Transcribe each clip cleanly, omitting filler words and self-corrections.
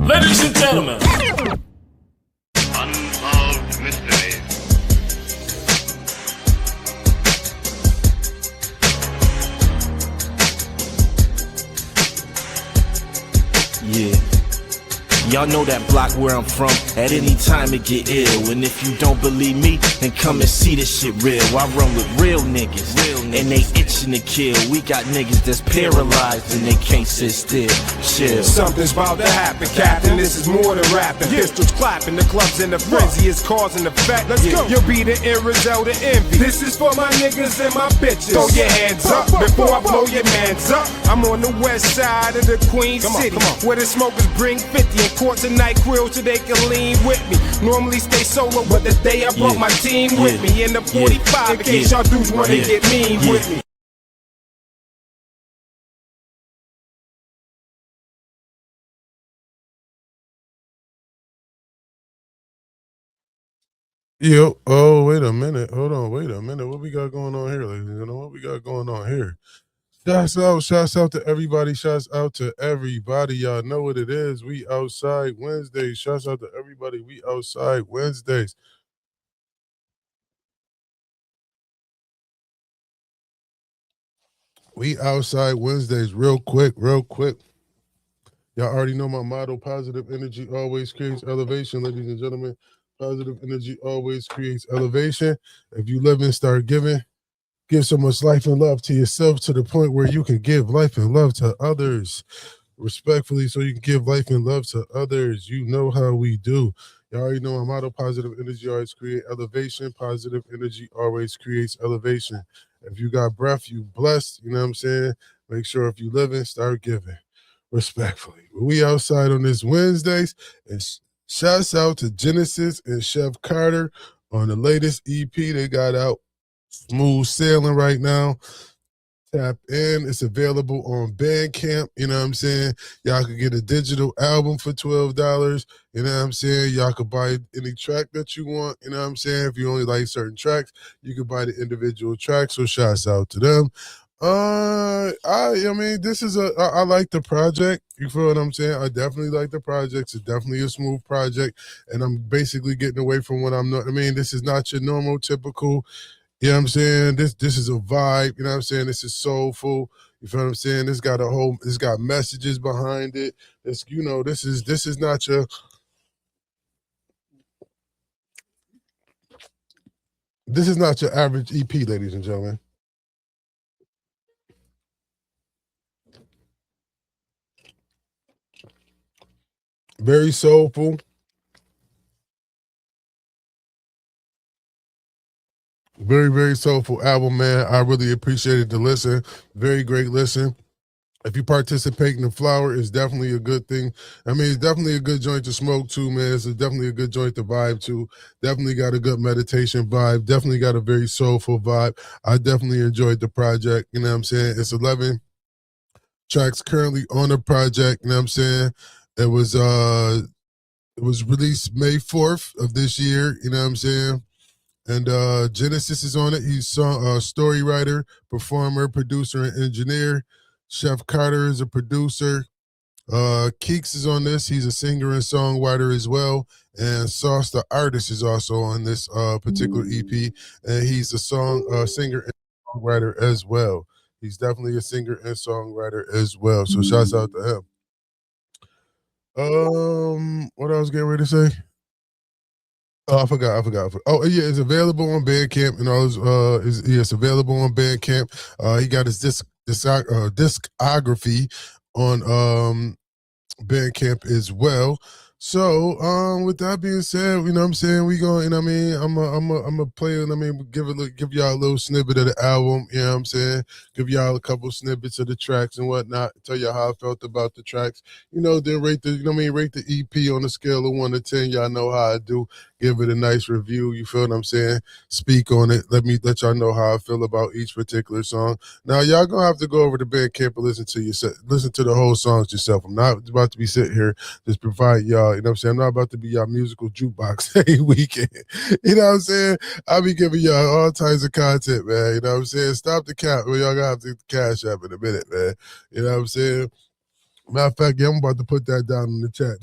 Ladies and gentlemen, Unsolved Mysteries. yeah. Y'all know that block where I'm from, at any time it get ill. And if you don't believe me, then come and see this shit real. I run with real niggas, and they itching to kill. We got niggas that's paralyzed and they can't sit still. Chill. Something's about to happen, Captain. This is more than rapping. Pistols clapping, the club's in the frenzy is cause and effect. Let's go. You'll be the end result of envy. This is for my niggas and my bitches. Throw your hands up before I blow your mans up. I'm on the west side of the Queen City, where the smokers bring 50 and quarts a night grill so they can lean with me. Normally stay solo, but the day I brought my team with me. In the 45, in case y'all dudes wanna get mean with me. Yo, oh, wait a minute. Hold on, wait a minute. What we got going on here, ladies and gentlemen? What we got going on here? Shouts out to everybody. Shouts out to everybody. Y'all know what it is. We outside Wednesdays. Shouts out to everybody. We outside Wednesdays. We outside Wednesdays. Real quick. Y'all already know my motto: positive energy always creates elevation, ladies and gentlemen. Positive energy always creates elevation. If you live and start giving, give so much life and love to yourself to the point where you can give life and love to others respectfully, so you can give life and love to others. You know how we do. You already know my motto: positive energy always creates elevation. Positive energy always creates elevation. If you got breath, you blessed. You know what I'm saying? Make sure if you living, start giving respectfully. We outside on this Wednesdays, and shouts out to Genecist and Chef Carter on the latest EP they got out. Smooth sailing right now. Tap in. It's available on Bandcamp. You know what I'm saying? Y'all could get a digital album for $12. You know what I'm saying? Y'all could buy any track that you want. You know what I'm saying? If you only like certain tracks, you could buy the individual tracks. So shouts out to them. I mean, this is I like the project. You feel what I'm saying? I definitely like the project. It's definitely a smooth project, and I'm basically getting away from what I'm not. I mean, this is not your normal typical. You know what I'm saying? This is a vibe. You know what I'm saying? This is soulful. You feel what I'm saying? It's got messages behind it. This is not your. This is not your average EP, ladies and gentlemen. Very soulful. Very, very soulful album, man. I really appreciated the listen. Very great listen. If you participate in the flower, it's definitely a good thing. I mean, it's definitely a good joint to smoke too, man. It's definitely a good joint to vibe to. Definitely got a good meditation vibe. Definitely got a very soulful vibe. I definitely enjoyed the project. You know what I'm saying? It's 11 tracks currently on the project. You know what I'm saying? It was released May 4th of this year. You know what I'm saying? And Genecist is on it. He's a story writer, performer, producer, and engineer. Chef Carter is a producer. Keeks is on this. He's a singer and songwriter as well. And Sauce the artist is also on this particular EP. And he's a singer and songwriter as well. He's definitely a singer and songwriter as well. So shouts out to him. What I was getting ready to say? Oh, I forgot. Oh, yeah, it's available on Bandcamp and all his, it's available on Bandcamp. He got his discography on Bandcamp as well. So, with that being said, you know what I'm saying, we going, you know what I mean, I'm a play, I mean, give y'all a little snippet of the album, you know what I'm saying, give y'all a couple snippets of the tracks and whatnot, tell y'all how I felt about the tracks, you know, then rate the EP on a scale of 1 to 10, y'all know how I do, give it a nice review, you feel what I'm saying, speak on it, let y'all know how I feel about each particular song. Now, y'all gonna have to go over to Bandcamp and listen to the whole songs yourself. I'm not about to be sitting here just provide y'all, you know what I'm saying? I'm not about to be y'all musical jukebox every weekend. You know what I'm saying? I'll be giving y'all all types of content, man. You know what I'm saying? Stop the cap. Well, y'all gonna have to cash up in a minute, man. You know what I'm saying? Matter of fact, yeah, I'm about to put that down in the chat.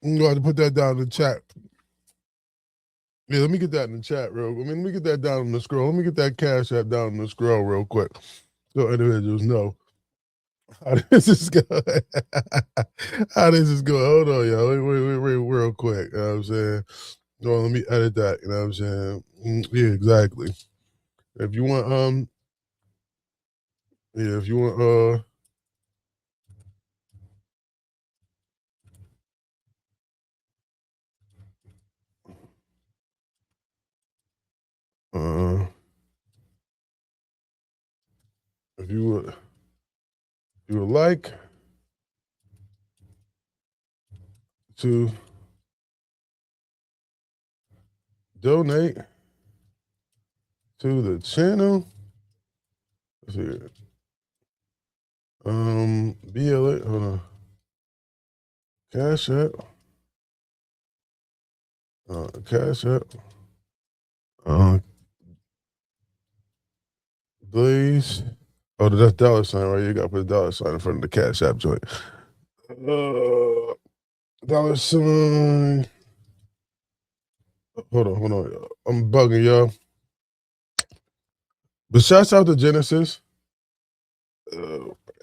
I'm about to put that down in the chat. Yeah, let me get that in the chat real quick. Let me get that down on the scroll. Let me get that Cash App down on the scroll real quick. So individuals know how this is going. How this is going. Hold on, y'all. Wait, real quick. You know what I'm saying? No, let me edit that. You know what I'm saying? Yeah, exactly. If you want, yeah, if you want, if you would like to donate to the channel, let's see. BLA, hold on. Cash App. Cash App. Blaze. Oh, that's dollar sign, right? You gotta put a dollar sign in front of the Cash App joint. Dollar sign. Hold on. I'm bugging y'all. But shouts out to Genecist.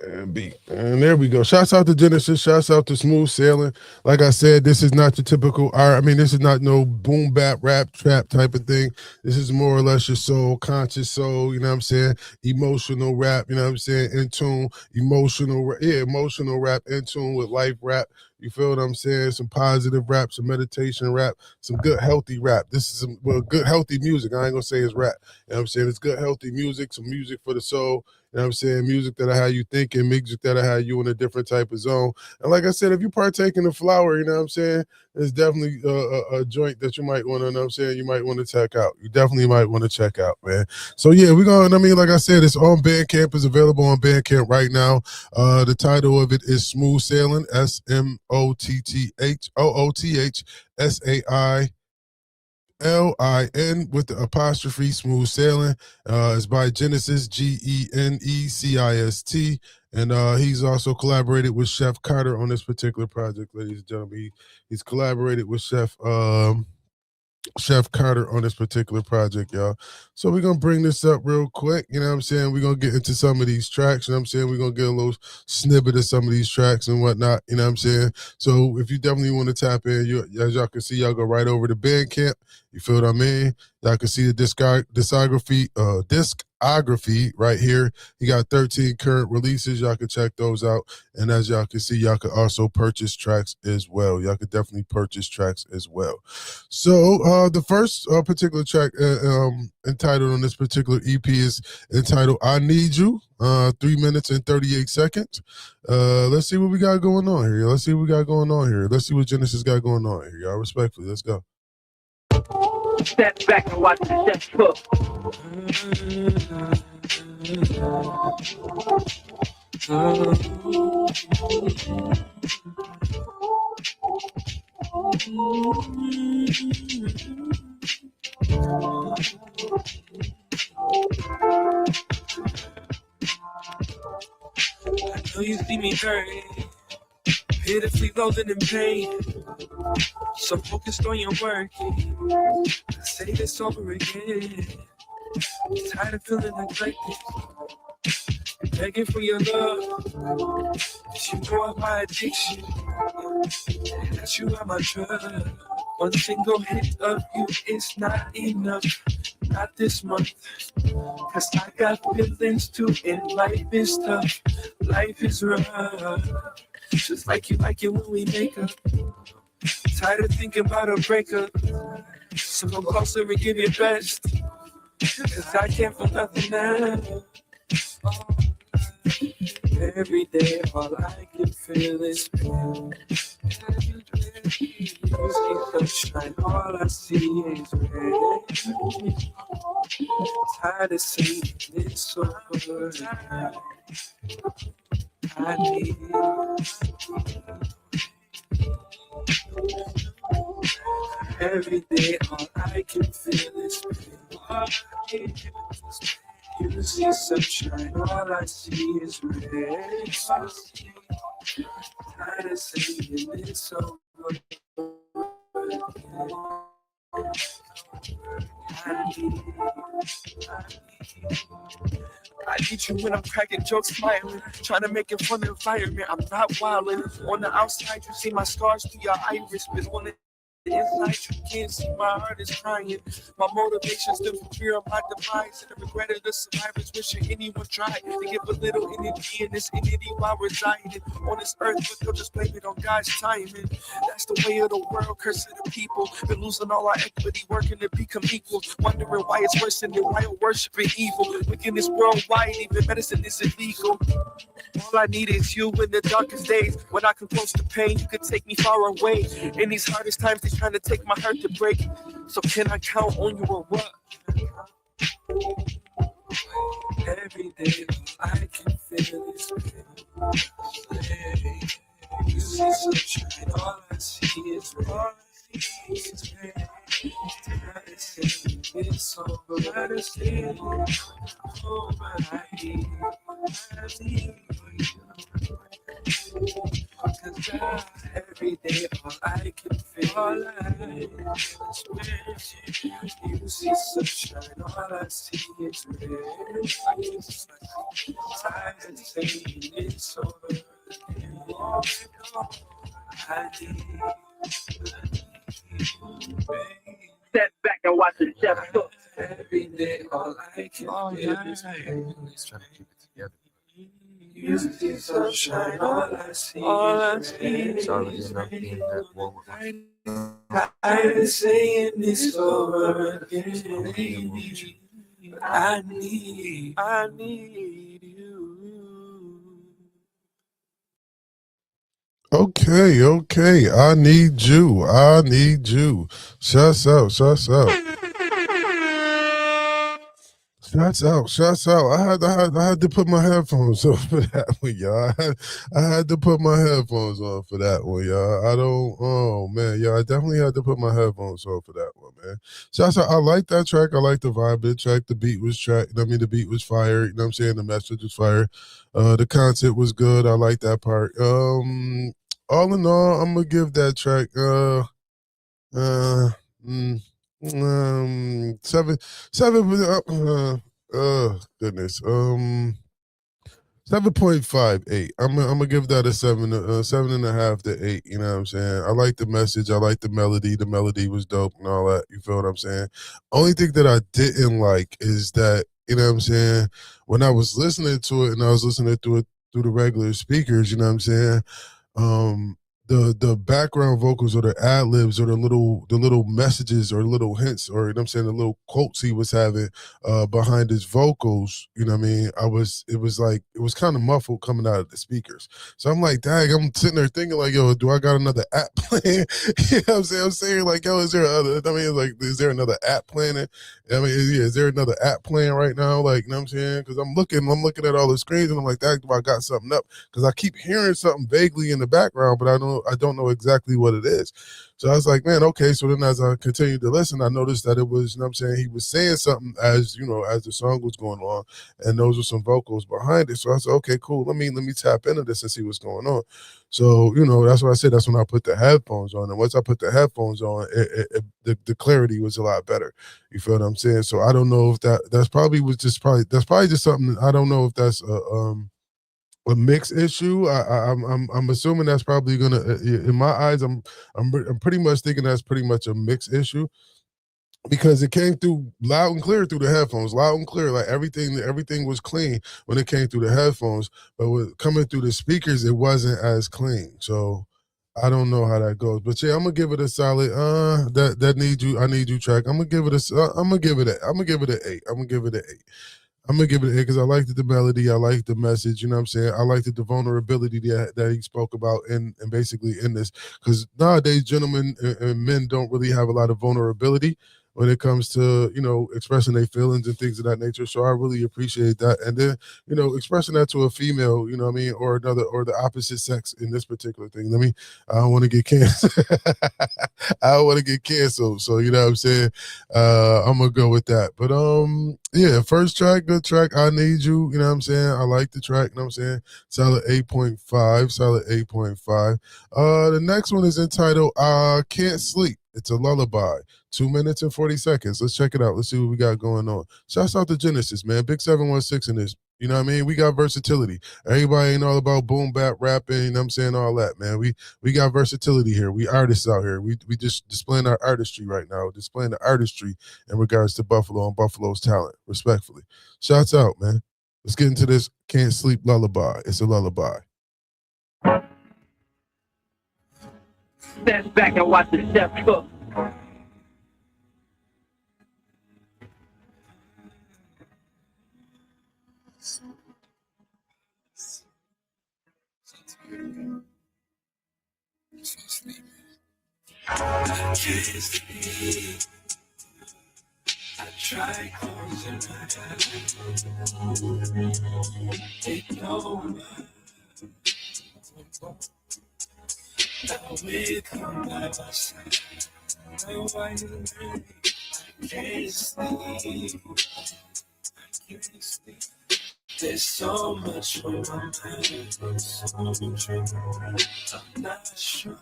And there we go. Shouts out to Genecist. Shouts out to Smooth Sailing. Like I said, this is not your typical art. I mean, this is not no boom bap rap trap type of thing. This is more or less your soul, conscious soul, you know what I'm saying? Emotional rap, you know what I'm saying? In tune, emotional rap in tune with life rap. You feel what I'm saying? Some positive rap, some meditation rap, some good healthy rap. This is some good healthy music. I ain't gonna say it's rap. You know what I'm saying? It's good healthy music, some music for the soul. You know what I'm saying? Music that'll have you thinking, music that'll have you in a different type of zone. And like I said, if you partake in the flower, you know what I'm saying? It's definitely a joint that you might want to, you know what I'm saying? You might want to check out. You definitely might want to check out, man. So yeah, we're going, I mean, like I said, it's on Bandcamp. It's available on Bandcamp right now. The title of it is Smooth Sailing, SMOOTHOOTH SAILIN with the apostrophe, Smooth Sailing. It's by Genecist, GENECIST. And he's also collaborated with Chef Carter on this particular project, ladies and gentlemen. He's collaborated with Chef Carter on this particular project, y'all. So we're gonna bring this up real quick. You know what I'm saying? We're gonna get into some of these tracks. You know what I'm saying? We're gonna get a little snippet of some of these tracks and whatnot. You know what I'm saying? So if you definitely want to tap in, as y'all can see, y'all go right over to Bandcamp. You feel what I mean? Y'all can see the discography right here. He got 13 current releases. Y'all can check those out. And as y'all can see, y'all can also purchase tracks as well. Y'all can definitely purchase tracks as well. So the first particular track entitled on this particular EP is entitled I Need You, 3 minutes and 38 seconds. Let's see what we got going on here. Let's see what Genecist got going on here, y'all. Respectfully, let's go. Step back and watch the chef cook. I know you see me hurting, pitifully rolling in pain. So focused on your working. I say this over again. I'm tired of feeling neglected, begging for your love. Cause you know I'm my addiction, that you are my drug. One single hit of you is not enough, not this month. Cause I got feelings too, and life is tough, life is rough. Just like you like it when we make up. Tired of thinking about a breakup. So come closer and give your best. Cause I can't feel nothing now. Every day all I can feel is pain. You see sunshine, all I see is rain. Tired of seeing this over. I need you. Every day all I can feel is pain. You see sunshine, all I see is red. Tired of saying it's over. I need you when I'm cracking jokes, smiling, trying to make it fun environment. I'm not wildin'. On the outside, you see my scars through your iris, but on the inside, you can't see my heart is crying. My motivation still for fear of my demise, and the regret of the survivors. Wishing anyone tried to give a little energy in this entity while residing on this earth, but they'll just blame it on God's timing. That's the way of the world, curse of the people. Been losing all our equity, working to become equal. Wondering why it's worse than why I'm worshiping evil. Wickedness worldwide, even medicine is illegal. All I need is you in the darkest days. When I can close the pain, you can take me far away. In these hardest times, they trying to take my heart to break. So can I count on you or what? Every day, I can feel this pain. You see sunshine, all I see is red. It's over, I understand. Oh, but I need you. Cause every day all I can feel is you see sunshine, all I see is red. Tired of saying it's over. I need Step back and watch the chef cook. every day all I can feel is pain. You see sunshine, all I see is rain. I've been saying this over again. I need you. Okay. I need you. Shuts out. Shouts out. I had to put my headphones on for that one, y'all. I had to put my headphones on for that one, y'all. Oh man, y'all, I definitely had to put my headphones on for that one, man. Shouts out. I like that track. I like the vibe of the track. The beat was the beat was fire. You know what I'm saying? The message was fire. The content was good. I like that part. All in all, I'm gonna give that track goodness 7.58. I'm gonna give that a 7.5 to 8. You know what I'm saying? I like the message. I like the melody. The melody was dope and all that. You feel what I'm saying? Only thing that I didn't like is that, you know what I'm saying, when I was listening to it and I was listening to it through the regular speakers, you know what I'm saying, um the background vocals or the ad libs or the little messages or little hints, or, you know what I'm saying, the little quotes he was having behind his vocals, you know what I mean, it was kind of muffled coming out of the speakers. So I'm like, dang, I'm sitting there thinking like, yo, do I got another app playing? You know what I'm saying like, yo, is there another app playing it? I mean, is there another app playing right now? Like, you know what I'm saying? Because I'm looking at all the screens and I'm like, dang, do I got something up? Because I keep hearing something vaguely in the background, but I don't know exactly what it is. So I was like, man, okay. So then as I continued to listen, I noticed that it was, you know what I'm saying, he was saying something as, you know, as the song was going on, and those were some vocals behind it. So I said, okay, cool. Let me tap into this and see what's going on. So, you know, that's what I said. That's when I put the headphones on. And once I put the headphones on, the clarity was a lot better. You feel what I'm saying? So I don't know if that's probably just something. I don't know if that's a mix issue. I'm assuming that's probably gonna, in my eyes, I'm pretty much thinking that's pretty much a mix issue, because it came through loud and clear through the headphones, loud and clear, like everything was clean when it came through the headphones, but with coming through the speakers, it wasn't as clean. So I don't know how that goes, but yeah, I'm gonna give it a solid I need you track. I'm gonna give it an 8. I'm gonna give it an 8. I'm gonna give it an 8 because I liked the melody, I liked the message. You know what I'm saying? I liked the vulnerability that he spoke about and basically in this. Because nowadays, gentlemen and men don't really have a lot of vulnerability when it comes to, expressing their feelings and things of that nature. So I really appreciate that. And then, expressing that to a female, you know what I mean, or another, or the opposite sex in this particular thing. I don't want to get canceled. I don't want to get canceled. So, you know what I'm saying? I'm gonna go with that. But yeah, first track, good track. I Need You, you know what I'm saying? I like the track, you know what I'm saying? Solid 8.5, solid 8.5. The next one is entitled I Can't Sleep. It's a lullaby. 2 minutes and 40 seconds. Let's check it out. Let's see what we got going on. Shouts out to Genecist, man. Big 716 in this. You know what I mean? We got versatility. Everybody ain't all about boom bap rapping, you know what I'm saying? All that, man. We got versatility here. We artists out here. We just displaying our artistry right now, displaying the artistry in regards to Buffalo and Buffalo's talent, respectfully. Shouts out, man. Let's get into this Can't Sleep lullaby. It's a lullaby. Stand back and watch the chef cook. I can't sleep. I try closing my eyes. Take over. Now with you by my side. No, I can't sleep. I can't sleep. There's so much on my mind. So much on my mind. I'm not sure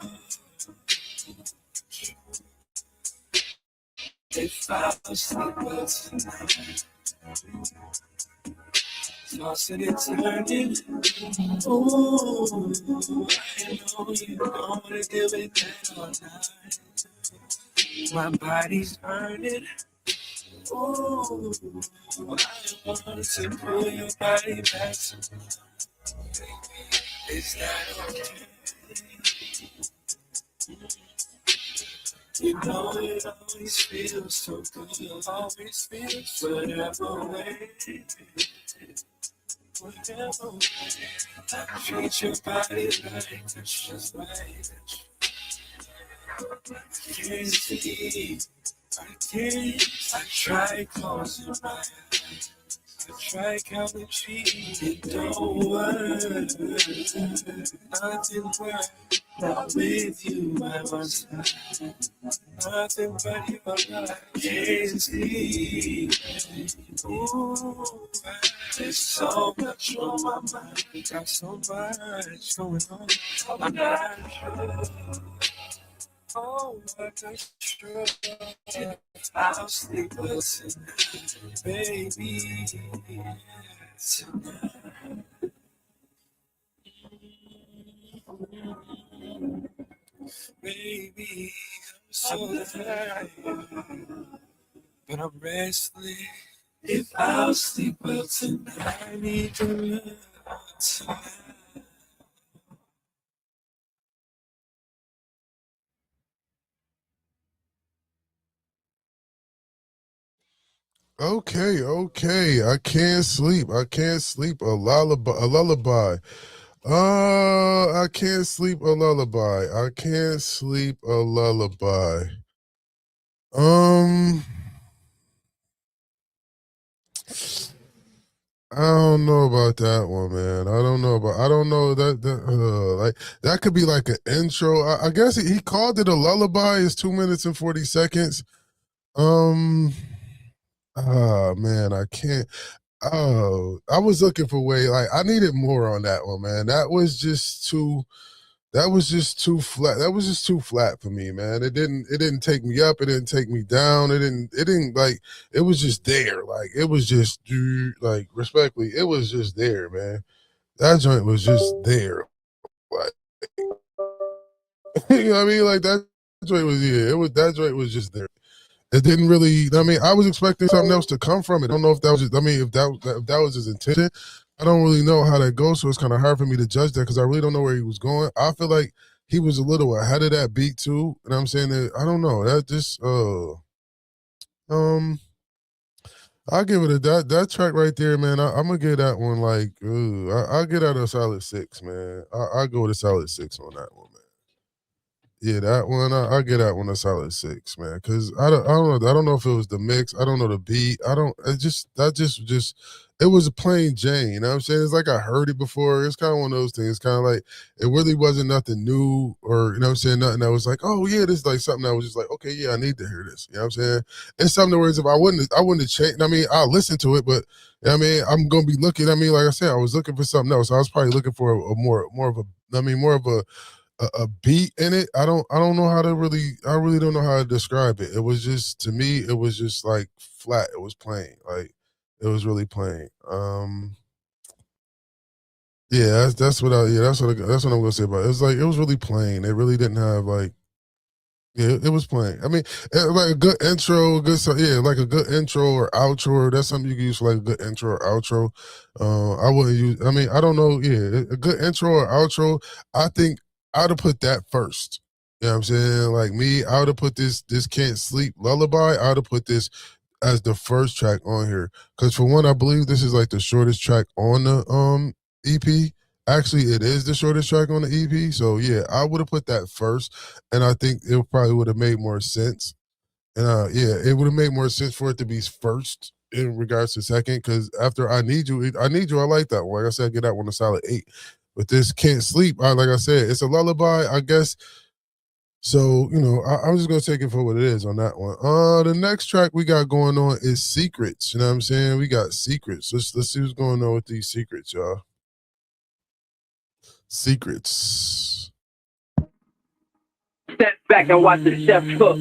if I'll sleep well tonight. Tossing and turning. Ooh, I know you don't wanna deal with that all night. My body's burning. Ooh, I want to pull your body back to me. Is that okay? You know it always feels so good. Always feels whatever way. Whatever way. I treat your body like that's just right. I can't sleep. I can't. I try closing my eyes. I try counting sheep. It don't work. Nothing works. Not with you by my side. Nothing but you. I can't sleep. Ooh, there's so much on my mind. Got so much going on. I'm not sure. Oh, I'm not sure. I'll sleep well tonight, baby. Tonight. Baby, I'm so tired, but I'm restless. If I'll sleep well tonight, I need your love tonight. Okay. I can't sleep. I can't sleep. A lullaby. I can't sleep. A lullaby. I can't sleep. A lullaby. Um, I don't know about that one, man. I don't know like that could be like an intro. I guess he called it a lullaby. It's 2 minutes and 40 seconds. Um, man, I can't. Oh, I was looking for like I needed more on that one, man. That was just too flat. That was just too flat for me, man. It didn't take me up, it didn't take me down. It didn't like it was just there. Like it was just like respectfully, it was just there, man. That joint was just there. Like you know what I mean? Like that joint was that joint was just there. It didn't really. I mean, I was expecting something else to come from it. I don't know if that was. If that was his intention. I don't really know how that goes, so it's kind of hard for me to judge that because I really don't know where he was going. I feel like he was a little ahead of that beat too, and I'm saying that I don't know. That just I'll give it that track right there, man. I'm gonna give that one like I'll get out a solid 6, man. I'll go with a solid 6 on that one, man. Yeah, that one I get that one a solid 6, man. Cause I don't know if it was the mix. I don't know the beat. I don't. It just it was a plain Jane. You know what I'm saying? It's like I heard it before. It's kind of one of those things. Kind of like it really wasn't nothing new, or you know what I'm saying, nothing that was like, oh yeah, this is like something that was just like, okay, yeah, I need to hear this. You know what I'm saying? It's something where if I wouldn't have changed. I mean, I'll listen to it, but you know what I mean, I'm gonna be looking. I mean, like I said, I was looking for something else. I was probably looking for a more of a. I mean, more of a beat in it. I don't know how to I really don't know how to describe it. It was just to me, it was just like flat. It was plain. Like it was really plain. Yeah, that's what that's what I'm gonna say about it. It was like it was really plain. It really didn't have like yeah, it was plain. I mean, like a good intro, yeah, like a good intro or outro. That's something you can use for like a good intro or outro. I wouldn't use. I mean, I don't know. Yeah, a good intro or outro. I think I'd have put that first. You know what I'm saying? Like me, I would have put this Can't Sleep Lullaby. I would have put this as the first track on here because for one, I believe this is like the shortest track on the EP. Actually, it is the shortest track on the EP. So yeah, I would have put that first, and I think it probably would have made more sense. And yeah, it would have made more sense for it to be first in regards to second. Because after I Need You, I like that one. Like I said, I get that one a solid 8. But this Can't Sleep, like I said, it's a lullaby, I guess. So you know, I'm just gonna take it for what it is on that one. The next track we got going on is Secrets. You know what I'm saying? We got Secrets. Let's see what's going on with these secrets, y'all. Secrets. Step back and watch the chef cook.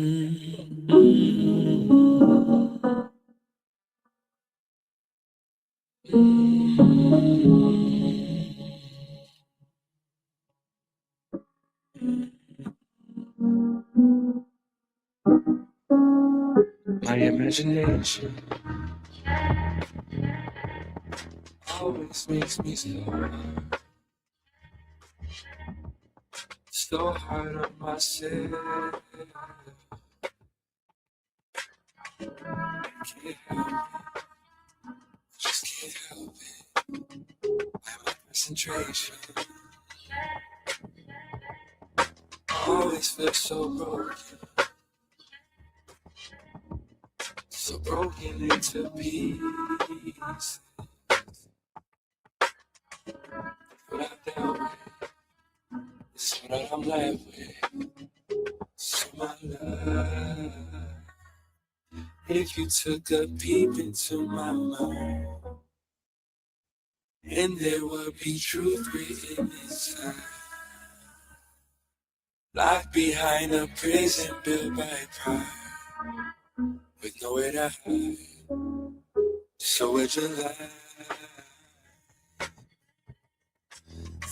My imagination always makes me so hard on myself. Can't help it, just can't help it. My concentration always feels so broken into pieces. What I've dealt with is what I'm left with. So my love, if you took a peep into my mind, and there would be truth written inside, locked behind a prison built by pride, with nowhere to hide. So would you lie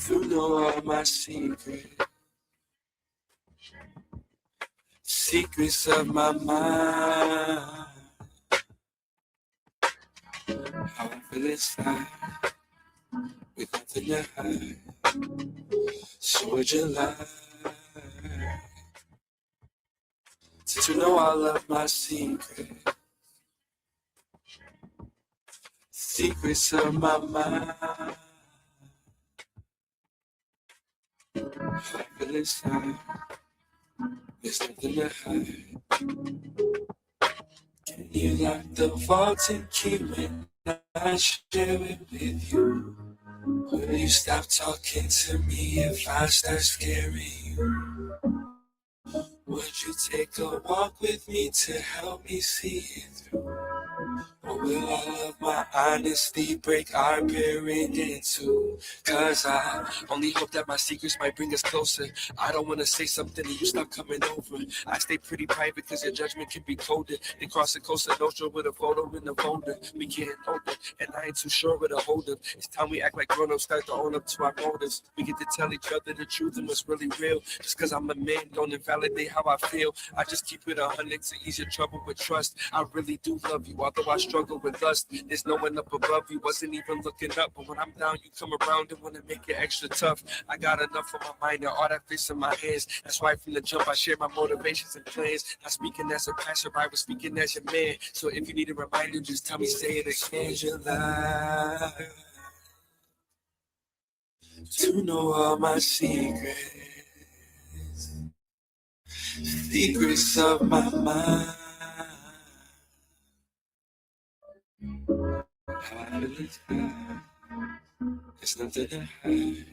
to know all my secrets of my mind, how I feel inside, with nothing to hide. So would you lie to know all of my secrets of my mind, how I feel inside, there's nothing to hide. Can you lock the vault and key when I share it with you? Will you stop talking to me if I start scaring you? Would you take a walk with me to help me see it through? Or will all of my honesty break our parent in two? Cause I only hope that my secrets might bring us closer. I don't wanna say something and you stop coming over. I stay pretty private cause your judgment can be colder. Then cross the coast of Nostra with a photo in the folder. We getting older and I ain't too sure where to hold up. It's time we act like grown-ups, start to own up to our motives. We get to tell each other the truth and what's really real. Just cause I'm a man don't invalidate how I feel. I just keep it 100 to ease your trouble with trust. I really do love you, although I struggle with lust. There's no one up above you, wasn't even looking up. But when I'm down, you come around and wanna make it extra tough. I got enough on my mind and all that fits in my hands. That's why from the jump I share my motivations and plans. Not speaking as a passerby, but speaking as your man. So if you need a reminder, just tell me, say it again. You lie to know all my secrets secrets of my mind. How I feel inside, there's nothing to hide.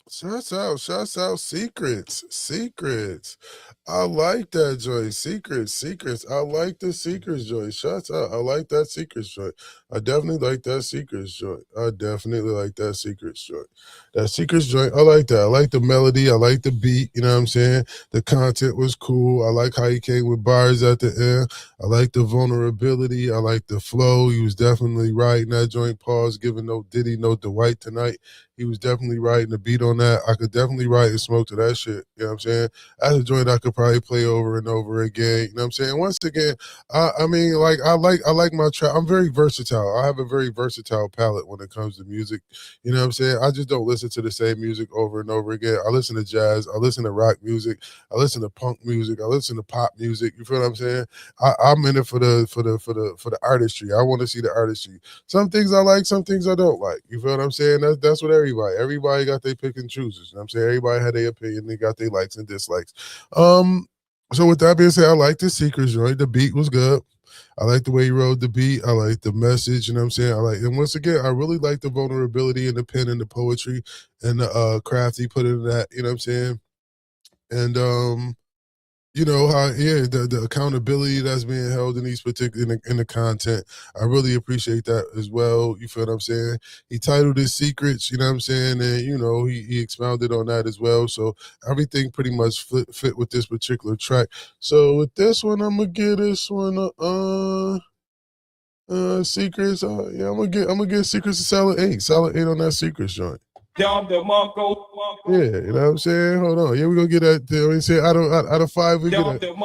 Shouts out, secrets. I like that joint. Secrets. I like the secrets joint. Shouts out. I like that secrets joint. I definitely like that secrets joint. That secrets joint, I like that. I like the melody. I like the beat. You know what I'm saying? The content was cool. I like how he came with bars at the end. I like the vulnerability. I like the flow. He was definitely writing that joint. Pause. Giving no Diddy, no Dwight tonight. He was definitely writing the beat on that. I could definitely write and smoke to that shit. You know what I'm saying? That's a joint I could probably play over and over again. You know what I'm saying? Once again, I mean, like I like my track. I'm very versatile. I have a very versatile palette when it comes to music. You know what I'm saying? I just don't listen to the same music over and over again. I listen to jazz. I listen to rock music. I listen to punk music. I listen to pop music. You feel what I'm saying? I'm in it for the artistry. I want to see the artistry. Some things I like, some things I don't like. You feel what I'm saying? That's what everybody got their pick and chooses. You know what I'm saying? Everybody had their opinion. They got their likes and dislikes. So with that being said, I like the secrets joint. The beat was good. I like the way he wrote the beat. I like the message. You know what I'm saying? And once again, I really like the vulnerability and the pen and the poetry and the craft he put into that. You know what I'm saying? And you know how the accountability that's being held in these particular in the content. I really appreciate that as well. You feel what I'm saying? He titled his secrets, you know what I'm saying, and you know he expounded on that as well. So everything pretty much fit with this particular track. So with this one, I'm gonna give this one secrets. Yeah, I'm gonna get secrets a solid 8 on that secrets joint. Dom DeMarco. Yeah, you know what I'm saying? Hold on. Yeah, we're gonna get that. We say out of 5, we get a 2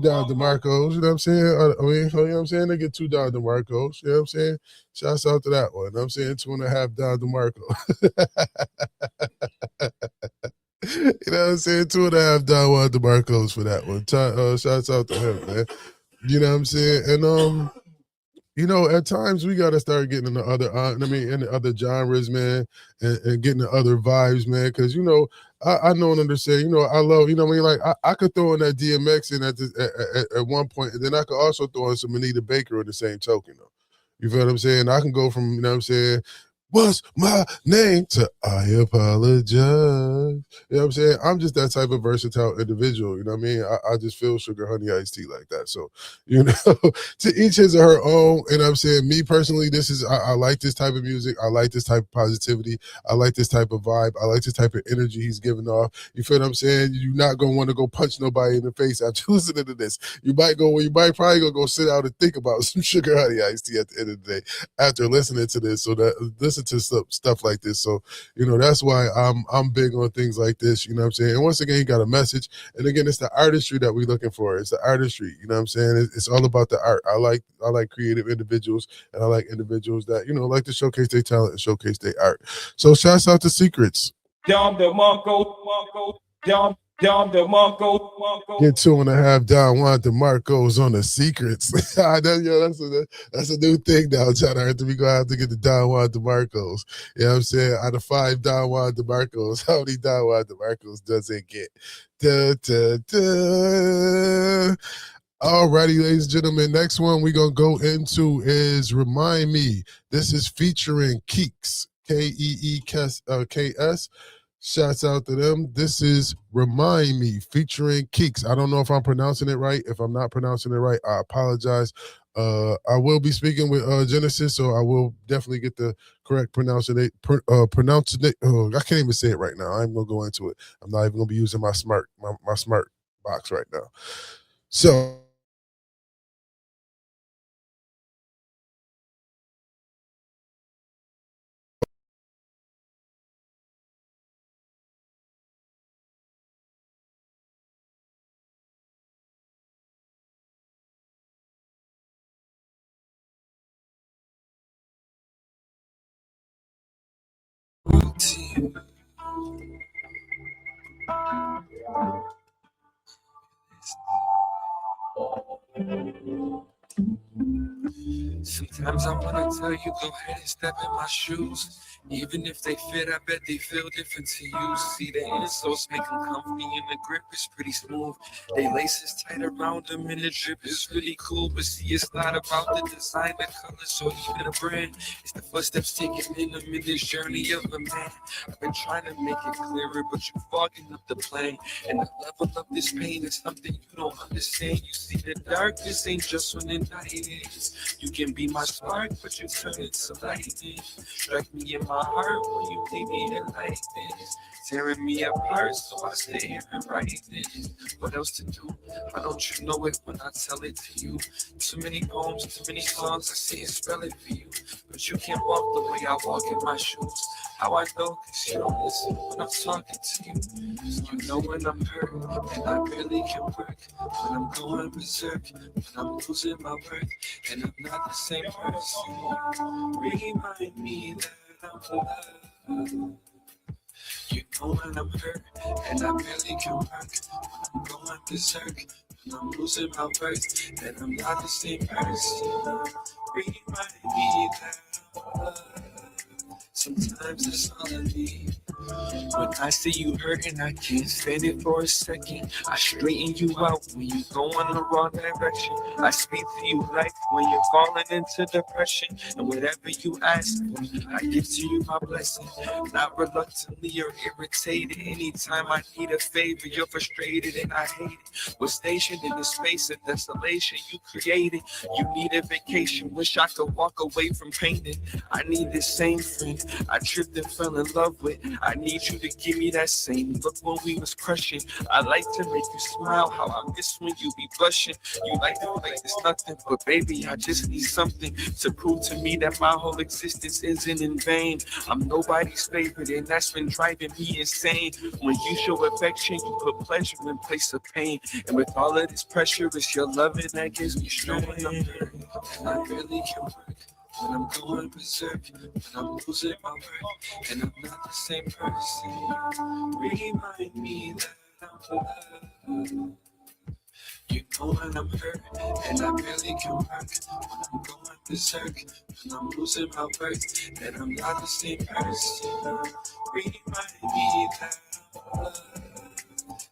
down DeMarcos. You know what I'm saying? You know what I'm saying? They get 2 down DeMarcos. You know what I'm saying? Shouts out to that one. You know what I'm saying? 2.5 down DeMarco. You know what I'm saying? 2.5 down one DeMarcos for that one. Shouts out to him, man. You know what I'm saying? And you know, at times we gotta start getting in the other, in the other genres, man, and getting the other vibes, man. Because you know, I know and understand. You know, I love. You know, what I mean, like I could throw in that DMX in at one point, and then I could also throw in some Anita Baker in the same token, though. You feel what I'm saying? I can go from, you know what I'm saying, what's my name to I apologize. You know what I'm saying? I'm just that type of versatile individual. You know what I mean? I just feel sugar, honey, iced tea like that. So, you know, to each his or her own. And I'm saying, me personally, I like this type of music. I like this type of positivity. I like this type of vibe. I like this type of energy he's giving off. You feel what I'm saying? You're not going to want to go punch nobody in the face after listening to this. You might probably go sit out and think about some sugar, honey, iced tea at the end of the day after listening to this. So listen to stuff like this. So, you know, that's why I'm big on things like this. You know what I'm saying? And once again, you got a message. And again, it's the artistry that we're looking for. It's the artistry. You know what I'm saying? It's all about the art. I like creative individuals, and I like individuals that, you know, like to showcase their talent and showcase their art. So shouts out to Secrets. Dom DeMarco. Dom DeMarco. Get 2.5 down one DeMarcos on the Secrets. That's a new thing now, John Arthur. We gonna have to get the down one DeMarcos. You know what I'm saying? Out of 5 down one DeMarcos, how many down one DeMarcos does it get? Da, da, da. Alrighty, ladies and gentlemen. Next one we're gonna go into is Remind Me. This is featuring Keeks, KEEKS. Shouts out to them. This is Remind Me featuring Keeks. I don't know if I'm pronouncing it right. If I'm not pronouncing it right, I apologize. I will be speaking with Genecist, so I will definitely get the correct pronunciation. Oh, I can't even say it right now. I'm gonna go into it. I'm not even gonna be using my smart box right now. So Sometimes I wanna tell you, go ahead and step in my shoes. Even if they fit, I bet they feel different to you. See the insoles make them comfy and the grip is pretty smooth. They laces tight around them and the drip is really cool. But see, it's not about the design, the colors, or even the brand. It's the footsteps taken in them in this journey of a man. I've been trying to make it clearer, but you're fogging up the plan. And the level of this pain is something you don't understand. You see, the darkness ain't just when the night is. You can be my spark, but you turn it to lightning. Strike me in my heart when you leave me in like this. Tearing me apart, so I stay here and write this. What else to do? Why don't you know it when I tell it to you? Too many poems, too many songs, I say it, spell it for you. But you can't walk the way I walk in my shoes. How I know, cause you don't listen when I'm talking to you. You know when I'm hurt, and I barely can work. When I'm going berserk, when I'm losing my worth, and I'm not the same person. Remind me that I'm loved. You know when I'm hurt, and I barely can work. When I'm going berserk, when I'm losing my worth, and I'm not the same person. Remind me that I'm loved. Sometimes that's all I need. When I see you hurting, I can't stand it for a second. I straighten you out when you go in the wrong direction. I speak to you life when you're falling into depression. And whatever you ask for, I give to you my blessing. Not reluctantly or irritated. Anytime I need a favor, you're frustrated and I hate it. We're stationed in the space of desolation you created. You need a vacation, wish I could walk away from painting. I need this same friend I tripped and fell in love with. I need you to give me that same look when we was crushing. I like to make you smile, how I miss when you be blushing. You like to play this nothing, but baby, I just need something to prove to me that my whole existence isn't in vain. I'm nobody's favorite, and that's been driving me insane. When you show affection, you put pleasure in place of pain. And with all of this pressure, it's your loving that gives me strength. And I really can work. When I'm going berserk, when I'm losing my worth, and I'm not the same person. Remind me that I'm loved. You know when I'm hurt, and I barely can work. When I'm going berserk, when I'm losing my worth, and I'm not the same person. Remind me that I'm loved.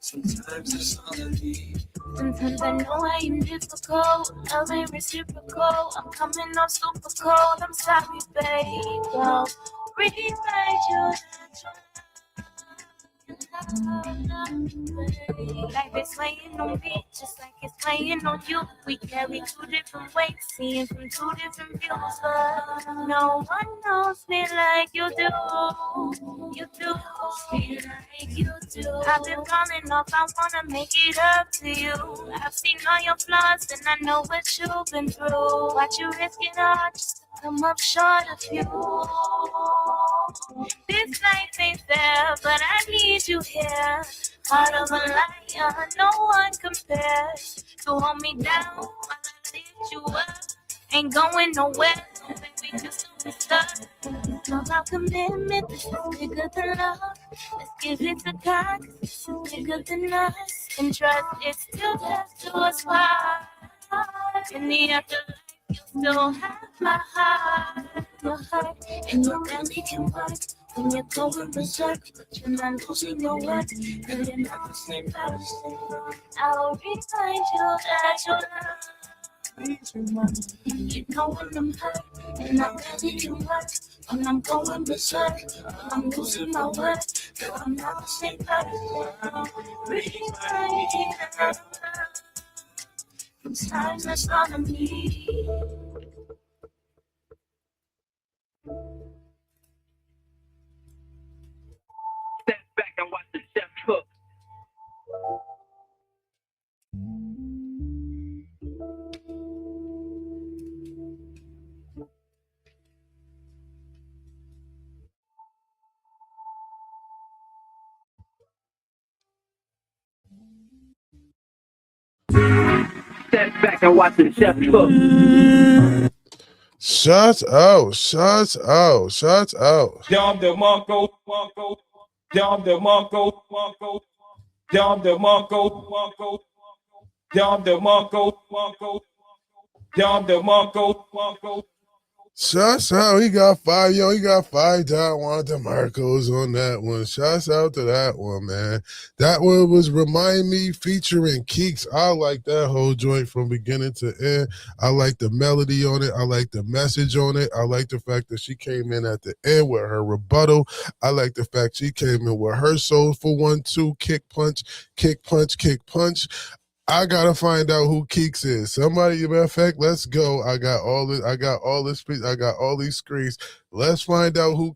Sometimes that's all I need. Sometimes I know I am difficult, love ain't reciprocal. I'm coming off super cold, I'm sorry, babe. Well, remind you life is weighing on me, just like it's weighing on you. We carry two different weights, seeing from two different views. But no one knows me like you do. You do me like you do. I've been falling off, I wanna make it up to you. I've seen all your flaws and I know what you've been through. Watch you risk it all just to come up short of you. This life ain't fair, but I need you here. Heart of a lion, no one compares. To hold me down while I lift you up. Ain't going nowhere, baby, you still be stuck. It's about commitment, this is bigger than love. Let's give it to God, this is bigger than us. And trust, it's still left to us why. In the afterlife, you still have my heart, your heart. And your belly can work when you're going berserk. But you're not losing your worth, and you're not the same person. I'll remind you that you're loved. You know when I'm hurt, and I barely can work. When I'm going berserk, when I'm losing my worth, that I'm not the same person. Remind me that I'm loved. Sometimes that's all I need. Step back and watch the chef cook. Step back and watch the chef cook. Shots out, shots out, shots out. Dom the Monko, Monko, Dom the Monko, Monko, Dom the Monko, Monko, Dom the Monko, Monko, Dom DeMarco. Shouts out, he got 5 Don Juan DeMarcos on that one. Shouts out to that one, man. That one was Remind Me featuring Keeks. I like that whole joint from beginning to end. I like the melody on it. I like the message on it. I like the fact that she came in at the end with her rebuttal. I like the fact she came in with her soulful 1-2 kick punch, kick punch, kick punch. I gotta find out who Keeks is. Somebody, matter of fact, let's go. I got all this. I got all this. I got all these screens. Let's find out who.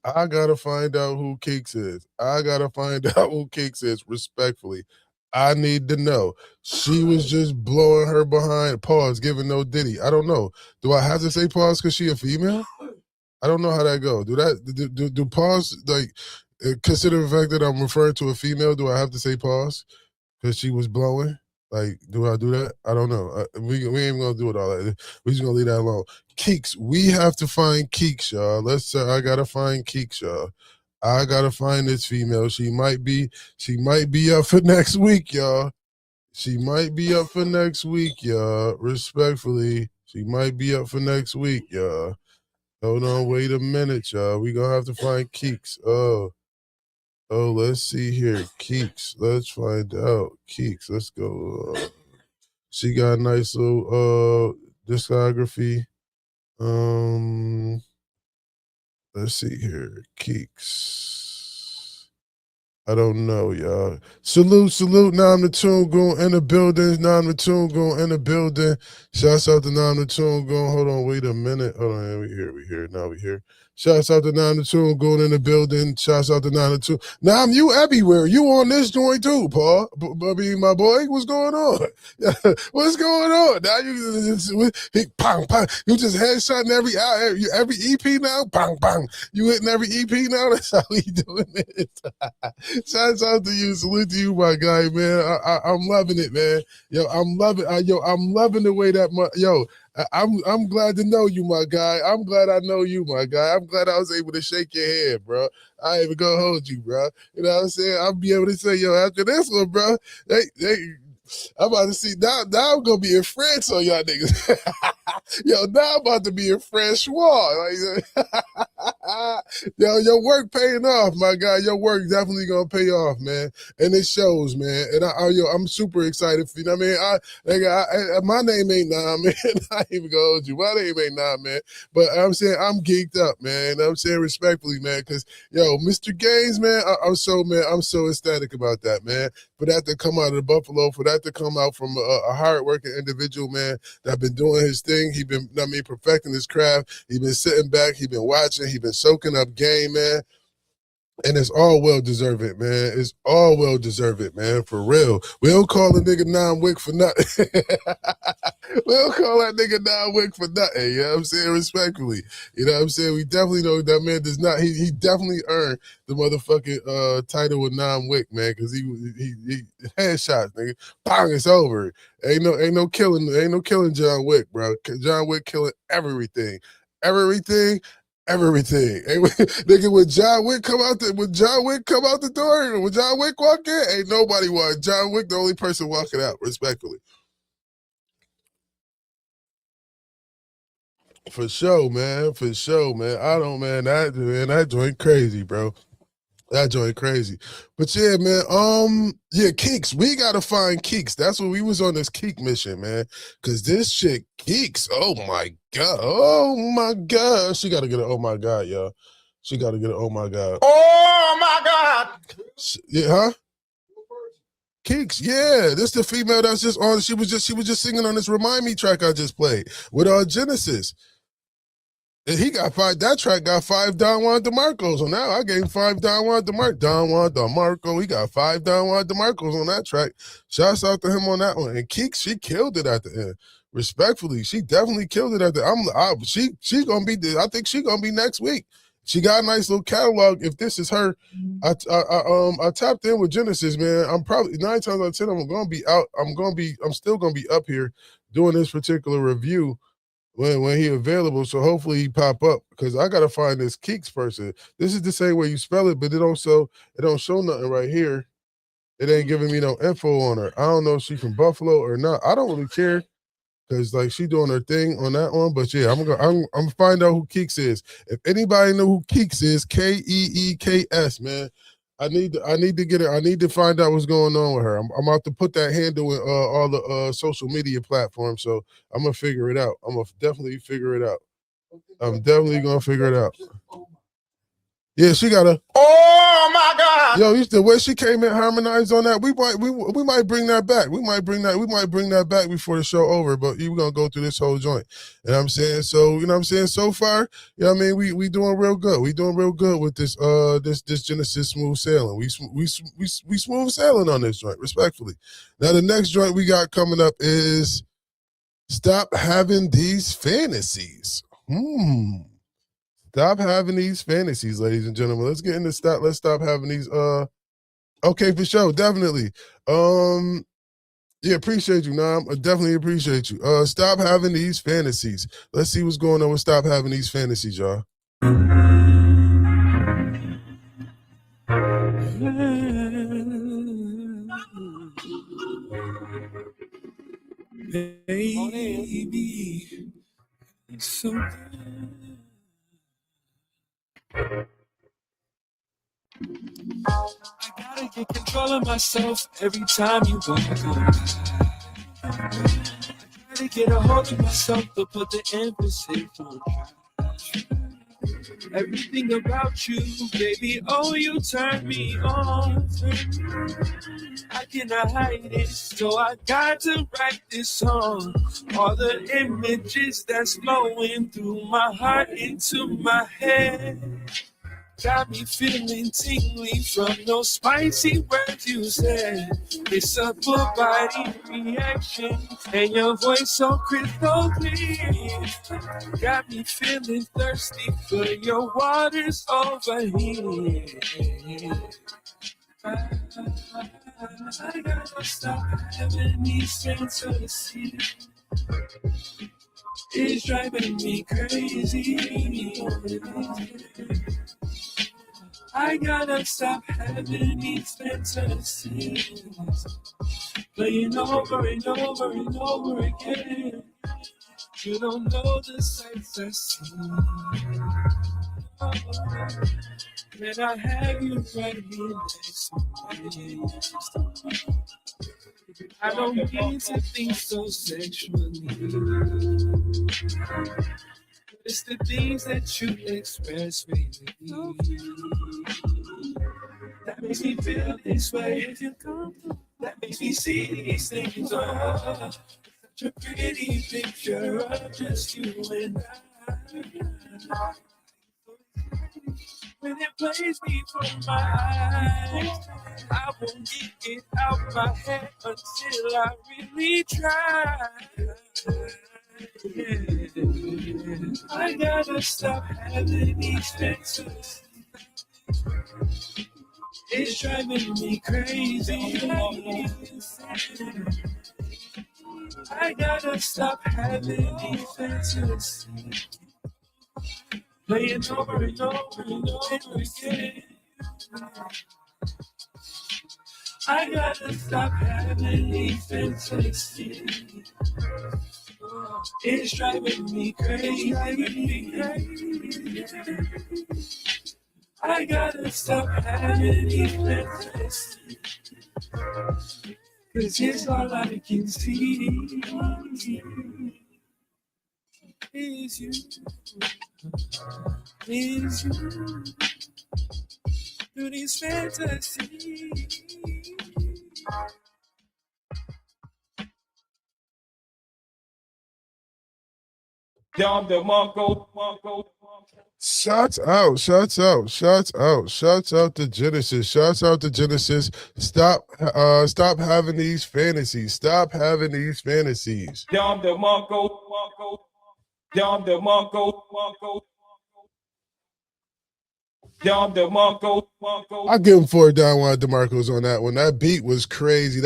I gotta find out who Keeks is. I gotta find out who Keeks is. Respectfully, I need to know. She was just blowing her behind. Pause. Giving no diddy. I don't know. Do I have to say pause because she a female? I don't know how that go. Do pause like consider the fact that I'm referring to a female? Do I have to say pause? Because she was blowing. Like, do I do that? I don't know. We ain't gonna do it all that. We just gonna leave that alone. Keeks, we have to find Keeks, y'all. I gotta find Keeks, y'all. I gotta find this female. She might be up for next week, y'all. She might be up for next week, y'all. Respectfully, she might be up for next week, y'all. Hold on, wait a minute, y'all. We gonna have to find Keeks. Oh, let's see here. Keeks. Let's find out. Keeks. Let's go. She got a nice little discography. Let's see here. Keeks. I don't know, y'all. Salute. Nam the Tune going in the building. Nam the Tune going in the building. Shouts out to Nam the Tune going. Hold on, wait a minute. Hold on, we here. Now we here. Shouts out to Nam the Tune going in the building. Shouts out to Nam the Tune. Nam, you everywhere. You on this joint too, Paul. My boy, what's going on? What's going on? Now you pang. You just headshotting every EP now. Pang. You hitting every EP now. That's how we doing it. Shouts out to you. Salute to you, my guy, man. I'm loving it, man. Yo, I'm loving. I'm loving the way that I'm glad to know you, my guy. I'm glad I know you, my guy. I'm glad I was able to shake your hand, bro. I ain't even gonna hold you, bro. You know what I'm saying? I'll be able to say, yo, after this one, bro, I'm about to see now I'm gonna be in France on y'all niggas. Yo, now I'm about to be in Francois. Yo, your work paying off, my guy. Your work definitely gonna pay off, man. And it shows, man. And I'm super excited for you. Know what I mean, my name ain't Nam, man. I ain't even gonna hold you. My name ain't Nam, man. But I'm saying I'm geeked up, man. I'm saying respectfully, man, because yo, Mr. Gaines, man, I'm so ecstatic about that, man. For that to come out of the Buffalo, for that to come out from a hardworking individual, man, that been doing his thing. He been, perfecting his craft. He been sitting back. He been watching. He been soaking up game, man. And it's all well deserved, man. It's all well deserved, man. For real. We don't call a nigga non-wick for nothing. We don't call that nigga non-wick for nothing. You know what I'm saying? Respectfully. You know what I'm saying? We definitely know that man does not. He definitely earned the motherfucking title of non-wick, man, because he headshots, nigga. Bang, it's over. Ain't no killing John Wick, bro. John Wick killing everything. Everything. Nigga, when John Wick come out the door, when John Wick walk in, ain't nobody walk. John Wick the only person walking out, respectfully. For sure, man. That joint crazy, bro. That joint crazy. But yeah, man, Keeks. We gotta find Keeks. That's what we was on this Keek mission, man. Cause this shit Keeks. Oh my God. She gotta get an oh my God, y'all. She gotta get an oh my God. Oh my God. Yeah, huh? Keeks, yeah. This the female that's just on. She was just singing on this Remind Me track I just played with Genecist. And he got 5. That track got 5 Don Juan DeMarcos on that. I gave him 5 Don Juan DeMarco. He got 5 Don Juan DeMarcos on that track. Shouts out to him on that one. And Keeks, she killed it at the end. Respectfully, she definitely killed it at the end. She gonna be. I think she gonna be next week. She got a nice little catalog. If this is her, I tapped in with Genecist, man. I'm probably 9 times out of 10 I'm gonna be out. I'm still gonna be up here doing this particular review when he available, so hopefully he pop up because I gotta find this Keeks person. This is the same way you spell it, but it don't show nothing right here. It ain't giving me no info on her. I don't know if she's from Buffalo or not. I don't really care because like she doing her thing on that one. But yeah, I'm gonna find out who Keeks is. If anybody know who Keeks is, Keeks, man. I need to get it. I need to find out what's going on with her. I'm about to put that handle in all the social media platforms. So I'm gonna figure it out. I'm gonna definitely figure it out. I'm definitely gonna figure it out. Yeah, she got a. Oh my God! Yo, the way she came in harmonized on that, we might bring that back. We might bring that back before the show over. But we're gonna go through this whole joint. You know what I'm saying? So you know what I'm saying. So far, you know what I mean. We doing real good. We doing real good with this this Genecist smooth sailing. We smooth sailing on this joint, respectfully. Now the next joint we got coming up is Stop Having These Fantasies. Stop having these fantasies, ladies and gentlemen. Let's get into stop. Let's stop having these. Okay, for sure, definitely. Yeah, appreciate you, Nam. I definitely appreciate you. Stop having these fantasies. Let's see what's going on with stop having these fantasies, y'all. Baby, it's so good. I gotta get control of myself every time you walk on. I gotta get a hold of myself, but put the emphasis on try. Everything about you, baby, oh, you turn me on. I cannot hide it, so I got to write this song. All the images that's flowing through my heart into my head got me feeling tingly from those spicy words you said. It's a full body reaction, and your voice so crystal clear. Got me feeling thirsty for your waters over here. I gotta stop having these fantasies. It's driving me crazy. I gotta stop having these fantasies, playing over and over and over again. You don't know the sights I see. When I have you right here next to me, I don't need to think so sexually. It's the things that you express, baby, that makes me feel this way. If you come, that makes me see these things. Such a pretty picture of just you and I. When it plays me from my eyes, I won't get it out my head until I really try. Yeah. I gotta stop having these fantasies. It's driving me crazy. I gotta stop having these fantasies, playing over and over and over again. I gotta stop having these fantasies. It's driving me crazy. I gotta stop having these fantasies, 'cause it's all I can see is you, is you, through these fantasies. Dom DeMarco. Shouts out to Genecist. Shouts out to Genecist. Stop having these fantasies. Stop having these fantasies. Dom DeMarco. Dom DeMarco. Dom DeMarco. I give him 4 down one DeMarco's on that one. That beat was crazy.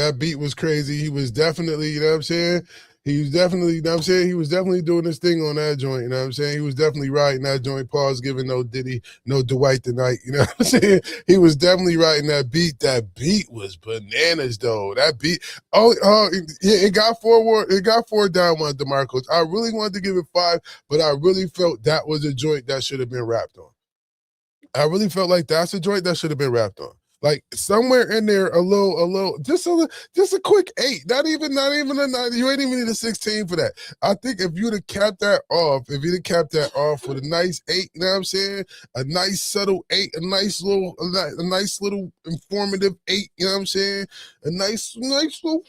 He was definitely, you know what I'm saying? He was definitely, you know what I'm saying? He was definitely doing his thing on that joint, you know what I'm saying? He was definitely riding that joint. Pause, giving no Diddy, no Dwight tonight, you know what I'm saying? He was definitely riding that beat. That beat was bananas, though. That beat, it got 4 down on DeMarcos. I really wanted to give it 5, but I really felt that was a joint that should have been rapped on. I really felt like that's a joint that should have been rapped on. Like somewhere in there, just a quick 8. Not even a 9. You ain't even need a 16 for that. I think if you'd have capped that off, with a nice 8, you know what I'm saying? A nice subtle 8, a nice little informative 8, you know what I'm saying? A nice little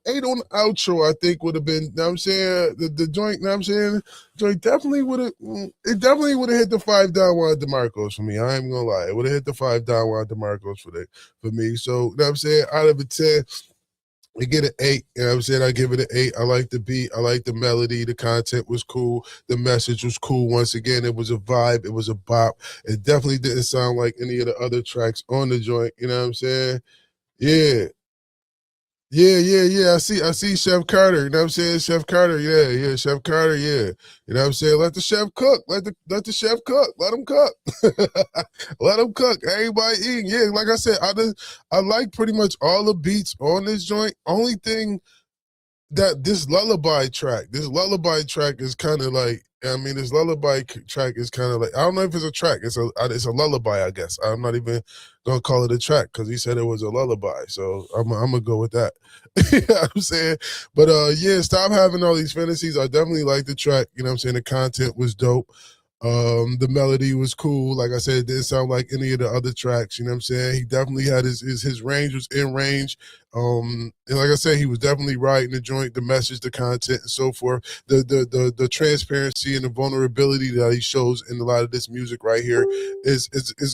8 on the outro, I think would have been, you know what I'm saying? The joint, you know what I'm saying? Joint definitely would have hit the 5 down one at DeMarcos for me. I ain't gonna lie. It would have hit the 5 down one at DeMarcos for me. So, you know what I'm saying? Out of a 10, I get an 8. You know what I'm saying? I give it an 8. I like the beat. I like the melody. The content was cool. The message was cool. Once again, it was a vibe. It was a bop. It definitely didn't sound like any of the other tracks on the joint. You know what I'm saying? Yeah. Yeah. I see Chef Carter. You know what I'm saying? Chef Carter. Yeah. Chef Carter. Yeah. You know what I'm saying? Let the chef cook. Let the chef cook. Let him cook. Let him cook. Everybody eating. Yeah. Like I said, I like pretty much all the beats on this joint. Only thing that this lullaby track is kind of like, this lullaby track is kind of like, I don't know if it's a track. It's a lullaby, I guess. I'm not even gonna call it a track because he said it was a lullaby. So I'm gonna go with that. You know what I'm saying? But yeah, stop having all these fantasies. I definitely like the track. You know what I'm saying? The content was dope. The melody was cool. Like I said, it didn't sound like any of the other tracks. You know what I'm saying? He definitely had his range was in range. And like I said, he was definitely writing the joint, the message, the content, and so forth. The transparency and the vulnerability that he shows in a lot of this music right here is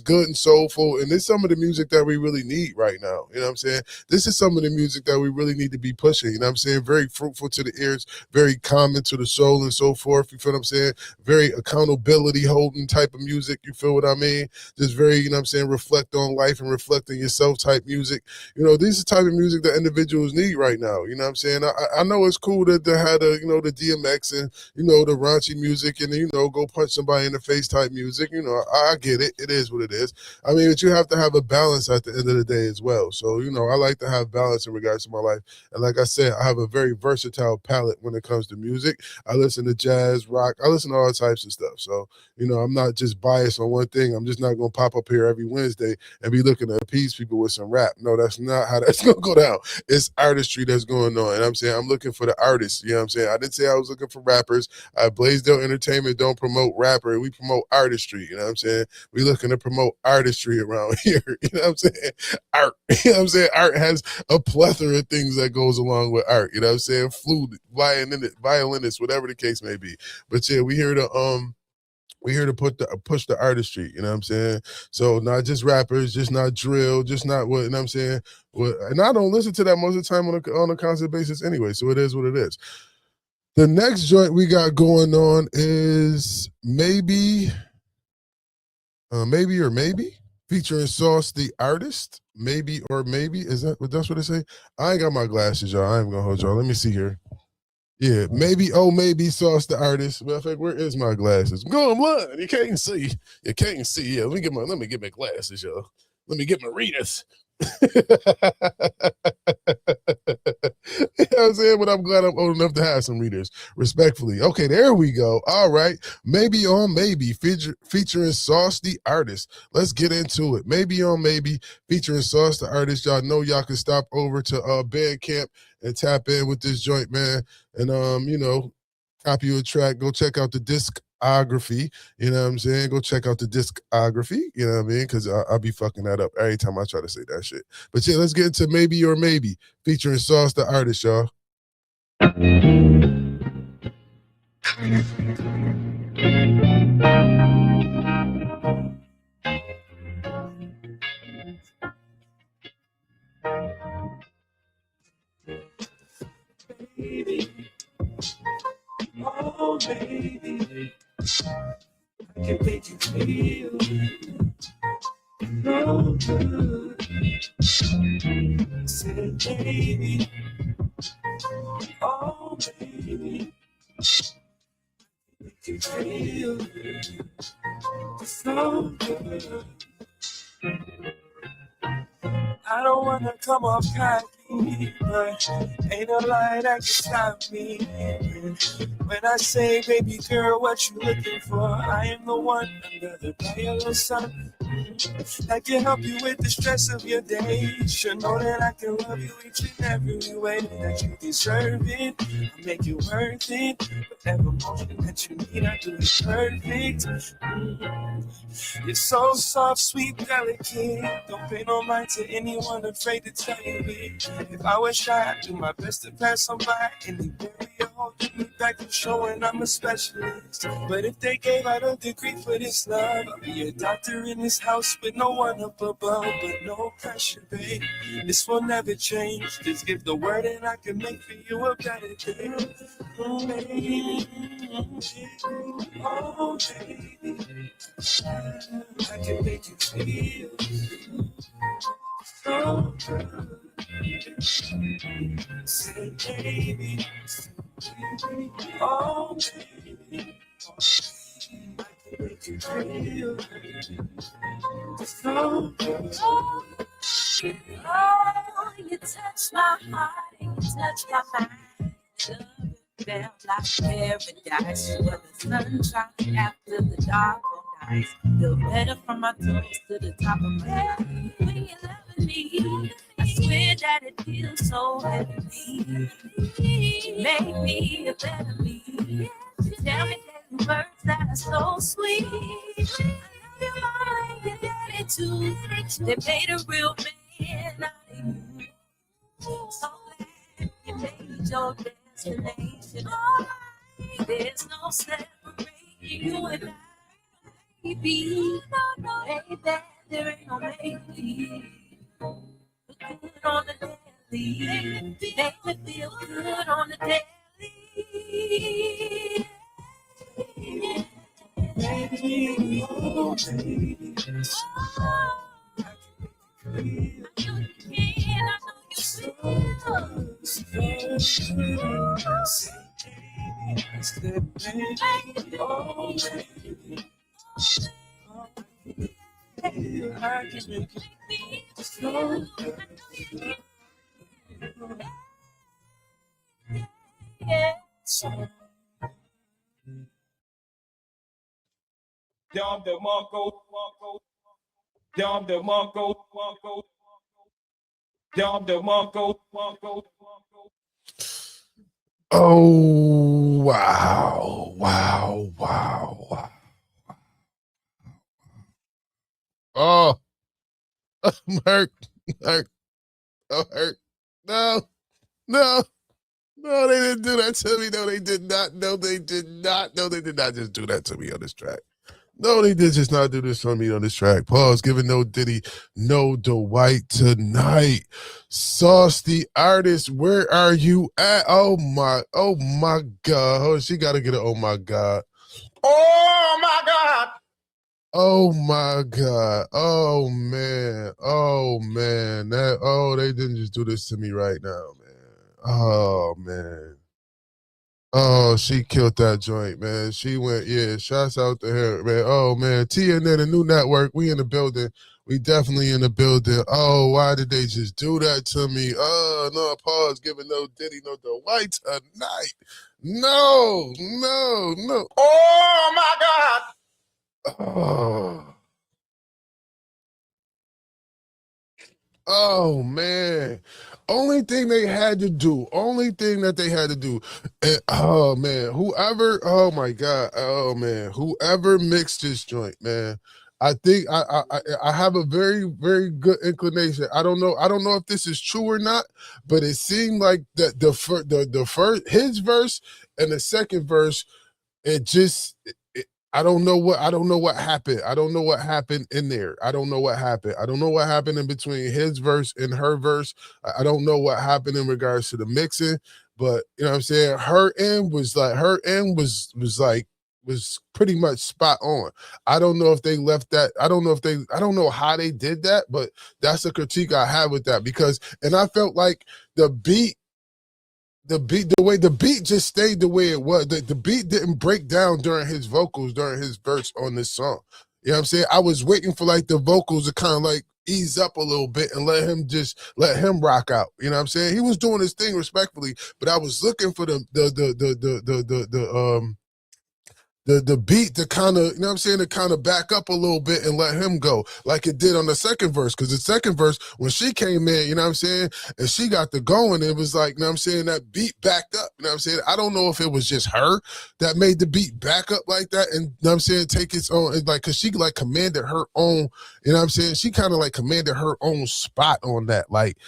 good and soulful. And it's some of the music that we really need right now. You know what I'm saying? This is some of the music that we really need to be pushing. You know what I'm saying? Very fruitful to the ears, very common to the soul, and so forth. You feel what I'm saying? Very accountability holding type of music. You feel what I mean? Just very, you know what I'm saying, reflect on life and reflect on yourself type music. You know, these are the type of music that individuals need right now. You know what I'm saying? I know it's cool to have the DMX and, the raunchy music and, go punch somebody in the face type music. I get it. It is what it is. But you have to have a balance at the end of the day as well. So, I like to have balance in regards to my life. And like I said, I have a very versatile palette when it comes to music. I listen to jazz, rock. I listen to all types of stuff. So, I'm not just biased on one thing. I'm just not going to pop up here every Wednesday and be looking to appease people with some rap. No, that's not how that's going to go down. It's artistry that's going on. And I'm saying I'm looking for the artists. You know what I'm saying? I didn't say I was looking for rappers. Blaisdell Entertainment don't promote rapper. We promote artistry. You know what I'm saying? We looking to promote artistry around here. You know what I'm saying? Art. You know what I'm saying? Art has a plethora of things that goes along with art. You know what I'm saying? Flute, violinist, whatever the case may be. But yeah, we're here to push the artistry, you know what I'm saying? So not just rappers, just not drill, just not what, you know what I'm saying? And I don't listen to that most of the time on a constant basis anyway, so it is what it is. The next joint we got going on is Maybe or Maybe, featuring Sauce the Artist. Maybe or Maybe, that's what they say? I ain't got my glasses, y'all. I ain't gonna hold y'all. Let me see here. Yeah, maybe Sauce the Artist. Matter of fact, where is my glasses? Go online. You can't see. Yeah, let me get my glasses, y'all. Let me get my readers. You know what I'm saying? But I'm glad I'm old enough to have some readers. Respectfully. Okay, there we go. All right. Maybe on Maybe, featuring Sauce the Artist. Let's get into it. Maybe on Maybe, featuring Sauce the Artist. Y'all know y'all can stop over to Bandcamp and tap in with this joint, man. And copy you a track. Go check out the discography. You know what I'm saying? Go check out the discography. You know what I mean? Because I'll be fucking that up every time I try to say that shit. But yeah, let's get into Maybe or Maybe, featuring Sauce the Artist, y'all. Baby, oh baby, I can make you feel no good. I said, baby, oh Oh, baby. You feel so good. I don't wanna come off cocky, but ain't a lie that can stop me. When I say, baby girl, what you looking for? I am the one under the bright sun that can help you with the stress of your day. You should know that I can love you each and every way that you deserve it. I make you worth it. Whatever moment that you need, I do it perfect. You're so soft, sweet, delicate. Don't pay no mind to anyone afraid to tell you it. If I was shy, I'd do my best to pass on by. Anywhere you're holding me back from showing I'm a specialist. But if they gave out a degree for this love, I'll be a doctor in this house with no one up above. But no pressure, babe. This will never change. Just give the word and I can make for you a better day. Oh, baby. Oh, baby. I can make you feel so good. Say, baby, oh, baby, I can make you feel so good. Oh, you touch my heart and you touch my mind. Love felt like paradise. You were the sunshine after the dark nights. Feel better from my toes to the top of my head. When you're loving me, I swear that it feels so heavenly. You make me a better me. You tell me that words that are so sweet. I know your mama and your daddy too. They made a real man out of you. So glad you made your destination. Oh, there's no separating you and I. Baby, baby, there ain't no maybe. Look good on the daily. Make me feel good on the daily. Baby, oh, baby. Oh, I know you can, I know you will. Say, baby, oh, baby. I can make it so good. Dom the Mongo, Dom the Mongo, Dom the Mongo. Oh, wow, wow, wow, wow. Oh, I'm hurt. I'm hurt. No, no, no, they didn't do that to me. No, they did not. No, they did not. No, they did not just do that to me on this track. No, they did just not do this on me on this track. Pause. Giving no Diddy, no Dwight tonight. Sauce the artist, where are you at? Oh my God. Oh, she got to get it. Oh my God. Oh my God. Oh my God. Oh man. Oh man. They didn't just do this to me right now, man. Oh man. Oh, she killed that joint, man. She went, yeah, shouts out to her, man. Oh man. TNN, the new network, we in the building. We definitely in the building. Oh, why did they just do that to me? Oh, no, pause, giving no Diddy, no the white tonight. No. Oh my God. Oh man. Only thing that they had to do. Oh man, whoever mixed this joint, man. I think I have a very, very good inclination. I don't know if this is true or not, but it seemed like that the first his verse and the second verse, it just I don't know what happened. I don't know what happened in there. I don't know what happened. I don't know what happened in between his verse and her verse. I don't know what happened in regards to the mixing, but you know what I'm saying? Her end was pretty much spot on. I don't know if they left that. I don't know how they did that, but that's a critique I have with that and I felt like the beat the way the beat just stayed the way it was. The beat didn't break down during his vocals, during his verse on this song. You know what I'm saying? I was waiting for like the vocals to kind of like ease up a little bit and let him rock out. You know what I'm saying? He was doing his thing respectfully, but I was looking for the beat to kind of, you know what I'm saying, to kind of back up a little bit and let him go like it did on the second verse. Because the second verse, when she came in, you know what I'm saying, and she got the going, it was like, you know what I'm saying, that beat backed up. You know what I'm saying? I don't know if it was just her that made the beat back up like that and, you know what I'm saying, take its own, like, because she like commanded her own, you know what I'm saying, she kind of like commanded her own spot on that. Like,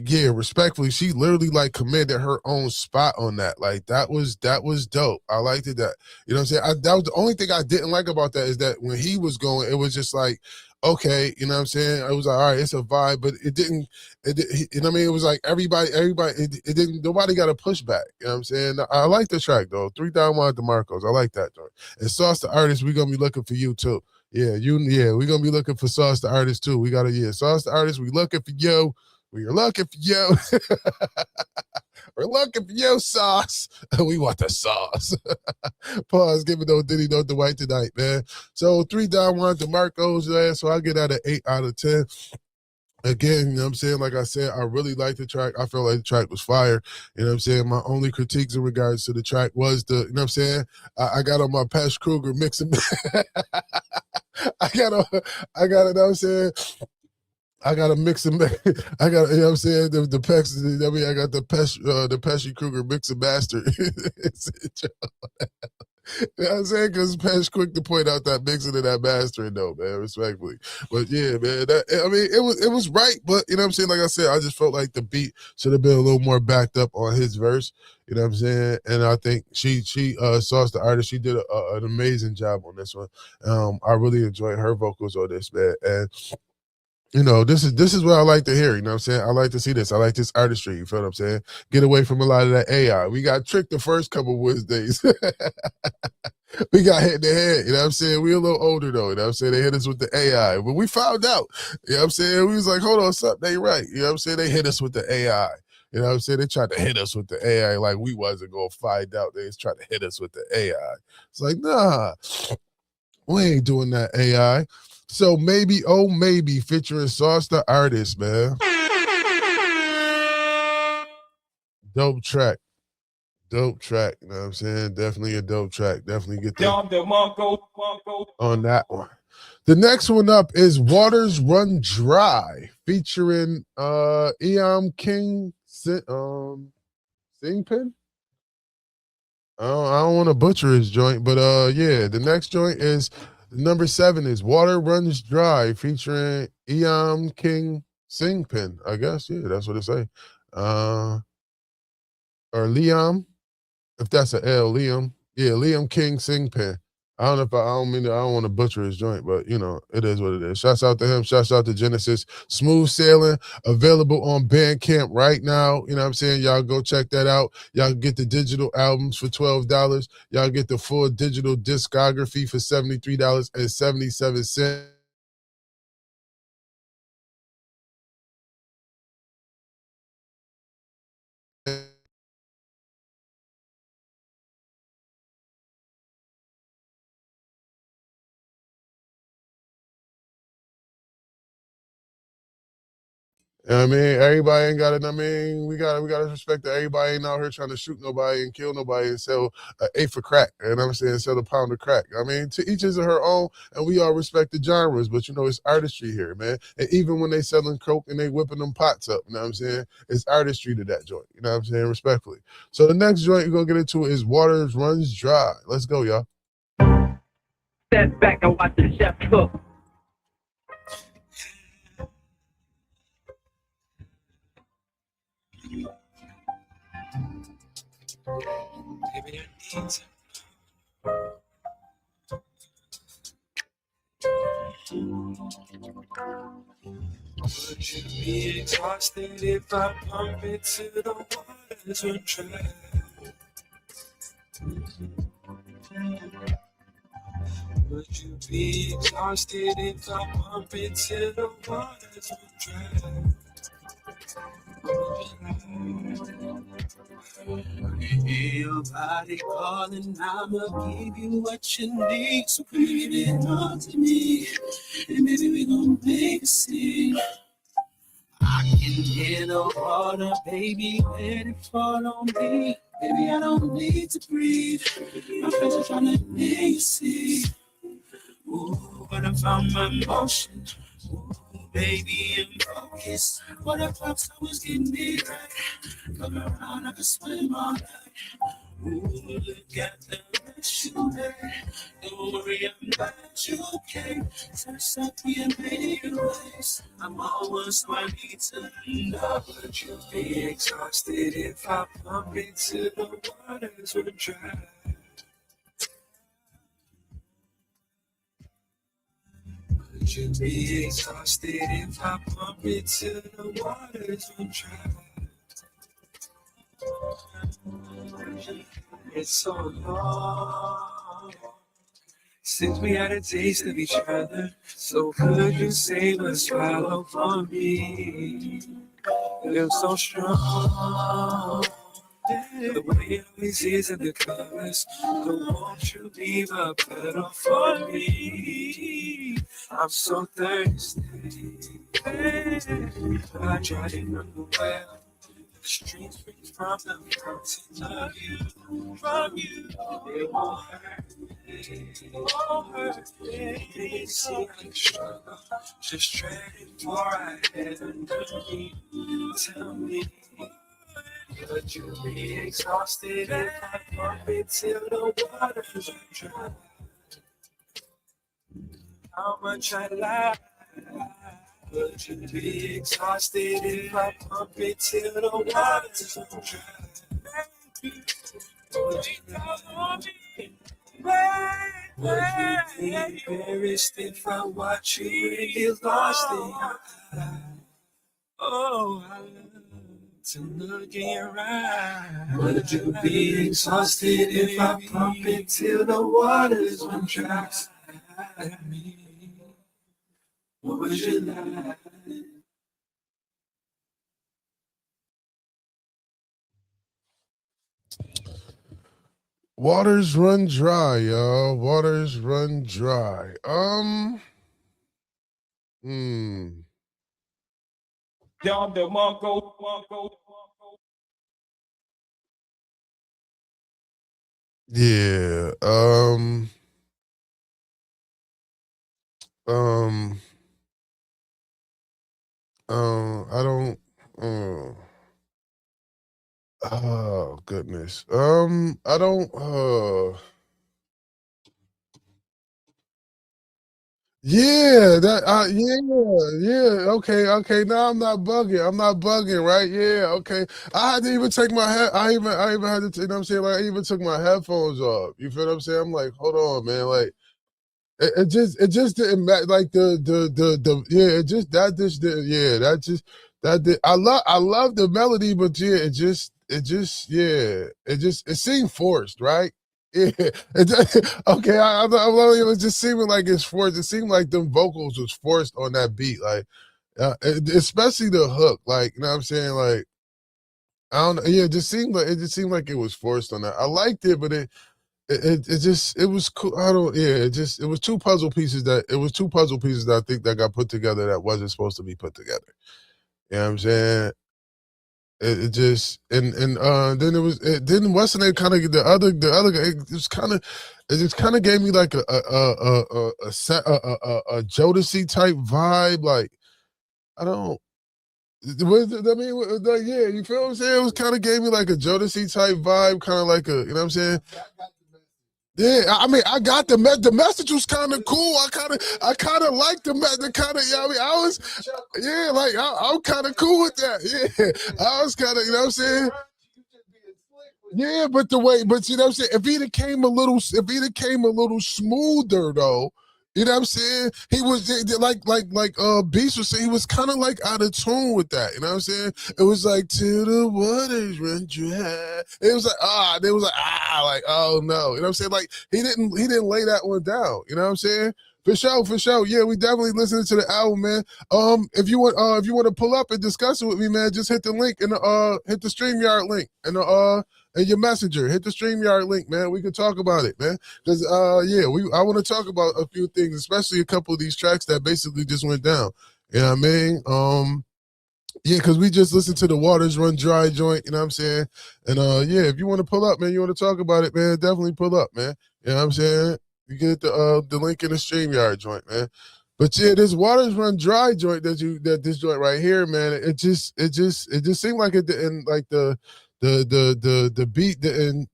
yeah, respectfully, she literally like commanded her own spot on that. Like that was dope. I liked it. That, you know what I'm saying? That was the only thing I didn't like about that is that when he was going, it was just like, okay, you know what I'm saying? I was like, all right, it's a vibe, but it didn't, you know what I mean? It was like everybody, it didn't, nobody got a pushback. You know what I'm saying? I like the track though. 3,100 DeMarcos. I like that though. And Sauce the Artist, we're going to be looking for you too. Yeah, we're going to be looking for Sauce the Artist too. We got to, Sauce the Artist, we looking for you. We're looking for you. We're looking for you, Sauce. We want the sauce. Pause. Give it no Diddy, no Dwight tonight, man. So 3-1 DeMarcos, man. So I get out of 8 out of 10. Again, you know what I'm saying? Like I said, I really liked the track. I felt like the track was fire. You know what I'm saying? My only critiques in regards to the track was you know what I'm saying? I got on my Pesh Kruger mixing. I got, you know what I'm saying? I got to mix and I got, you know what I'm saying? The Pex, I mean, I got the Pesci Kruger mix and master. You know what I'm saying? Because Pesh quick to point out that mixing and that mastering, though, man, respectfully. But yeah, man, I mean, it was right, but you know what I'm saying? Like I said, I just felt like the beat should have been a little more backed up on his verse. You know what I'm saying? And I think she Sauce the Artist, she did an amazing job on this one. I really enjoyed her vocals on this, man. And you know, this is what I like to hear. You know what I'm saying? I like to see this. I like this artistry. You feel what I'm saying? Get away from a lot of that AI. We got tricked the first couple Wednesdays. We got hit in the head. You know what I'm saying? We a little older, though. You know what I'm saying? They hit us with the AI. But we found out. You know what I'm saying? We was like, hold on, something ain't right. You know what I'm saying? They hit us with the AI. You know what I'm saying? They tried to hit us with the AI like we wasn't going to find out. They was trying to hit us with the AI. It's like, nah, we ain't doing that AI. So maybe, oh maybe, featuring Sauce the Artist, man. Dope track. You know what I'm saying? Definitely a dope track. Definitely get the on that one. The next one up is Waters Run Dry, featuring Eam King Singpin. I don't want to butcher his joint, but yeah, the next joint is number 7 is Water Runs Dry, featuring Eam King Singpin. I guess, yeah, that's what it say. Or Liam, if that's a L, Liam. Yeah, Liam King Singpin. I don't want to butcher his joint, but you know, it is what it is. Shouts out to him. Shouts out to Genecist. Smooth Sailing, available on Bandcamp right now. You know what I'm saying? Y'all go check that out. Y'all can get the digital albums for $12. Y'all get the full digital discography for $73.77. I mean, everybody ain't got it. I mean, we gotta respect that everybody ain't out here trying to shoot nobody and kill nobody and sell an eighth of crack. You know what I'm saying? Sell a pound of crack. I mean, to each is her own, and we all respect the genres, but you know, it's artistry here, man. And even when they selling coke and they whipping them pots up, you know what I'm saying? It's artistry to that joint. You know what I'm saying? Respectfully. So the next joint we're gonna get into is Waters Runs Dry. Let's go, y'all. Step back and watch the chef cook. Baby, I need some. Would you be exhausted if I pump it to the waters run dry? Would you be exhausted if I pump it to the waters run dry? Your body calling, I'ma give you what you need. So bring it on to me, and maybe we gon' make a scene. I can hear the water, baby, let it fall on me. Baby, I don't need to breathe. My friends are trying to make you see. Ooh, but I found my emotion. Ooh, baby, I'm focused. What I thought I was getting me right. Come around, I can swim all night. Ooh, look at the mess you made. Don't worry, I'm glad you came. First up, you made your ways. I'm almost ready to know. Would you be exhausted if I pump into the waters were dry? Would you be exhausted if I pump into the waters were dry? It's so long since we had a taste of each other. So could you save a swallow for me? Feel so strong. The way it always is in the colors. So won't you leave a pedal for me? I'm so thirsty. I tried to run away. The streets freeze from the mountains of you, from you. It won't hurt me, it won't hurt me. You see like a struggle, just treading for a head underneath. Tell me, would you be exhausted if I pump it till the waters are dry? How much I lie. Would you be exhausted if I pump it till the waters are dry? Would you be embarrassed if I watch you and get lost in your eyes? Oh, I love to look in your eyes. Would you be exhausted if I pump it till the waters run dry? What would you like? Waters run dry, y'all. Waters run dry. Yeah. I don't. Oh goodness. I don't. Yeah, yeah. Okay. No, I'm not bugging. I'm not bugging, right? Yeah, okay. I had to even take my head. I even had to. You know what I'm saying? Like, I even took my headphones off. You feel what I'm saying? I'm like, hold on, man. Like, it just didn't matter. Like the yeah. It just didn't. Yeah, that did. I love the melody, but yeah, it seemed forced, right? Yeah, okay. It was just seeming like it's forced. It seemed like them vocals was forced on that beat, like especially the hook. Like, you know what I'm saying? Like, I don't know. Yeah, it just seemed like it was forced on that. I liked it, but it was cool. I don't. Yeah, it was two puzzle pieces that I think that got put together that wasn't supposed to be put together. You know what I'm saying? It just then then Weston kind of the other guy, it just kind of gave me like a Jodeci type vibe. Like, I don't. Yeah, you feel what I'm saying? It was kind of gave me like a Jodeci type vibe, kind of like you know what I'm saying? Yeah, I mean, I got the message was kind of cool. I kind of liked the kind of. Yeah, I mean, I was, yeah, like I'm kind of cool with that. Yeah, I was kind of, you know what I'm saying. Yeah, but you know what I'm saying. If he'd came a little smoother though, You know what I'm saying? He was like Beast was saying, he was kind of like out of tune with that. You know what I'm saying? It was like till the waters run dry. It was like they was like oh no. You know what I'm saying? Like he didn't lay that one down. You know what I'm saying? For sure. Yeah, we definitely listening to the album, man. If you want to pull up and discuss it with me, man, just hit the link in the hit the StreamYard link and your messenger. Hit the StreamYard link, man. We can talk about it, man. Because I want to talk about a few things, especially a couple of these tracks that basically just went down. You know what I mean? Yeah, because we just listened to the Waters Run Dry joint, you know what I'm saying? And if you want to pull up, man, you want to talk about it, man, definitely pull up, man. You know what I'm saying? You get the link in the StreamYard joint, man. But yeah, this Waters Run Dry joint that this joint right here, man, it just seemed like it didn't, like the beat didn't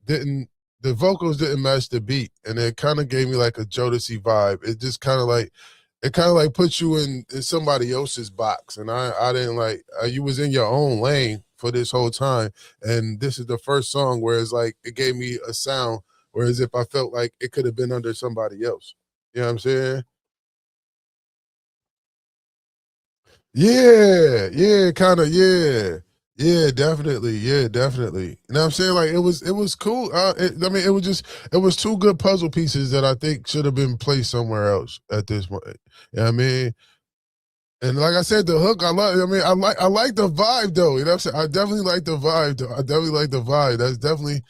the vocals didn't match the beat, and it kind of gave me like a Jodeci vibe. It just kind of like puts you in somebody else's box, and I didn't like you was in your own lane for this whole time, and this is the first song where it's like it gave me a sound, whereas if I felt like it could have been under somebody else. You know what I'm saying? Yeah, kind of, yeah. Yeah, definitely. Yeah, definitely. You know what I'm saying? Like it was cool. It was two good puzzle pieces that I think should have been placed somewhere else at this point. You know what I mean? And like I said, the hook, I like the vibe though. You know what I'm saying? I definitely like the vibe though. I definitely like the vibe. That's definitely,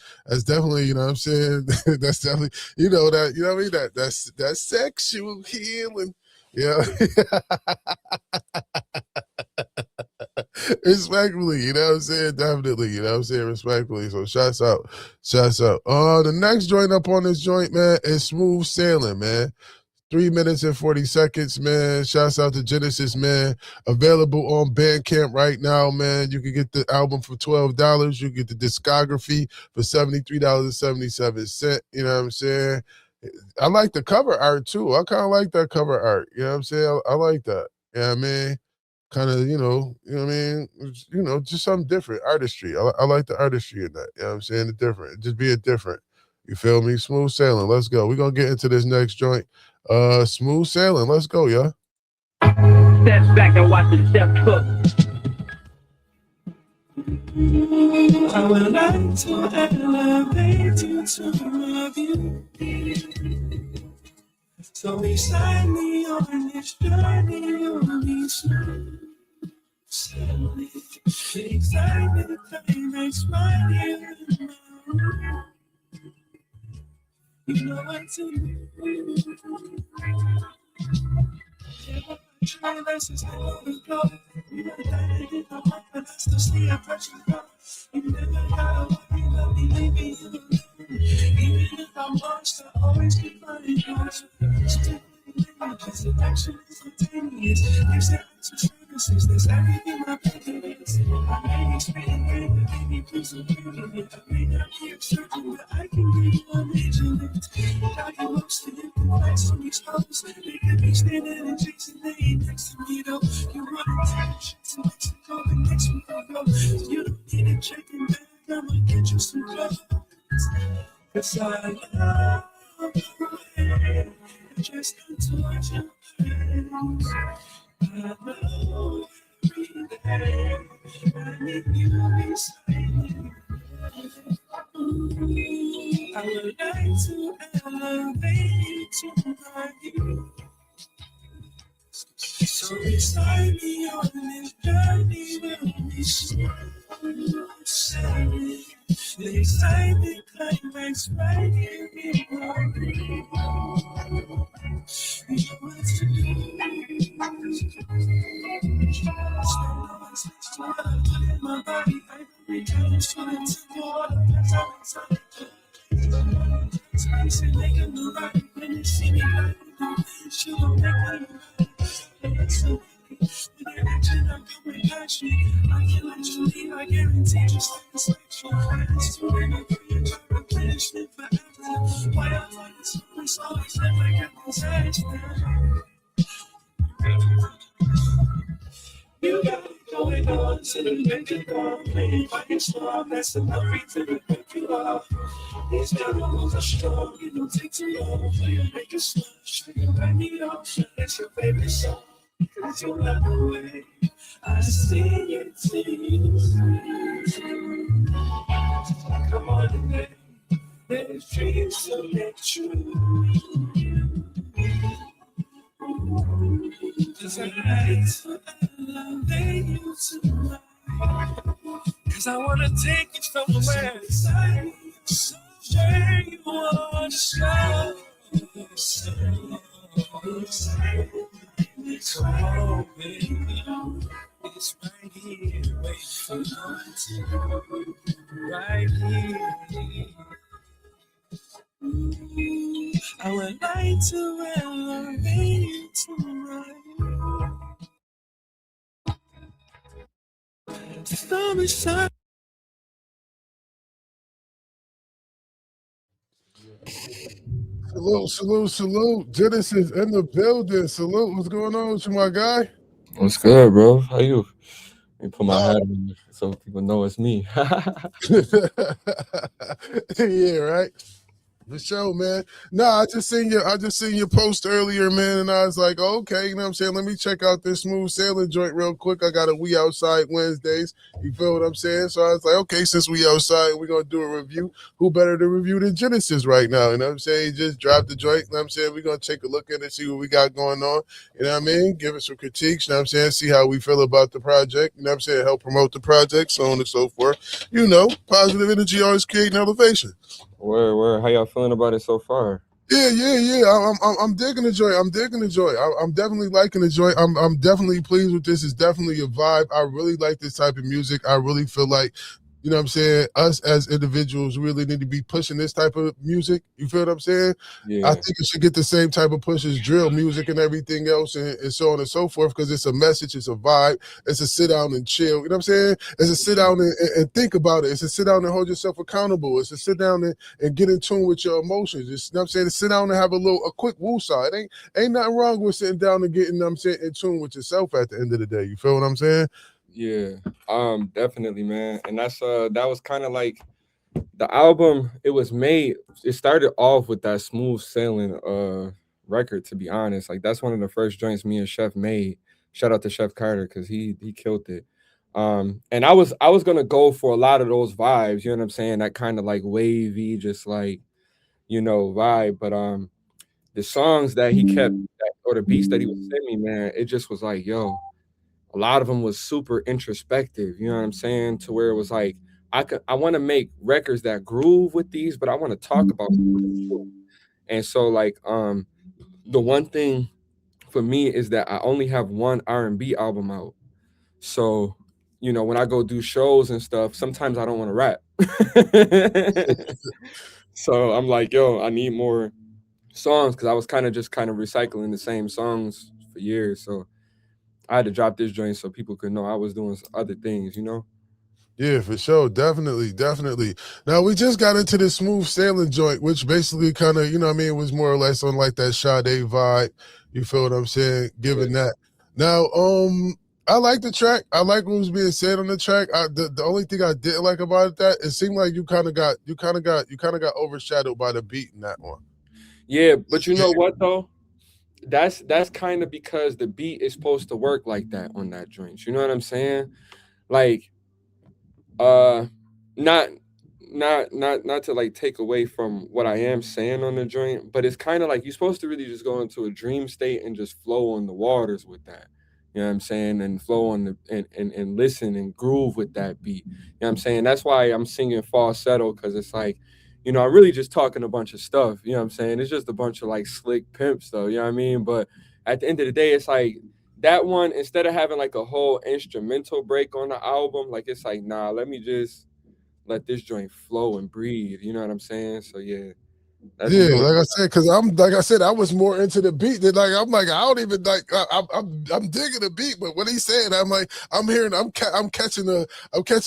you know what I'm saying? That's definitely, you know what I mean? That's sexual healing. Yeah. Respectfully, you know what I'm saying? Definitely, you know what I'm saying? Respectfully. So shouts out. The next joint up on this joint, man, is Smooth Sailing, man. 3 minutes and 40 seconds, man. Shouts out to Genecist, man. Available on Bandcamp right now, man. You can get the album for $12. You can get the discography for $73.77. You know what I'm saying? I like the cover art too. I kind of like that cover art. You know what I'm saying? I like that. You know what I mean? Kind of, you know what I mean? Just something different. Artistry. I like the artistry in that. You know what I'm saying? The different. Just being different. You feel me? Smooth Sailing. Let's go. We're going to get into this next joint. Smooth Sailing. Let's go, yeah. Step back and watch the chef cook. I would like to elevate you to love you. So beside me on this journey, you'll be smooth. Sailing. Excited, climax right here in my room. You know what to do. Try versus I know the flow. You know that I did not want, but I still see a person go. You never gotta walk, you love me, leave me alone. Even if I'm lost, I always keep finding yours. Because the action is spontaneous. There's the answer services, there's everything my brother is. I may be spitting rain, but baby, please don't kill me. I may not be a surgeon, but I can give you a major lift. Without you roasting it, the lights on these hoes. They could be standing and chasing, they ain't next to me though. You wanna take a shit to Mexico, the next week I'll go. You don't need a chicken bag, I'ma get you some clothes. Cause I love you. Just come towards your hands. I know every day I need you beside me. I would like to elevate you to my view. So beside me on this journey will be smooth sailing. The excitement climax right here in my room. You know what to do. Spend all my space to what I put in my body. I return to the temple, all the past I'm inside. Space and make them the right. When you see me like you do, you don't make me right. So with your action, I'm coming past you. I can let you leave, I guarantee just satisfaction. It's too many for your job, I can't live forever. Why I find this always live like I'm satisfied. You got it going on, so the make it go. Playing by your song, that's enough reason to pick you up. These animals are strong, it don't take too long for you to make a splash. Sugar by the ocean, it's your favorite song. Cause you love the way I sing it to you. Come on today, there's dreams to make true. Cause I like to elevate you tonight. Cause I wanna take you somewhere inside me. So sure you wanna show. Come on, baby. It's right here, wait for you. Right here. I would like to elevate you tonight. The sun is shining. Salute. Genecist in the building. Salute. What's going on with you, my guy? What's good, bro? How you? Let me put my hat on so people know it's me. Yeah, right. The show, man. No, I just seen your post earlier, man, and I was like, okay, you know what I'm saying? Let me check out this Smooth Sailing joint real quick. I got a We Outside Wednesdays. You feel what I'm saying? So I was like, okay, since we outside, we're gonna do a review. Who better to review than Genecist right now? You know what I'm saying? He just dropped the joint, you know what I'm saying? We're gonna take a look at it, see what we got going on. You know what I mean? Give it some critiques, you know what I'm saying? See how we feel about the project, you know what I'm saying? Help promote the project, so on and so forth. You know, positive energy always creating elevation. Where? How y'all feeling about it so far? Yeah. I'm digging the joint. I'm definitely liking the joint. I'm definitely pleased with this. It's definitely a vibe. I really like this type of music. I really feel like, you know what I'm saying, us as individuals really need to be pushing this type of music. You feel what I'm saying? Yeah. I think it should get the same type of push as drill music and everything else and so on and so forth, because it's a message, it's a vibe, it's a sit down and chill. You know what I'm saying? It's a sit down and think about it. It's a sit down and hold yourself accountable. It's a sit down and get in tune with your emotions. It's, you know what I'm saying? It's sit down and have a quick woo-saw. It ain't nothing wrong with sitting down and getting, you know what I'm saying, in tune with yourself at the end of the day. You feel what I'm saying? Yeah. Definitely, man. And that's that was kind of like the album. It started off with that Smooth Sailing record, to be honest. Like that's one of the first joints me and Chef made. Shout out to Chef Carter because he killed it. And I was gonna go for a lot of those vibes, you know what I'm saying? That kind of like wavy, just like, vibe. But the songs that he kept or the beats that he was sending me, man, it just was like, yo, a lot of them was super introspective, you know what I'm saying? To where it was like, I want to make records that groove with these, but I want to talk about something too. And so like the one thing for me is that I only have one R&B album out. So, when I go do shows and stuff, sometimes I don't want to rap. So I'm like, yo, I need more songs because I was kind of recycling the same songs for years. So I had to drop this joint so people could know I was doing other things, Yeah, for sure. Definitely. Now, we just got into this Smooth Sailing joint, which basically kind of, you know what I mean, was more or less on like that Sade vibe. You feel what I'm saying? Given that. Now, I like the track. I like what was being said on the track. The only thing I didn't like about it seemed like you kind of got overshadowed by the beat in that one. Yeah, but you know what though? That's kind of because the beat is supposed to work like that on that joint. You know what I'm saying? Like, not to like take away from what I am saying on the joint, but it's kind of like you're supposed to really just go into a dream state and just flow on the waters with that. You know what I'm saying? And flow on and listen and groove with that beat. You know what I'm saying? That's why I'm singing falsetto, because it's like, I'm really just talking a bunch of stuff. You know what I'm saying? It's just a bunch of like slick pimps though. You know what I mean? But at the end of the day, it's like that one, instead of having like a whole instrumental break on the album, like it's like, nah, let me just let this joint flow and breathe. You know what I'm saying? So yeah. Like I said, because I was more into the beat than I'm like, I don't even like, I'm digging the beat, but what he's saying, I'm like, I'm catching a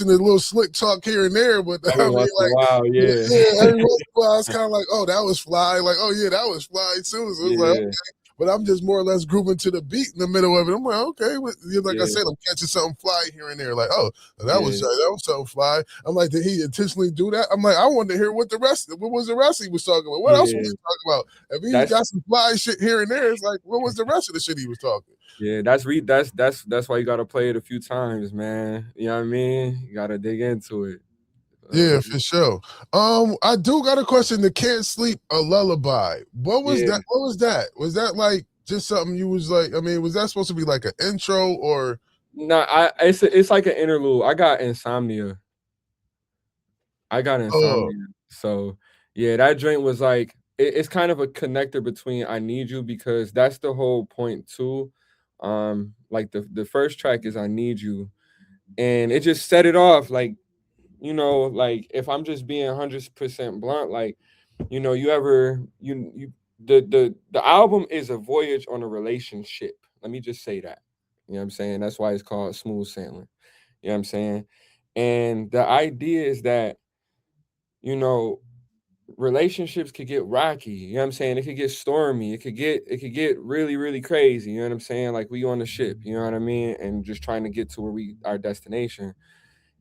little slick talk here and there, but every once in a while, yeah. Every once in a while, it's kind of like, oh, that was fly, like, oh yeah, that was fly too. So it's like, okay. but I'm just more or less grooving to the beat in the middle of it. I'm like, okay, like I Yeah. said, I'm catching something fly here and there. Like, oh, that was Yeah. something fly. I'm like, did he intentionally do that? I'm like, I wanted to hear what was the rest he was talking about. What else was Yeah. he talking about? If he That's got some fly shit here and there, it's like, what was the rest of the shit he was talking? yeah, that's why you gotta play it a few times, man. You know what I mean? You gotta dig into it. Yeah, for sure. I do got a question. The Can't Sleep, a Lullaby. What was Yeah. that? What was that? Was that like just something you was like? I mean, was that supposed to be like an intro or? No, it's like an interlude. I got insomnia. Oh, So yeah, that joint was like it's kind of a connector between I Need You because that's the whole point too. Like the first track is I Need You, and it just set it off like like if I'm just being 100% blunt, like you ever you the album is a voyage on a relationship. Let me just say that. You know what I'm saying? That's why it's called Smooth Sailing. You know what I'm saying? And the idea is that you know relationships could get rocky, you know what I'm saying? It could get stormy, it could get really, really crazy, you know what I'm saying? Like we on the ship, you know what I mean? And just trying to get to where our destination.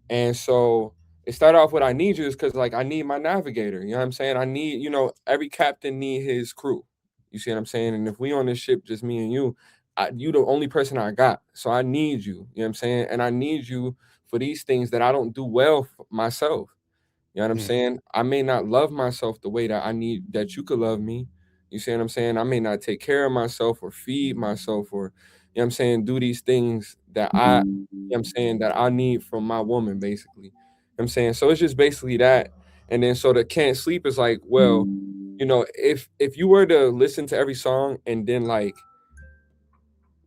And so it started off with I need you is because like I need my navigator. You know what I'm saying? I need, every captain need his crew. You see what I'm saying? And if we on this ship, just me and you, you the only person I got. So I need you. You know what I'm saying? And I need you for these things that I don't do well for myself. You know what I'm saying? I may not love myself the way that I need that you could love me. You see what I'm saying? I may not take care of myself or feed myself or, you know what I'm saying, do these things that I'm saying, that I need from my woman, basically. You know what I'm saying? So it's just basically that. And then so the Can't Sleep is like, well, if you were to listen to every song and then like,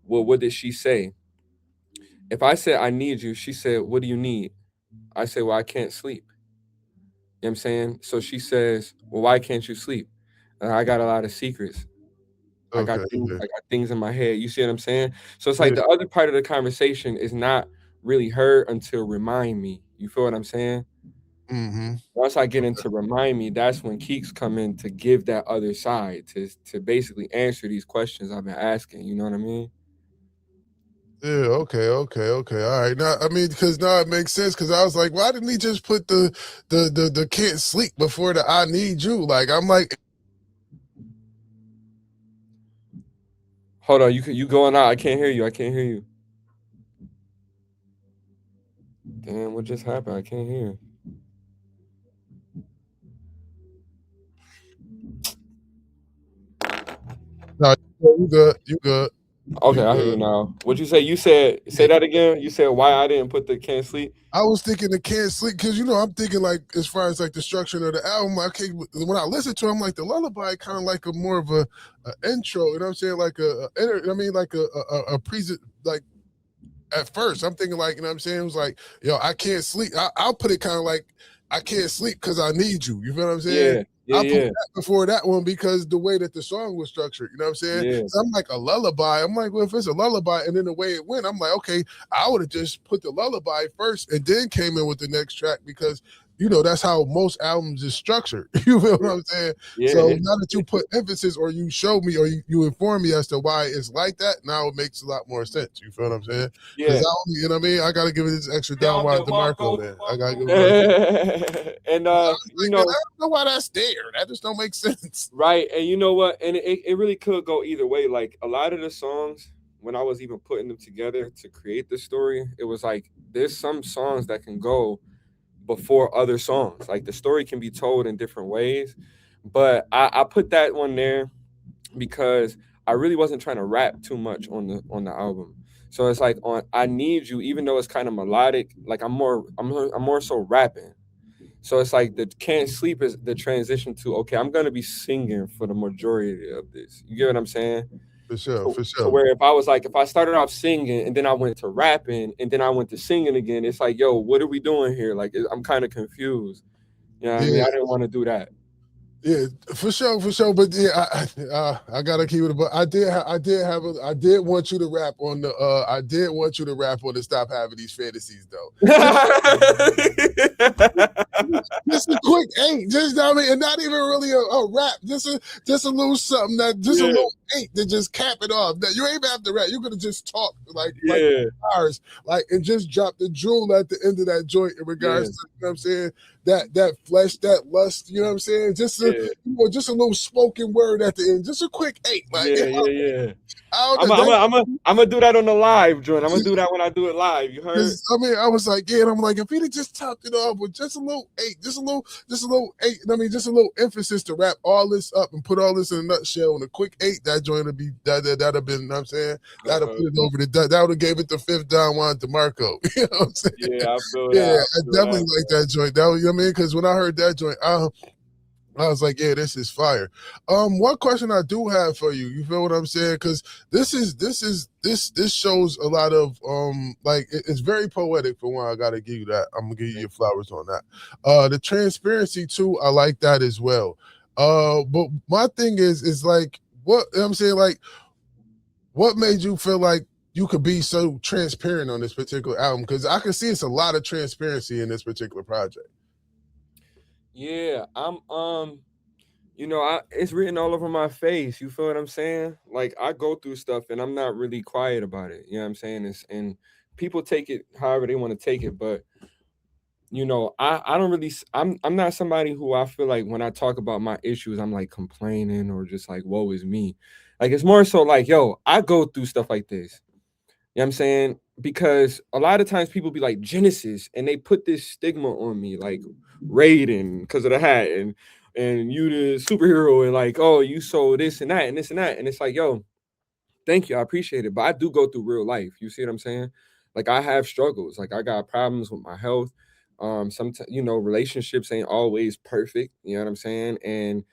well, what did she say? If I said I need you, she said, what do you need? I say, well, I can't sleep. You know what I'm saying? So she says, well, why can't you sleep? I got a lot of secrets. okay. I got things in my head. You see what I'm saying? So it's like Yeah. the other part of the conversation is not really heard until remind me. You feel what I'm saying? Mm-hmm. Once I get into remind me, that's when Keeks come in to give that other side to basically answer these questions I've been asking. You know what I mean? Yeah, okay. All right. Now, I mean, because now it makes sense. Because I was like, why didn't he just put the Can't Sleep before the I Need You? Like, I'm like, Hold on, you going out? I can't hear you. I can't hear you. Damn, what just happened? I can't hear. no, you good, you good, Okay, you I hear you good. now. What'd you say? You said say Yeah. that again. You said why I didn't put the can't sleep. I was thinking the Can't Sleep because I'm thinking like as far as like the structure of the album. Okay, when I listen to him, like the lullaby, kind of like a more of a intro. You know what I'm saying? Like like a present like. At first, I'm thinking like, you know what I'm saying? It was like, yo, I can't sleep. I'll put it kind of like, I can't sleep because I need you. You feel what I'm saying? Yeah, yeah, I'll put yeah, that before that one because the way that the song was structured, you know what I'm saying? yeah, So I'm like a lullaby. I'm like, well, if it's a lullaby, and then the way it went, I'm like, okay, I would have just put the lullaby first and then came in with the next track because that's how most albums is structured. You feel what I'm saying? yeah. So now that you put emphasis or you show me or you inform me as to why it's like that, now it makes a lot more sense. You feel what I'm saying? Because Yeah. you know what I mean? I got to give it this extra down wide DeMarco, man. I got to give it And I was like, man, I don't know why that's there. That just don't make sense. right, and you know what? And it really could go either way. Like a lot of the songs, when I was even putting them together to create the story, it was like there's some songs that can go before other songs. Like the story can be told in different ways. But I put that one there because I really wasn't trying to rap too much on the album. So it's like on I Need You, even though it's kind of melodic, like I'm more so rapping. So it's like the Can't Sleep is the transition to okay, I'm gonna be singing for the majority of this. You get what I'm saying? For sure, for To sure. where if I started off singing and then I went to rapping and then I went to singing again, it's like, yo, what are we doing here? Like I'm kind of confused. You know what I mean? Yeah, I didn't want to do that. yeah, for sure, for sure. But yeah, I gotta keep it. But I did want you to rap on the. I did want you to rap on the Stop Having These Fantasies though. just a quick 8, just I mean, and not even really a rap, just a little something that just a Yeah. little 8 to just cap it off. That you ain't even have to rap. You could have just talk like Yeah. ours, like and just drop the jewel at the end of that joint in regards Yeah. to, you know what I'm saying, that flesh, that lust, you know what I'm saying? Just a Yeah. just a little spoken word at the end, just a quick 8. Like Yeah. Yeah. I I'm don't know. gonna do that on the live, joint. I'm gonna do that when I do it live. You heard? I mean, I was like, yeah, and I'm like, if he'd have just topped it off with just a little 8, just a little 8, I mean, just a little emphasis to wrap all this up and put all this in a nutshell in a quick 8, that joint would be, that'd have been, you know what I'm saying? That'd have put it over that would have gave it the 5th Don Juan DeMarco. You know what I'm saying? Yeah, I feel Yeah, that. I definitely like that joint. That was, you know what I mean? Because when I heard that joint, I was like, yeah, this is fire. One question I do have for you, you feel what I'm saying? Because this shows a lot of like it's very poetic for one. I gotta give you that. I'm gonna give you your flowers on that. The transparency too, I like that as well. But my thing is like what you know what I'm saying, like what made you feel like you could be so transparent on this particular album? Because I can see it's a lot of transparency in this particular project. Yeah, I'm it's written all over my face. You feel what I'm saying? Like I go through stuff and I'm not really quiet about it. You know what I'm saying? And people take it however they want to take it, but I don't really I'm not somebody who I feel like when I talk about my issues, I'm like complaining or just like woe is me. Like it's more so like, yo, I go through stuff like this. You know what I'm saying? Because a lot of times people be like Genecist and they put this stigma on me, like Raiden because of the hat and you the superhero and like, oh, you sold this and that and this and that. And it's like, yo, thank you, I appreciate it. But I do go through real life. You see what I'm saying? Like I have struggles. Like I got problems with my health. Sometimes relationships ain't always perfect. You know what I'm saying? And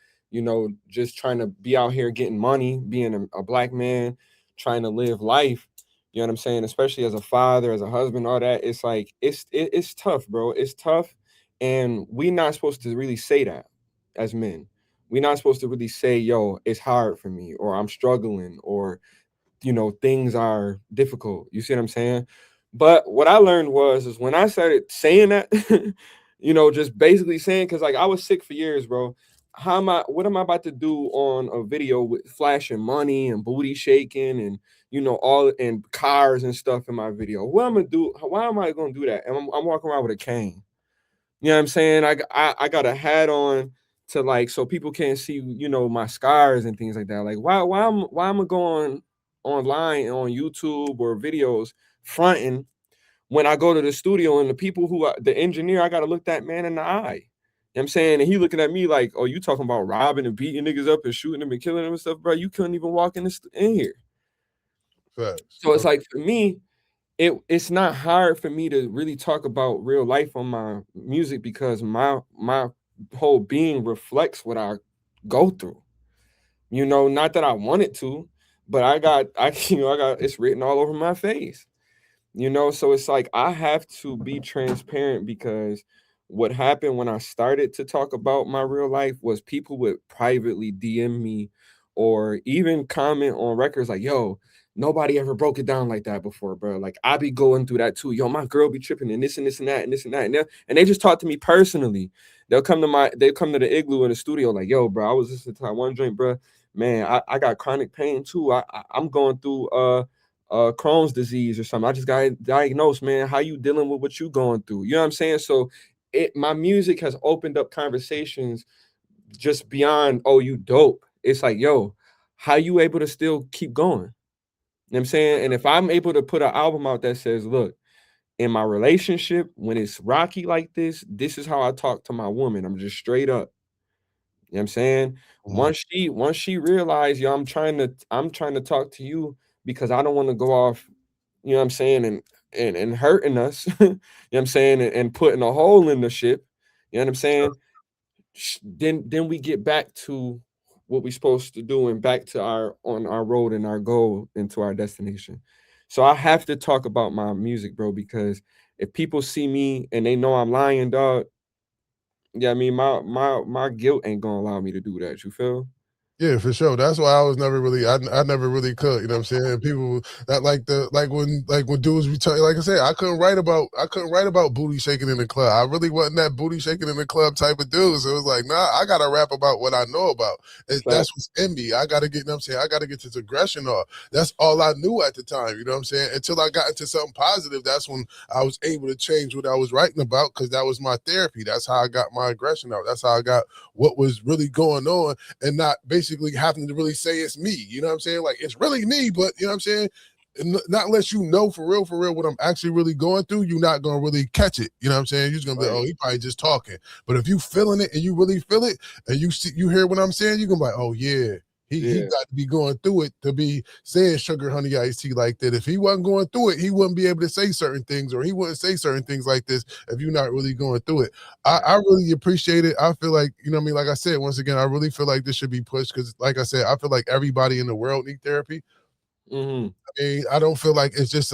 just trying to be out here getting money, being a black man, trying to live life. You know what I'm saying? Especially as a father, as a husband, all that. It's like it's tough, bro. It's tough, and we're not supposed to really say that as men. We're not supposed to really say, "Yo, it's hard for me," or "I'm struggling," or things are difficult. You see what I'm saying? But what I learned is when I started saying that, just basically saying, because like I was sick for years, bro. What am I about to do on a video with flashing money and booty shaking and all and cars and stuff in my video? What I'm gonna do? Why am I gonna do that? And I'm walking around with a cane. You know what I'm saying? I got a hat on to like so people can't see, my scars and things like that. Like why am I going online on YouTube or videos fronting when I go to the studio and the people the engineer, I gotta look that man in the eye. You know what I'm saying? And he looking at me like, oh, you talking about robbing and beating niggas up and shooting them and killing them and stuff, bro. You couldn't even walk in here. Facts. So it's like for me, it's not hard for me to really talk about real life on my music because my whole being reflects what I go through. Not that I wanted to, but I got it's written all over my face. So it's like I have to be transparent because what happened when I started to talk about my real life was people would privately DM me or even comment on records like, yo, nobody ever broke it down like that before, bro. Like I be going through that too. Yo, my girl be tripping and this and this and that and this and that. And they just talk to me personally. They come to the igloo in the studio like, yo, bro, I was listening to that one joint, bro. Man, I got chronic pain too. I'm going through Crohn's disease or something. I just got diagnosed, man. How you dealing with what you going through? You know what I'm saying? So my music has opened up conversations just beyond, oh, you dope. It's like, yo, how you able to still keep going? You know what I'm saying? And if I'm able to put an album out that says, look, in my relationship, when it's rocky like this is how I talk to my woman. I'm just straight up. You know what I'm saying? Once she realized, yo, I'm trying to talk to you because I don't want to go off, you know what I'm saying, and hurting us, you know what I'm saying, and putting a hole in the ship, you know what I'm saying? Then we get back to what we're supposed to do and back to on our road and our goal into our destination. So I have to talk about my music, bro, because if people see me and they know I'm lying, dog, yeah, I mean my guilt ain't gonna allow me to do that. You feel? Yeah, for sure. That's why I was never really, I never really could. You know what I'm saying? People that like when dudes be telling, like I said, I couldn't write about booty shaking in the club. I really wasn't that booty shaking in the club type of dude. So it was like, nah, I gotta rap about what I know about. That's what's in me. I gotta get, you know what I'm saying? I gotta get this aggression off. That's all I knew at the time. You know what I'm saying? Until I got into something positive, that's when I was able to change what I was writing about, because that was my therapy. That's how I got my aggression out. That's how I got what was really going on, and not basically having to really say it's me. You know what I'm saying? Like, it's really me, but you know what I'm saying? Not unless you know for real what I'm actually really going through, you're not gonna really catch it. You know what I'm saying? You're just gonna be like, oh, he probably just talking. But if you feeling it and you really feel it, and you hear what I'm saying, you're gonna be like, oh yeah. He got to be going through it to be saying sugar honey iced tea like that. If he wasn't going through it, he wouldn't be able to say certain things, or he wouldn't say certain things like this if you're not really going through it. I really appreciate it. I feel like, you know what I mean? Like I said, once again, I really feel like this should be pushed, because like I said, I feel like everybody in the world need therapy. Mm-hmm. I mean, I don't feel like it's just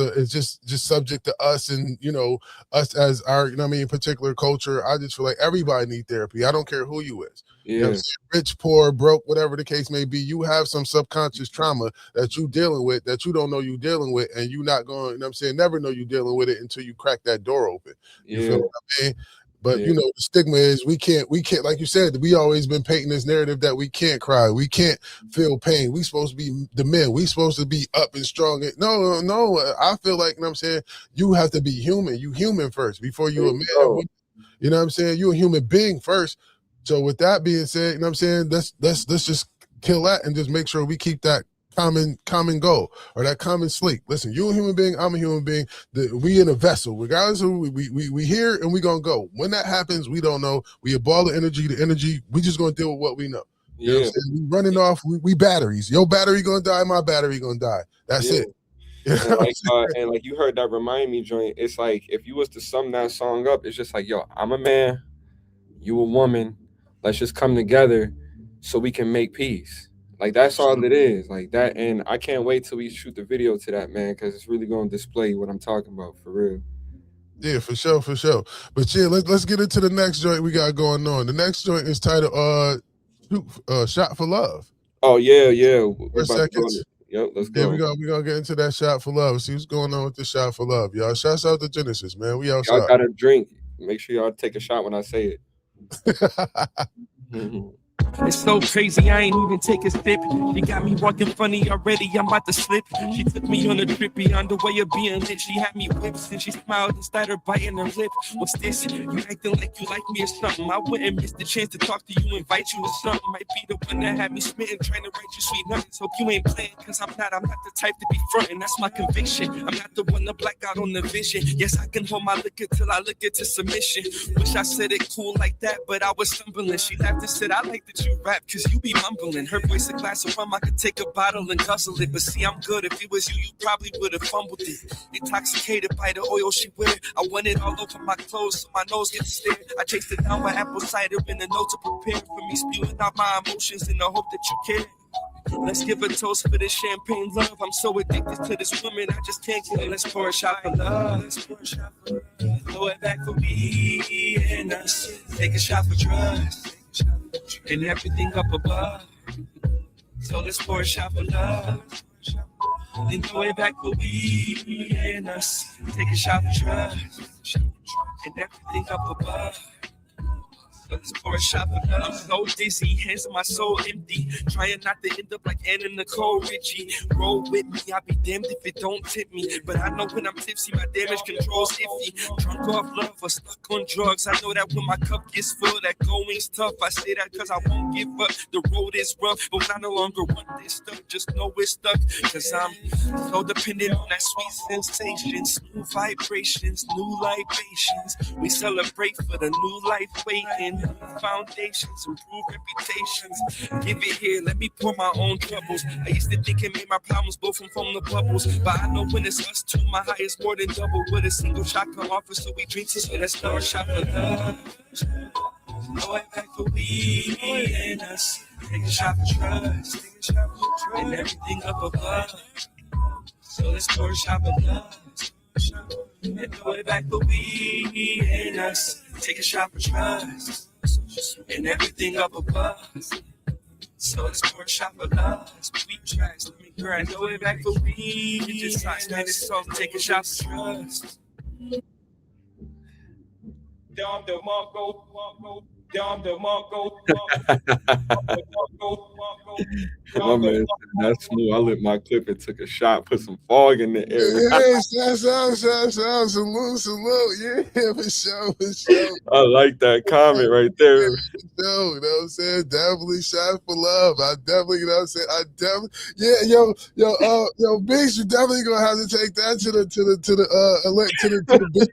subject to us, and you know, us as our, you know what I mean, particular culture. I just feel like everybody need therapy. I don't care who you is. Yeah. You know what I'm saying? Rich, poor, broke, whatever the case may be, you have some subconscious trauma that you dealing with that you don't know you dealing with, and you not going, you know what I'm saying, never know you dealing with it until you crack that door open. You feel what I mean? But you know, the stigma is we can't, like you said, we always been painting this narrative that we can't cry, we can't feel pain. We supposed to be the men, we supposed to be up and strong. No. I feel like, you know what I'm saying, you have to be human. You human first before you a man. You know what I'm saying? You a human being first. So with that being said, you know what I'm saying, let's just kill that and just make sure we keep that common goal, or that common sleep. Listen, you a human being, I'm a human being. We in a vessel, regardless of who we here, and we gonna go. When that happens, we don't know. We a ball of energy. The energy, we just gonna deal with what we know. You know what I'm saying? We running off. We batteries. Your battery gonna die. My battery gonna die. That's it. You know and like you heard that remind me joint. It's like, if you was to sum that song up, it's just like, yo, I'm a man, you a woman. Let's just come together so we can make peace. Like, that's all it is. Like that. And I can't wait till we shoot the video to that, man, because it's really going to display what I'm talking about, for real. Yeah, for sure. But yeah, let's get into the next joint we got going on. The next joint is titled Shot for Love. Oh yeah. For seconds. Yep, let's go. Yeah, we gonna get into that Shot for Love. See what's going on with the Shot for Love, y'all. Shouts out to Genecist, man. We outside. Y'all got a drink. Make sure y'all take a shot when I say it. It's so crazy, I ain't even take a sip. She got me walking funny already, I'm about to slip. She took me on a trip beyond the way of being lit. She had me whips and she smiled and started biting her lip. What's this? You acting like you like me or something. I wouldn't miss the chance to talk to you, invite you to something. Might be the one that had me smitten, trying to write you sweet nothings. Hope you ain't playing, cause I'm not the type to be frontin'. That's my conviction. I'm not the one to black out on the vision. Yes, I can hold my liquor till I lick it to submission. Wish I said it cool like that, but I was stumbling. She laughed and said, I like that you rap, cause you be mumbling. Her voice a glass of rum, I could take a bottle and guzzle it. But see, I'm good. If it was you, you probably would have fumbled it. Intoxicated by the oil she wear, I want it all over my clothes so my nose gets stared. I chased it down with apple cider in the note to prepare for me, spewing out my emotions in the hope that you care. Let's give a toast for this champagne love. I'm so addicted to this woman, I just can't get it. Let's pour a shot for love. Let's pour a shot for love. Throw it back for me and us. Take a shot for trust and everything up above. So let's pour a shot for love. Then throw it back for me and us. Take a shot for trust and everything up above. Let's pour a shot for love. I'm so dizzy, hands on my soul empty. Trying not to end up like Anna Nicole Richie. Roll with me, I'll be damned if it don't tip me. But I know when I'm tipsy, my damage control's iffy. Drunk off love or stuck on drugs. I know that when my cup gets full, that going's tough. I say that cause I won't give up. The road is rough, but when I no longer want this stuff, just know it's stuck. Cause I'm so dependent on that sweet sensation. Smooth vibrations, new libations. We celebrate for the new life waiting. Foundations, improve reputations. Give it here, let me pour my own troubles. I used to think it made my problems blow from the bubbles. But I know when it's us two, my high is more than double. With a single shot can offer, so we drink to. So let's pour a shot for love. Throw it back for we and us. Take a shot for trust and everything up above. So let's pour a shot for love. And throw it back for we and us. Take a shot for trust and everything up above. So let's pour a shot for love. Between tracks, let me grind your way back for me. You just touch man, it's so take a shot for trust. Dom the Mongo, Dom the Mongo, my man said that's smooth. I lit my clip and took a shot, put some fog in the air. Yeah, shout, salute. Yeah, for sure, for sure. I like that comment right there. No, you know what I'm saying? Definitely shot for love. I definitely, you know what I'm saying? Yo, Biggs, you definitely gonna have to take that to the beach.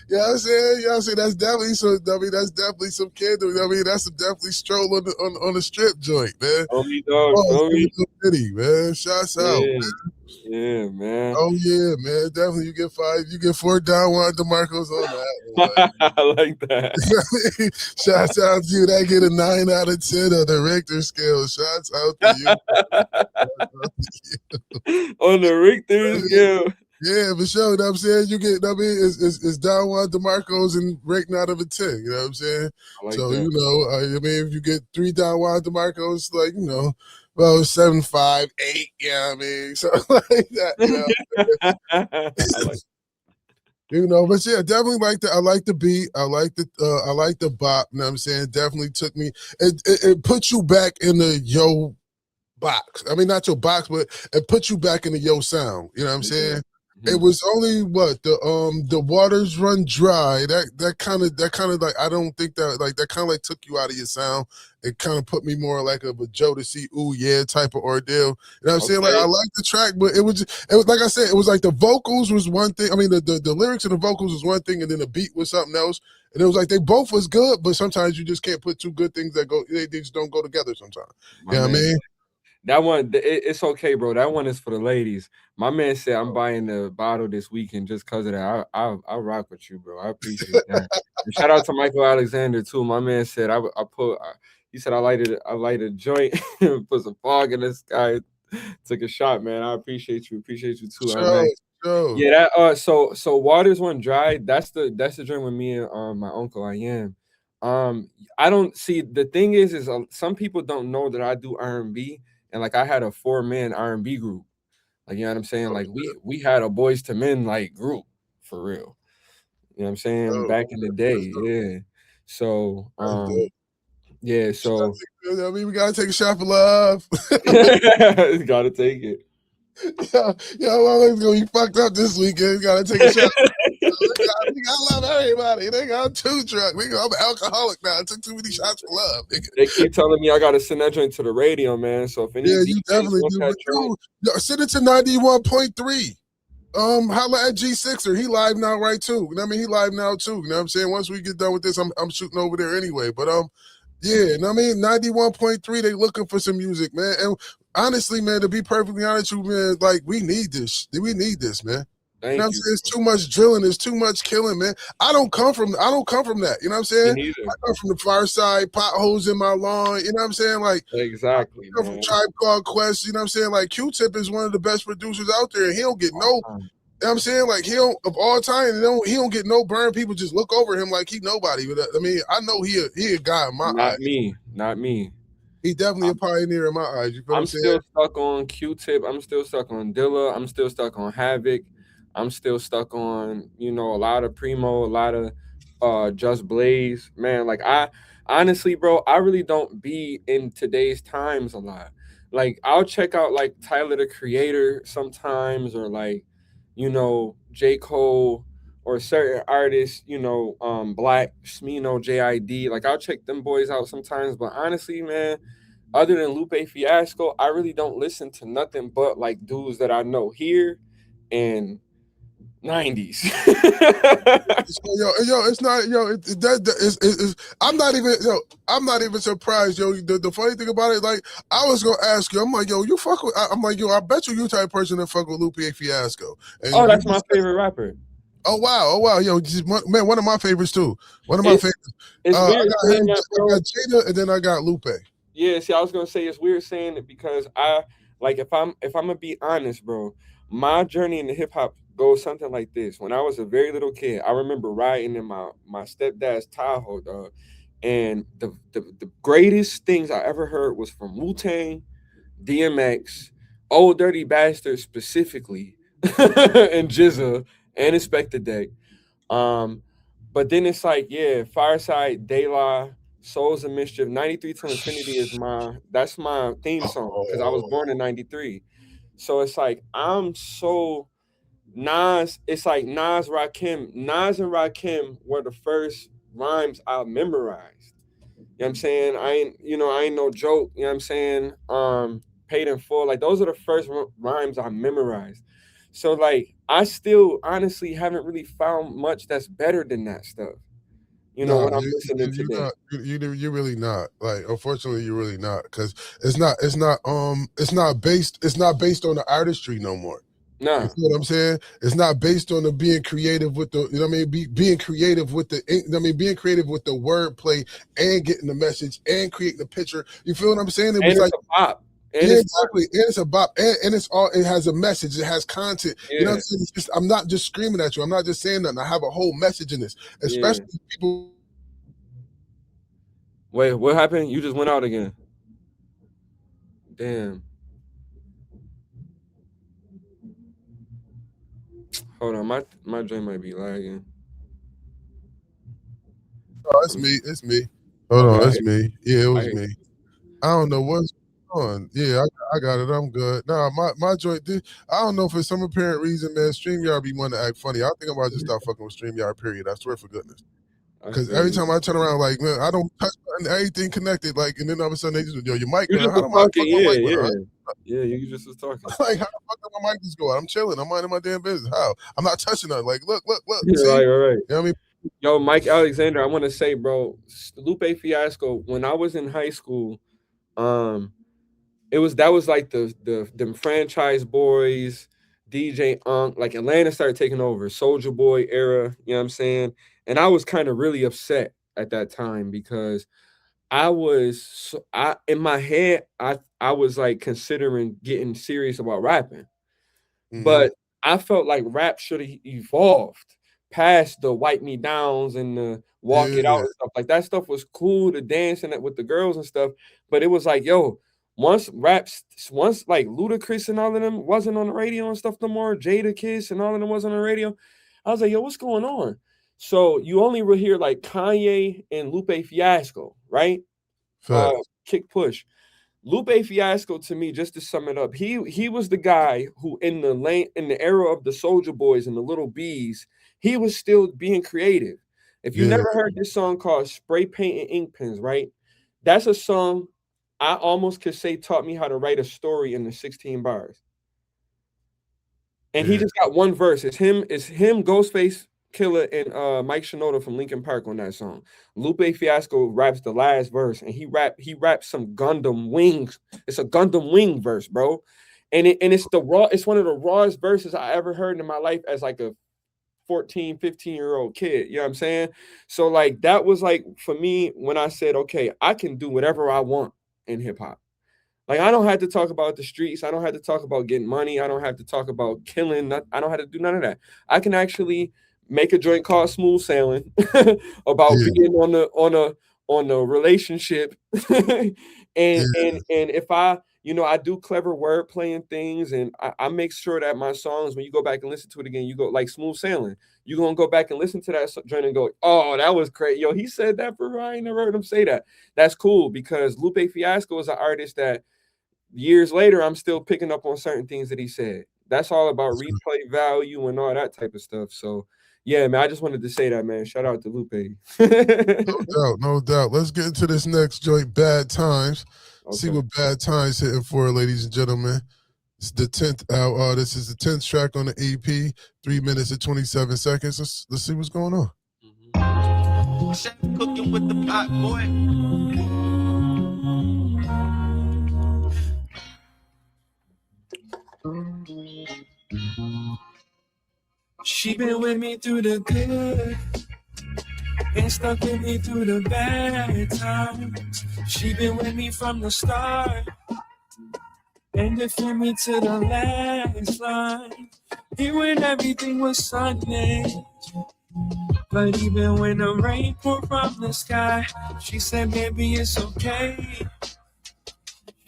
You know what I'm saying? You know what I'm saying? That's definitely some. I mean, that's definitely some candle. I mean, that's some definitely stroll on the strip joint, man. Feel me, dog. Oh, Feel me. city, man. Shouts out. Yeah, yeah, man. Oh yeah, man. Definitely, you get 5. You get 4 down one DeMarcos on that. I like that. Shouts out to you. That get a 9 out of 10 on the Richter scale. Shouts out to you. On the Richter scale. Yeah, for sure. You know what I'm saying? You get, I mean, it's down one DeMarcos and rating out of a 10. You know what I'm saying? Like so, that. you know, I mean, if you get 3 down one DeMarcos, like, you know, well, 7, 5, 8, yeah, I mean, so like that, you know. I like You know, but yeah, definitely like the. I like the beat. I like the bop. You know what I'm saying? Definitely took me. It puts you back in the yo box. I mean, not your box, but it puts you back in the yo sound. You know what I'm saying? It was only what the waters run dry. That kind of like I don't think that kind of like took you out of your sound. It kind of put me more like a Jodeci ooh yeah type of ordeal. You know what I'm saying? Like I like the track, but it was like I said, it was like the vocals was one thing. I mean the lyrics and the vocals was one thing, and then the beat was something else. And it was like they both was good, but sometimes you just can't put two good things that they just don't go together sometimes. You know what I mean? That one, it's okay, bro. That one is for the ladies. My man said I'm buying the bottle this weekend just because of that. I'll rock with you, bro. I appreciate that. And shout out to Michael Alexander too. My man said he said I lighted a joint, put some fog in the sky, took a shot, man. I appreciate you too. Man. Yeah, that so waters went dry. That's the joint with me and my uncle. I am. I don't see the thing is some people don't know that I do R&B. And like I had a 4-man R&B group, like you know what I'm saying. Like we had a Boys to Men like group for real. You know what I'm saying? Back in the day, yeah. So yeah. So I mean, we gotta take a shot for love. Gotta take it. Yeah, how long ago you fucked up this weekend? You gotta take a shot. We gotta love everybody. They got too drunk. I'm an alcoholic now. I took too many shots for love. They keep telling me I gotta send that joint to the radio, man. So if any you definitely do. Send it to 91.3. Holla at G6er. He live now, right too. You know what I mean? He live now too. You know what I'm saying? Once we get done with this, I'm shooting over there anyway. But yeah, you know what I mean? 91.3, they looking for some music, man. And honestly, man, to be perfectly honest with you, man, like we need this. We need this, man. You know what I'm saying? It's too much drilling, it's too much killing, man. I don't come from that. You know what I'm saying? I come from the far side, potholes in my lawn, you know what I'm saying? Like exactly. I come from Tribe Called Quest, you know what I'm saying? Like Q-Tip is one of the best producers out there, and he don't get no, you know what I'm saying? Like he don't of all time, he don't get no burn. People just look over him like he nobody. But I mean, I know he a guy in my eyes. Not me. He definitely a pioneer in my eyes. You feel what I'm saying? Still stuck on Q-Tip. I'm still stuck on Dilla. I'm still stuck on Havoc. I'm still stuck on, you know, a lot of Primo, a lot of Just Blaze. Man, like I honestly, bro, I really don't be in today's times a lot. Like I'll check out like Tyler the Creator sometimes, or like, you know, J. Cole or certain artists, you know, Black, Smino, JID. Like I'll check them boys out sometimes. But honestly, man, other than Lupe Fiasco, I really don't listen to nothing but like dudes that I know here and 90s. It's not, I'm not even surprised, yo. The funny thing about it, like, I was gonna ask you, I'm like, yo, you fuck with, I'm like, yo, I bet you type of person that fuck with Lupe Fiasco. And that's my favorite rapper. Oh wow, yo, man, one of my favorites too. One of my favorites. I got Jada, and then I got Lupe. Yeah, see, I was gonna say it's weird saying it because I like if I'm gonna be honest, bro, my journey into hip hop goes something like this. When I was a very little kid, I remember riding in my stepdad's Tahoe, dog, And the greatest things I ever heard was from Wu-Tang, DMX, Old Dirty Bastard specifically, and Jizza and Inspector Deck. Um, but then it's like, yeah, Fireside, De La, Souls of Mischief, 93 to Infinity is that's my theme song because I was born in 93. So it's like I'm so Nas, it's like Nas Rakim. Nas and Rakim were the first rhymes I memorized. You know what I'm saying? I ain't no joke, you know what I'm saying? Paid in full. Like those are the first rhymes I memorized. So like I still honestly haven't really found much that's better than that stuff. Nah, When I'm listening you're today. not. You're really not. Like, unfortunately, you're really not because it's not based on the artistry no more. You Nah. see what I'm saying? It's not based on the being creative with the, you know what I mean? Being creative with the, being creative with the wordplay and getting the message and creating the picture. You feel what I'm saying? It And was it's like, a pop. And yeah, it's exactly. And it's about, and it's all, it has a message. It has content. You know what yeah, I'm saying? It's just, I'm not just screaming at you. I'm not just saying nothing. I have a whole message in this, yeah. especially people. Wait, what happened? You just went out again. Damn. Hold on, my joint might be lagging. Oh, it's me. It's me. Hold Okay, on. It's me. Yeah, it I was hear me. I don't know what's going on. Yeah, I got it. I'm good. Nah, my joint did. I don't know for some apparent reason, man. StreamYard be wanting to act funny. I think I'm about to just stop fucking with StreamYard. Period. I swear for goodness. I Because feel every you. time I turn around, like, man, I don't touch button, everything connected. Like, and then all of a sudden they just, yo, your mic You went out. just How was do my talking, fuck my yeah, mic went out? yeah. Yeah, you just was talking. Like, how the fuck did my mic just go out? I'm chilling. I'm minding my damn business. How? I'm not touching nothing. Like, look. Yeah, See? right. You know what I mean? Yo, Mike Alexander, I want to say, bro, Lupe Fiasco. When I was in high school, um, that was like the them franchise boys, DJ Unk, like Atlanta started taking over, Soldier Boy era. You know what I'm saying? And I was kind of really upset at that time because I in my head I was like considering getting serious about rapping. Mm-hmm. But I felt like rap should have evolved past the wipe me downs and the walk it out Yeah. and stuff. Like that stuff was cool to dance and with the girls and stuff. But it was like, yo, once like Ludacris and all of them wasn't on the radio and stuff no more, Jada Kiss and all of them wasn't on the radio. I was like, yo, what's going on? So you only will hear like Kanye and Lupe Fiasco, right? Facts. Kick push. Lupe Fiasco, to me, just to sum it up, he was the guy who in the era of the Soldier Boys and the Little Bees, he was still being creative. If you Yeah. never heard this song called Spray Paint and Ink Pens, right? That's a song I almost could say taught me how to write a story in the 16 bars. And he Yeah. just got one verse. It's him, Ghostface Killer, and Mike Shinoda from Linkin Park on that song. Lupe Fiasco raps the last verse, and he raps some Gundam Wings. It's a Gundam Wing verse, bro. It's one of the rawest verses I ever heard in my life as like a 14, 15-year-old kid. You know what I'm saying? So like that was like for me when I said, okay, I can do whatever I want in hip hop. Like I don't have to talk about the streets. I don't have to talk about getting money. I don't have to talk about killing. I don't have to do none of that. I can actually make a joint called Smooth Sailing about Yeah. being on a relationship, and Yeah. if I do clever wordplay and things, and I make sure that my songs, when you go back and listen to it again, you go like Smooth Sailing. You're gonna go back and listen to that joint and go, oh, that was great. Yo, he said that for real. I ain't never heard him say that. That's cool because Lupe Fiasco is an artist that years later, I'm still picking up on certain things that he said. That's all about replay value and all that type of stuff. So, yeah, man, I just wanted to say that, man. Shout out to Lupe. No doubt. Let's get into this next joint, Bad Times. See Okay. what Bad Times hitting for, ladies and gentlemen. It's the 10th out. This is the 10th track on the EP, 3 minutes and 27 seconds. Let's see what's going on. Chef cooking with the pot, boy. She been with me through the good and stuck with me through the bad times. She been with me from the start and defend me to the last line. Here when everything was sunny, But even when the rain poured from the sky, she said, baby, it's okay.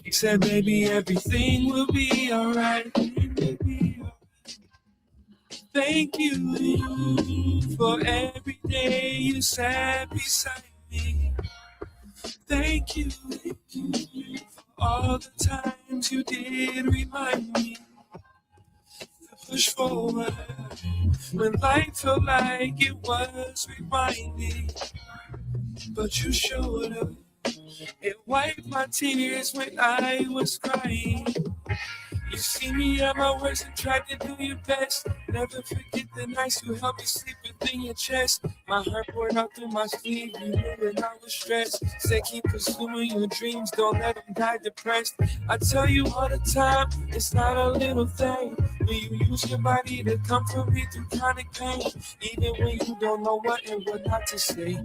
She said, baby, everything will be alright. Thank you for every day you sat beside me. Thank you for all the times you did remind me to push forward when life felt like it was rewinding. But you showed up. It wiped my tears when I was crying. You see me at my worst and tried to do your best. Never forget the nights you helped me sleep within your chest. My heart poured out through my sleeve. You knew when I was stressed. Said keep pursuing your dreams, don't let them die depressed. I tell you all the time, it's not a little thing. When you use your body to comfort me through chronic pain, even when you don't know what and what not to say.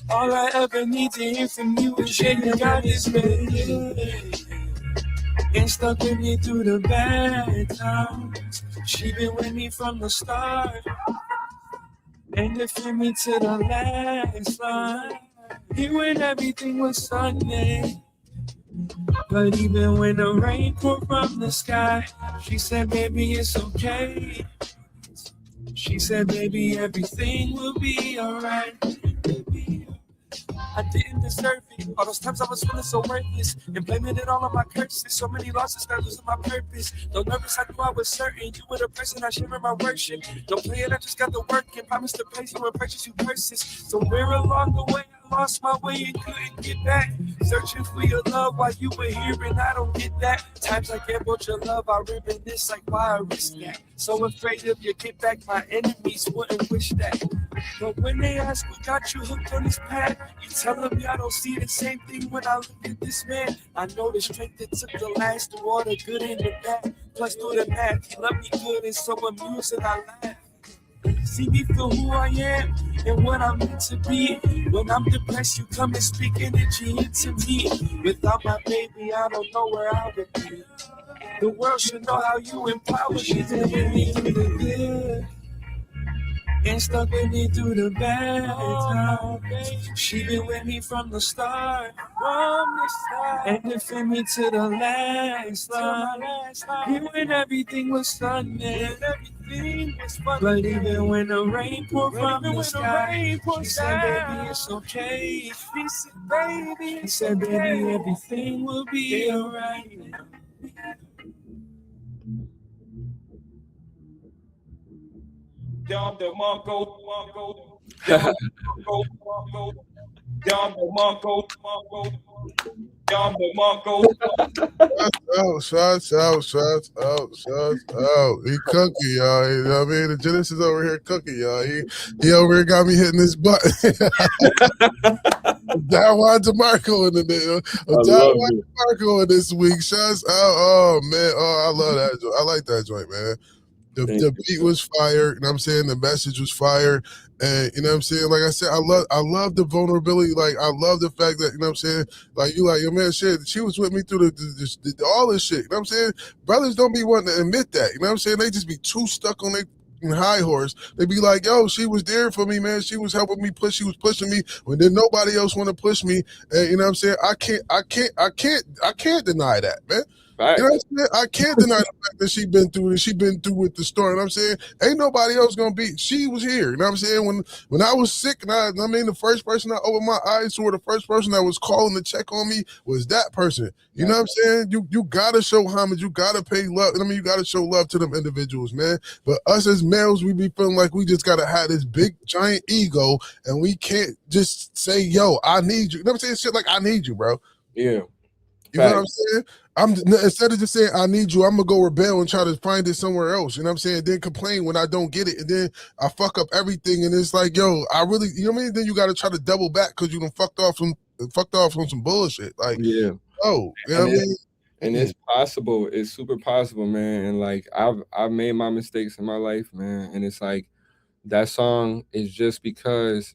All I ever need to hear from you is yeah, you got this, baby. And stuck with me through the bad times. She been with me from the start, and defend me to the last line. Here when everything was sunny, but even when the rain poured from the sky, she said, baby, it's okay. She said, baby, everything will be alright. I didn't deserve it. All those times I was feeling so worthless and blaming it all on my curses. So many losses, started losing my purpose. Though nervous, I knew I was certain you were the person I share in my worship. Don't play it, I just got the work and promised to praise you and purchase you curses. So where along the way I lost my way and couldn't get back. Searching for your love while you were here and I don't get that. Times I gambled your love, I reminisce like why I risked that. So afraid of your get back, my enemies wouldn't wish that. But when they ask what got you hooked on this path, you tell them I don't see the same thing when I look at this man. I know the strength it took to last through all the good and the bad. Plus through the math, he loved me good and so amused and I laugh. See me for who I am and what I'm meant to be. When I'm depressed, you come and speak energy into me. Without my baby, I don't know where I would be. The world should know how you empower me. She's been with me through the good and stuck with me through the bad times. She been with me from the start, and defend me to the last line. Here when everything was sunny, but even when the rain poured from the sky, she said, baby, it's okay. She said, baby, everything will be alright. Dom the Mongo, Dom the Mongo, Dom the Mongo. Shots out. He cooking, y'all. You know what I mean? The Genecist over here cooking, y'all. He over here got me hitting this button. Don Juan DeMarco in this week. Shots out. Oh man. Oh, I love that joint. I like that joint, man. The beat was fire, you know what I'm saying? The message was fire. And you know what I'm saying? Like I said, I love the vulnerability. Like I love the fact that, you know what I'm saying? Like you like, yo man, shit, she was with me through the all this shit. You know what I'm saying? Brothers don't be wanting to admit that. You know what I'm saying? They just be too stuck on their high horse. They be like, yo, she was there for me, man. She was helping me push, she was pushing me when then nobody else want to push me. And you know what I'm saying? I can't deny that, man. Right. You know what I'm saying? I can't deny the fact that she been through with the story. You know what I'm saying? Ain't nobody else gonna be. She was here. You know what I'm saying? When I was sick and I mean the first person I opened my eyes to, or the first person that was calling to check on me was that person. You know what I'm saying? You gotta show homage, you gotta pay love. I mean, you gotta show love to them individuals, man. But us as males, we be feeling like we just gotta have this big giant ego and we can't just say, yo, I need you. You know what I'm saying? Shit like I need you, bro. Yeah. You know what I'm saying? Instead of just saying I need you, I'm gonna go rebel and try to find it somewhere else. You know what I'm saying? Then complain when I don't get it, and then I fuck up everything. And it's like, yo, I really, you know what I mean? Then you got to try to double back because you done fucked off from some bullshit. Like, yeah, oh, you know what I mean? And it's possible. It's super possible, man. And like I've made my mistakes in my life, man. And it's like that song is just because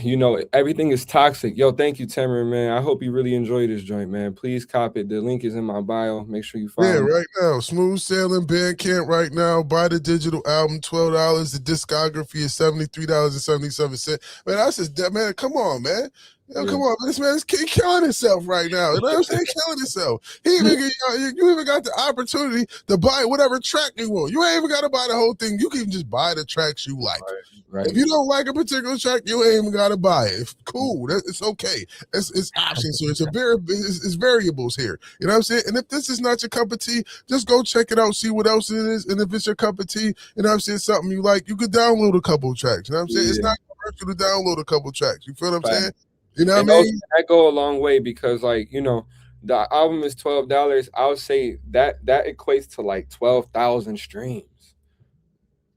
You know, everything is toxic. Yo, thank you, Tamara, man. I hope you really enjoy this joint, man. Please cop it. The link is in my bio. Make sure you Yeah, follow me. right now. Smooth Sailing Bandcamp right now. Buy the digital album, $12. The discography is $73.77. Man, that's just man. Come on, man. Yo, Yeah. come on, this man is killing himself right now. You know what I'm saying? Killing himself. You even got the opportunity to buy whatever track you want. You ain't even got to buy the whole thing. You can just buy the tracks you like. Right. If you don't like a particular track, you ain't even gotta buy it. Cool, it's okay. It's options, so it's variables here. You know what I'm saying? And if this is not your cup of tea, just go check it out, see what else it is. And if it's your cup of tea, you know what I'm saying, something you like, you could download a couple of tracks. You know what I'm saying? It's not commercial to download a couple of tracks. You feel what I'm saying? You know what I mean? Also, that go a long way because, like, you know, the album is $12. I would say that equates to like 12,000 streams.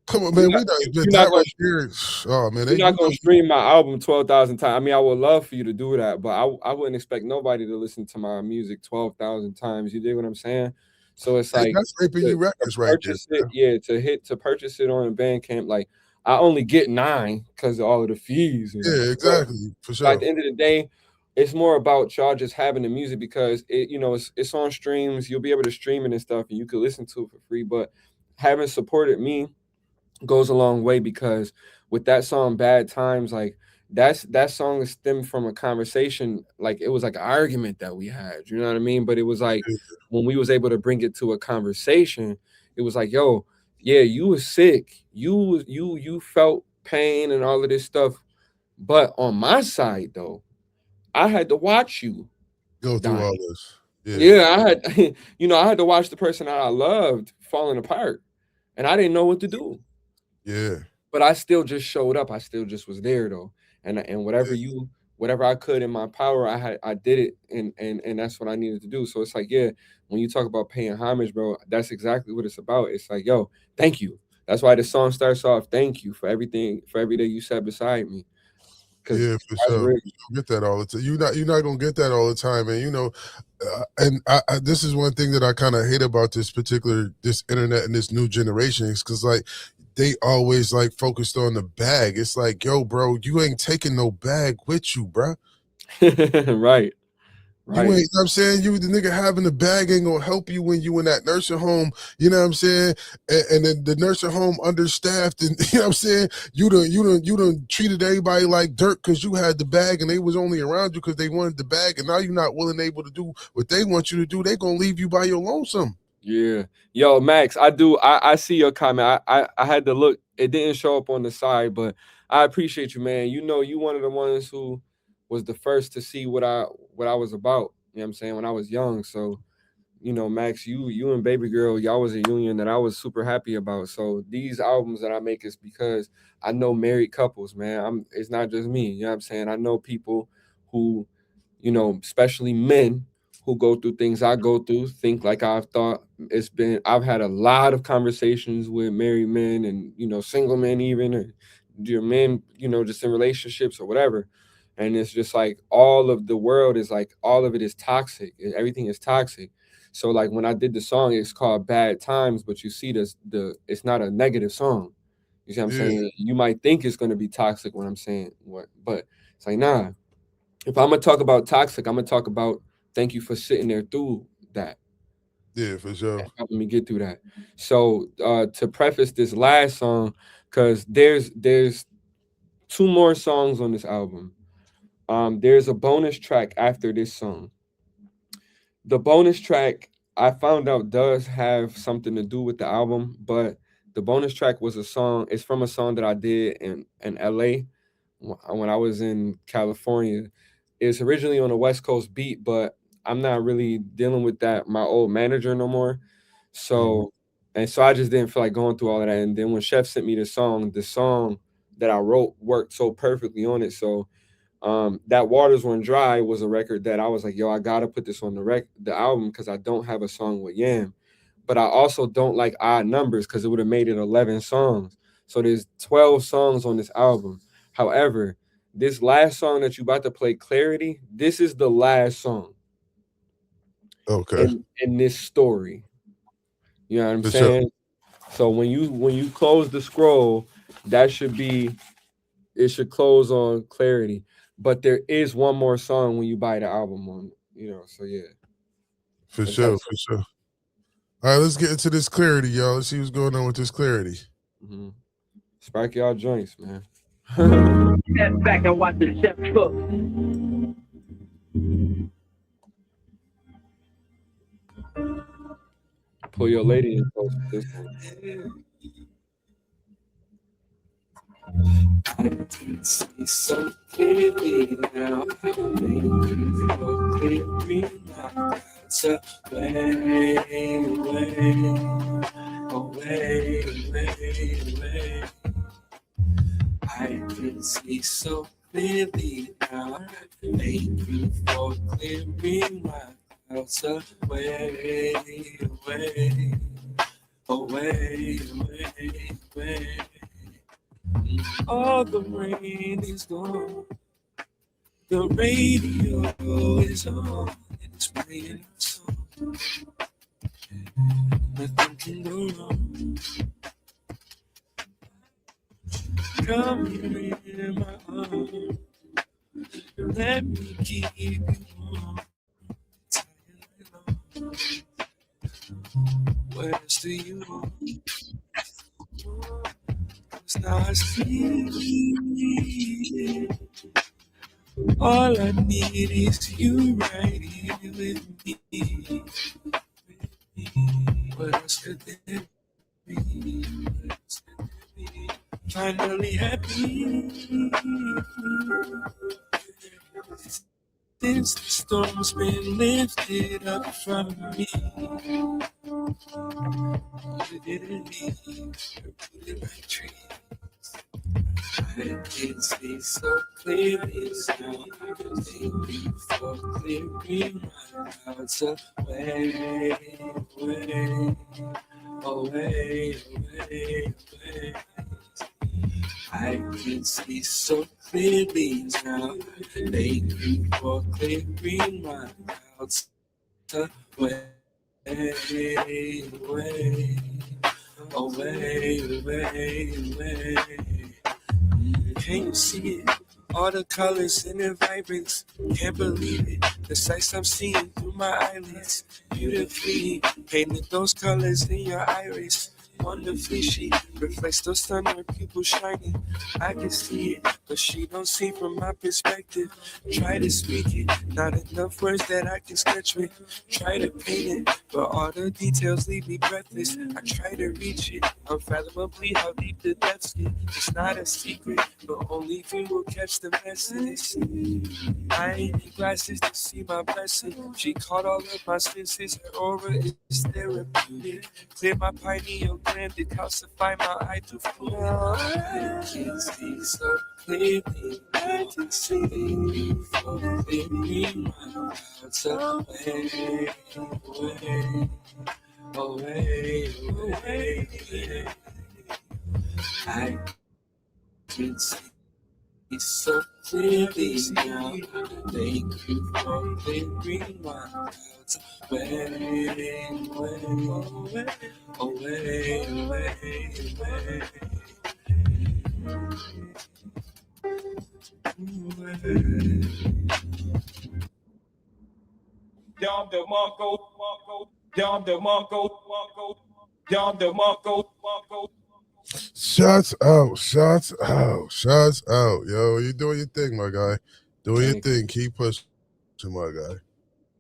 Come on, man. You're not Right here. Oh man, you're not gonna stream my album 12,000 times. I mean, I would love for you to do that, but I wouldn't expect nobody to listen to my music 12,000 times. You dig what I'm saying? So it's like that's raping you records right there. To purchase it on Bandcamp, like I only get 9 because of all of the fees. Yeah, exactly, for sure. At the end of the day, it's more about y'all just having the music because it's on streams. You'll be able to stream it and stuff, and you can listen to it for free. But having supported me goes a long way because with that song Bad Times, like that song is stemmed from a conversation, like it was like an argument that we had, you know what I mean? But it was like when we was able to bring it to a conversation, it was like, yo, yeah, you was sick, you felt pain and all of this stuff, but on my side though, I had to watch you go through all this. I had I had to watch the person that I loved falling apart, and I didn't know what to do. Yeah. But I still just showed up. I still just was there though. And whatever I could in my power, I did it, and that's what I needed to do. So it's like, yeah, when you talk about paying homage, bro, that's exactly what it's about. It's like, yo, thank you. That's why the song starts off, thank you for everything, for every day you sat beside me. Yeah, for sure. You don't get that all the time. You're not gonna get that all the time, and you know, and I this is one thing that I kind of hate about this internet and this new generation is because like they always like focused on the bag. It's like, yo, bro, you ain't taking no bag with you, bro. Right. You ain't, you know what I'm saying? You the nigga having the bag ain't gonna help you when you in that nursing home, you know what I'm saying? And then the nursing home understaffed, and you know what I'm saying? You done treated everybody like dirt because you had the bag and they was only around you because they wanted the bag, and now you're not able to do what they want you to do. They gonna leave you by your lonesome. Yeah. Yo, Max, I see your comment. I had to look. It didn't show up on the side, but I appreciate you, man. You know, you one of the ones who was the first to see what I was about. You know what I'm saying? When I was young. So, you know, Max, you and Baby Girl, y'all was a union that I was super happy about. So these albums that I make is because I know married couples, man. It's not just me. You know what I'm saying? I know people who, you know, especially men who go through things I go through, think like I've had a lot of conversations with married men and, you know, single men even, or your men, you know, just in relationships or whatever. And it's just like all of the world is like, all of it is toxic. Everything is toxic. So like when I did the song, it's called Bad Times, but you see it's not a negative song. You see what I'm saying? You might think it's going to be toxic when I'm saying but it's like, nah, if I'm going to talk about toxic, I'm going to talk about thank you for sitting there through that. Yeah, for sure. And helping me get through that. So to preface this last song, because there's 2 more songs on this album. There's a bonus track after this song. The bonus track I found out does have something to do with the album, but the bonus track was it's from a song that I did in LA when I was in California. It's originally on a West Coast beat, but I'm not really dealing with my old manager no more. So so I just didn't feel like going through all of that. And then when Chef sent me the song that I wrote worked so perfectly on it. So that Waters Run Dry was a record that I was like, yo, I gotta put this on the album because I don't have a song with Yam. But I also don't like odd numbers because it would have made it 11 songs. So there's 12 songs on this album. However, this last song that you about to play, Clarity, this is the last song. Okay. In this story. You know what I'm saying? So when you close the scroll, that should be it should close on Clarity. But there is one more song when you buy the album on, so yeah. For That's sure, how- for sure. All right, let's get into this Clarity, y'all. Let's see what's going on with this Clarity. Mhm. Spark y'all joints, man. Step back and watch the chef cook. Pull your lady in close for this one. I can see so clearly now. Clearly now. It's away, away. I can see so clearly now. Thank you for clearing my clouds away, away. All the rain is gone. The radio is on. And it's playing a song. Nothing can go wrong. Come here in my arms. Let me keep you warm. Where's to you? 'Cause now I see. All I need is you right here with me. What else could there be? Finally happy. Since the storm's been lifted up from me. You didn't leave, you put it like trees. I can see so clearly now. Thank you for clearing my clouds away, away. I can see so clearly now. Thank you for clearing my clouds away, away. Can you see it? All the colors and the vibrance. Can't believe it. The sights I'm seeing through my eyelids. Beautifully painted those colors in your iris. Wonderfully she reflects those sun her pupils shining. I can see it, but she don't see from my perspective. Try to speak it, not enough words that I can sketch with. Try to paint it, but all the details leave me breathless. I try to reach it, unfathomably how deep the depths get. It's not a secret, but only you will catch the message. I need glasses to see my blessing. She caught all of my senses, her aura is therapeutic. Clear my pineal gland to calcify my eye to fluid. I can see so clearly. I can see you for clearing my clouds away, away. I can see so clearly now. Thank you for clearing my clouds away, away. Dom DeMarco, Dom DeMarco, Dom DeMarco. Shots out, shots out, shots out. Yo, you doing your thing, my guy. Doing your Thank you. thing. Keep pushing, my guy.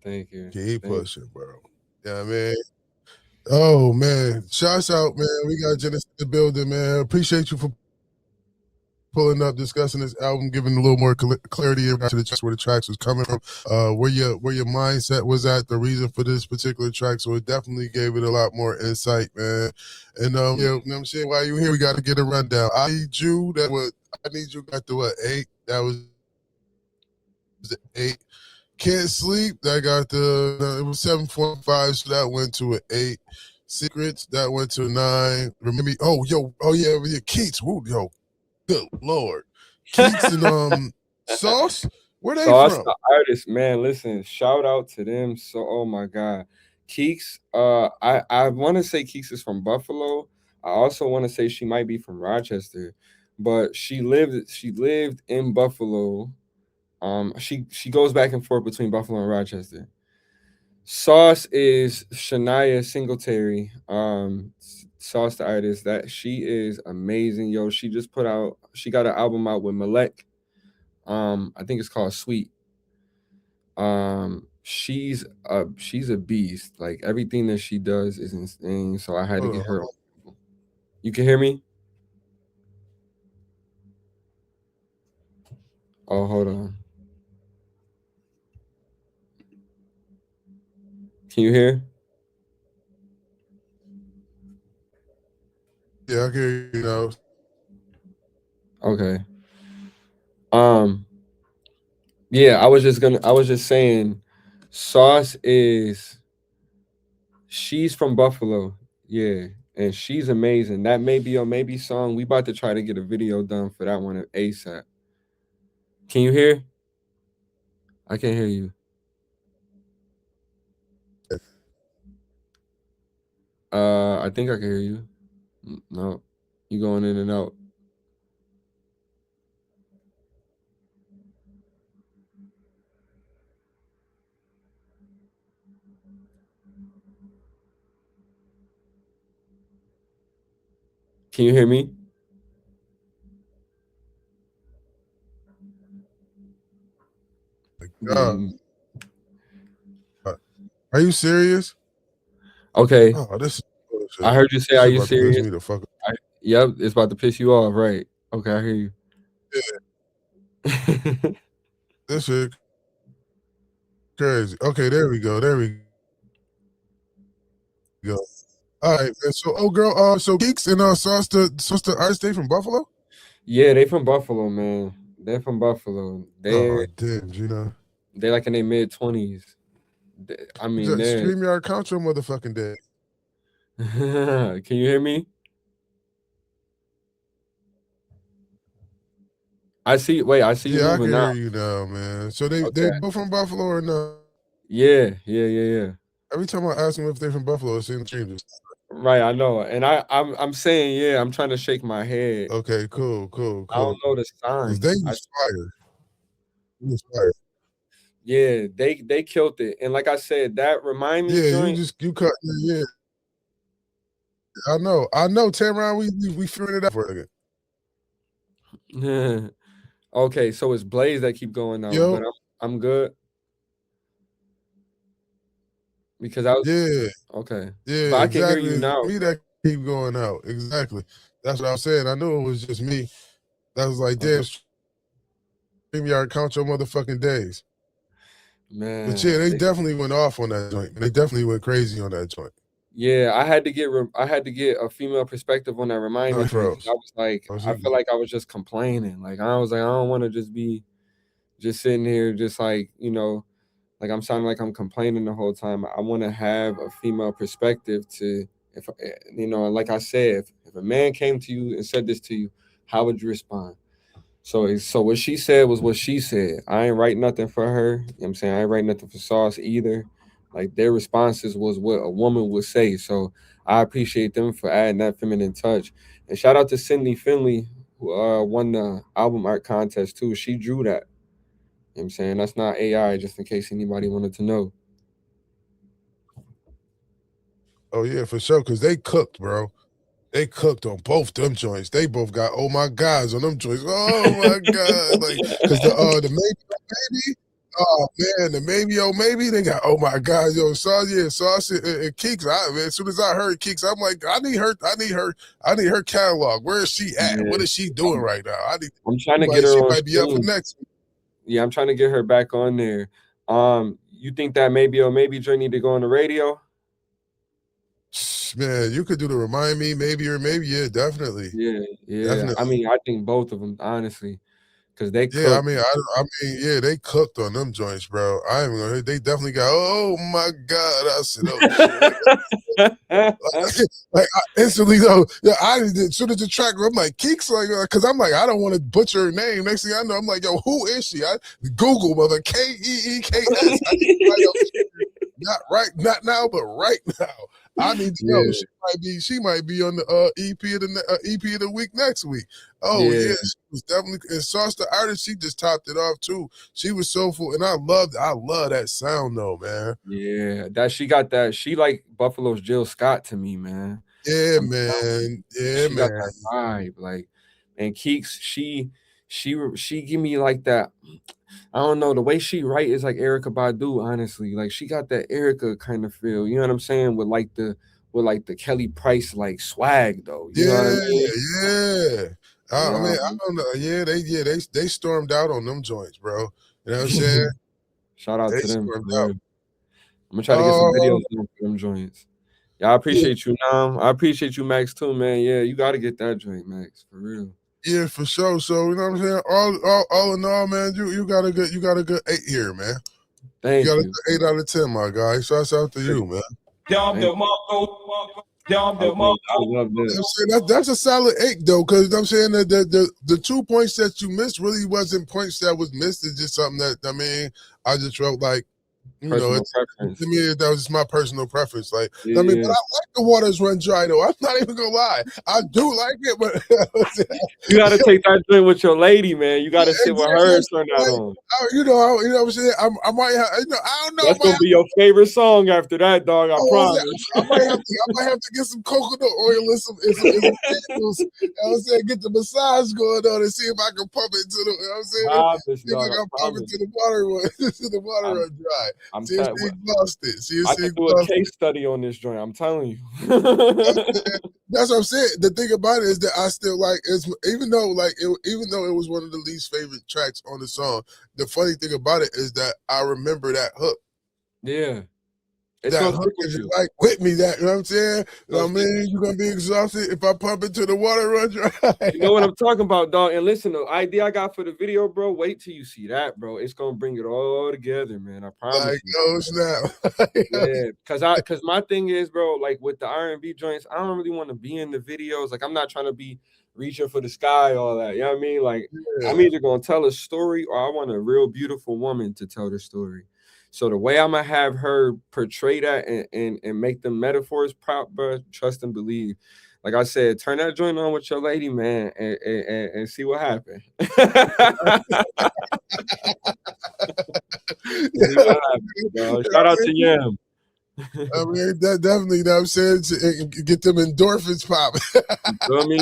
Thank you. Keep Thank you. pushing, bro. Yeah, man. Oh man, shouts out, man. We got Genecist in the building, man. Appreciate you for pulling up, discussing this album, giving a little more clarity to the tracks, where the tracks was coming from, where your mindset was at, the reason for this particular track. So it definitely gave it a lot more insight, man. And you know what I'm saying? While you here, we got to get a rundown. I Need You got to what, 8? That was the 8. Can't Sleep, that got it was 7.5, so that went to an 8. Secrets, that went to a 9. Remember me? Yeah, Keats. Woo, yo, good Lord. Keats and Sauce, where they Sauce, from? the artist, man. Listen, shout out to them. So, oh my God, Keeks. I want to say Keeks is from Buffalo. I also want to say she might be from Rochester. but she lived in Buffalo. She goes back and forth between Buffalo and Rochester. Sauce is Shania Singletary. Sauce the artist, that she is amazing, yo. She got an album out with Malek. I think it's called Sweet. She's a beast. Like everything that she does is insane. So I had to Hold on, get her. hold You can hear me? Oh, hold on. Can you hear? Yeah, I can hear you now. Okay. Yeah, I was just saying, Sauce is she's from Buffalo. Yeah. And she's amazing. That Maybe or Maybe song, we about to try to get a video done for that one ASAP. Can you hear? I can't hear you. I think I can hear you. No. You going in and out. Can you hear me? God. Mm, Are you serious? Okay. Oh, this is bullshit. I heard you say, This "Are is you about to piss serious?" me the fuck up. Yep, it's about to piss you off, right? Okay, I hear you. Yeah, this shit crazy. Okay, there we go. There we go. All right, man. So, oh girl, so Geeks and Sauce the artist, they from Buffalo? Yeah, they from Buffalo, man. They're from Buffalo. Oh, damn, Gina. They're like in their mid-20s. I mean, they're. StreamYard count your motherfucking day. Can you hear me? I see. Wait, I see you Yeah, I can moving now. hear you now, man. So they Okay. both from Buffalo or no? Yeah. Every time I ask them if they're from Buffalo, it seems changes. Right, I know. And I'm saying, yeah, I'm trying to shake my head. Okay, cool. I don't know the Cause they signs. was fire. They was fire. Yeah, they killed it. And like I said, that Remind Me Yeah, joint. you cut. Yeah, I know. Tamron, we figuring it out for a second. Okay, so it's Blaze that keep going out, Yo, but I'm good because I was yeah, okay. yeah, But I can hear exactly. you It's now. me that keep going out. Exactly. That's what I was saying. I knew it was just me. That was like, Okay. damn, StreamYard count your motherfucking days. Man, But yeah, they definitely went off on that joint. They definitely went crazy on that joint. yeah, I had to get a female perspective on that Remind Me No, joint 'cause I was like, Oh, I she feel like I was just complaining. Like I was like, I don't want to just be just sitting here, just like like I'm sounding like I'm complaining the whole time. I want to have a female perspective to, if like I said, if a man came to you and said this to you, how would you respond? So what she said was what she said. I ain't write nothing for her. You know what I'm saying? I ain't write nothing for Sauce either. Like their responses was what a woman would say. So I appreciate them for adding that feminine touch. And shout out to Cindy Finley, who won the album art contest too. She drew that. You know what I'm saying? That's not AI, just in case anybody wanted to know. Oh yeah, for sure. Cause they cooked, bro. They cooked on both them joints. They both got oh my gods on them joints. Oh my god, like because the maybe. Oh man, the maybe they got oh my god, yo, Sauce and Keeks. As soon as I heard Keeks, I'm like, I need her catalog. Where is she at? Yeah. What is she doing right now? I'm trying to get her she on might be up for stream. next. Yeah, I'm trying to get her back on there. You think that Maybe or Maybe joint need to go on the radio? Man, you could do the Remind Me, maybe or maybe, yeah, definitely. Yeah. Definitely. I mean, I think both of them, honestly, because they Yeah, cook. yeah, they cooked on them joints, bro. I ain't gonna. They definitely got. Oh my god! I said, oh shit. Like I instantly though, yeah. As soon as the track, I'm like Keeks, like, because I'm like, I don't want to butcher her name. Next thing I know, I'm like, yo, who is she? I Google mother KEEKS. Not right, not now, but right now. I need to know. She might be on the EP of the week next week. Oh yeah, she was definitely, and Sauce the artist, she just topped it off too. She was soulful, and I love that sound though, man. Yeah, that she got that. She like Buffalo's Jill Scott to me, man. Yeah, man. Yeah, She man. got that vibe, like, and Keeks, she give me like that. I don't know, the way she write is like Erykah Badu, honestly. Like she got that Erykah kind of feel. You know what I'm saying? With like the Kelly Price like swag though. You know what I mean? Yeah. I mean, I don't know. Yeah, they stormed out on them joints, bro. You know what I'm saying? Shout out They to them. stormed For out. real. I'm gonna try to get some videos done for them joints. Yeah, I appreciate you, Nam. I appreciate you, Max, too, man. Yeah, you gotta get that joint, Max, for real. Yeah, for sure. So you know what I'm saying? All in all, man, you got a good 8 here, man. Thank you. You got a 8 out of 10, my guy. Shouts out to you, man. Dom DeMarco. Dom DeMarco. I love this. You know that's a solid 8 though, because I'm saying that the 2 points that you missed really wasn't points that was missed. It's just something that I just felt like, you know, to me that was just my personal preference. Like, yeah. I mean, but I like the waters run dry though. I'm not even gonna lie, I do like it, but you gotta take that joint with your lady, man. You gotta sit with her and turn that on. You know what I'm saying. I might have, I don't know. That's gonna be your favorite song after that, dog. I promise. I might have to get some coconut oil and some candles. You know what I'm saying, get the massage going on and see if I can pump it to the. You know what I'm saying? Pump it to the water run dry. I'm see if she lost it. I can do a case study on this joint. I'm telling you. That's what I'm saying. The thing about it is that I still like, even though it was one of the least favorite tracks on the song. The funny thing about it is that I remember that hook. Yeah. That hook is like with me. That, you know what I'm saying? I mean, you're gonna be exhausted if I pump it to the water run dry. You know what I'm talking about, dog. And listen, the idea I got for the video, bro. Wait till you see that, bro. It's gonna bring it all together, man. I promise. Like, oh snap. Yeah, cause my thing is, bro. Like with the R&B joints, I don't really want to be in the videos. Like I'm not trying to be reaching for the sky, all that. You know what I mean? Like I'm either gonna tell a story or I want a real beautiful woman to tell the story. So the way I'm gonna have her portray that and make the metaphors prop, bro, trust and believe. Like I said, turn that joint on with your lady, man, and see what happens. Shout out to Yam. I mean, that definitely, you know what I'm saying, get them endorphins popping. You feel me?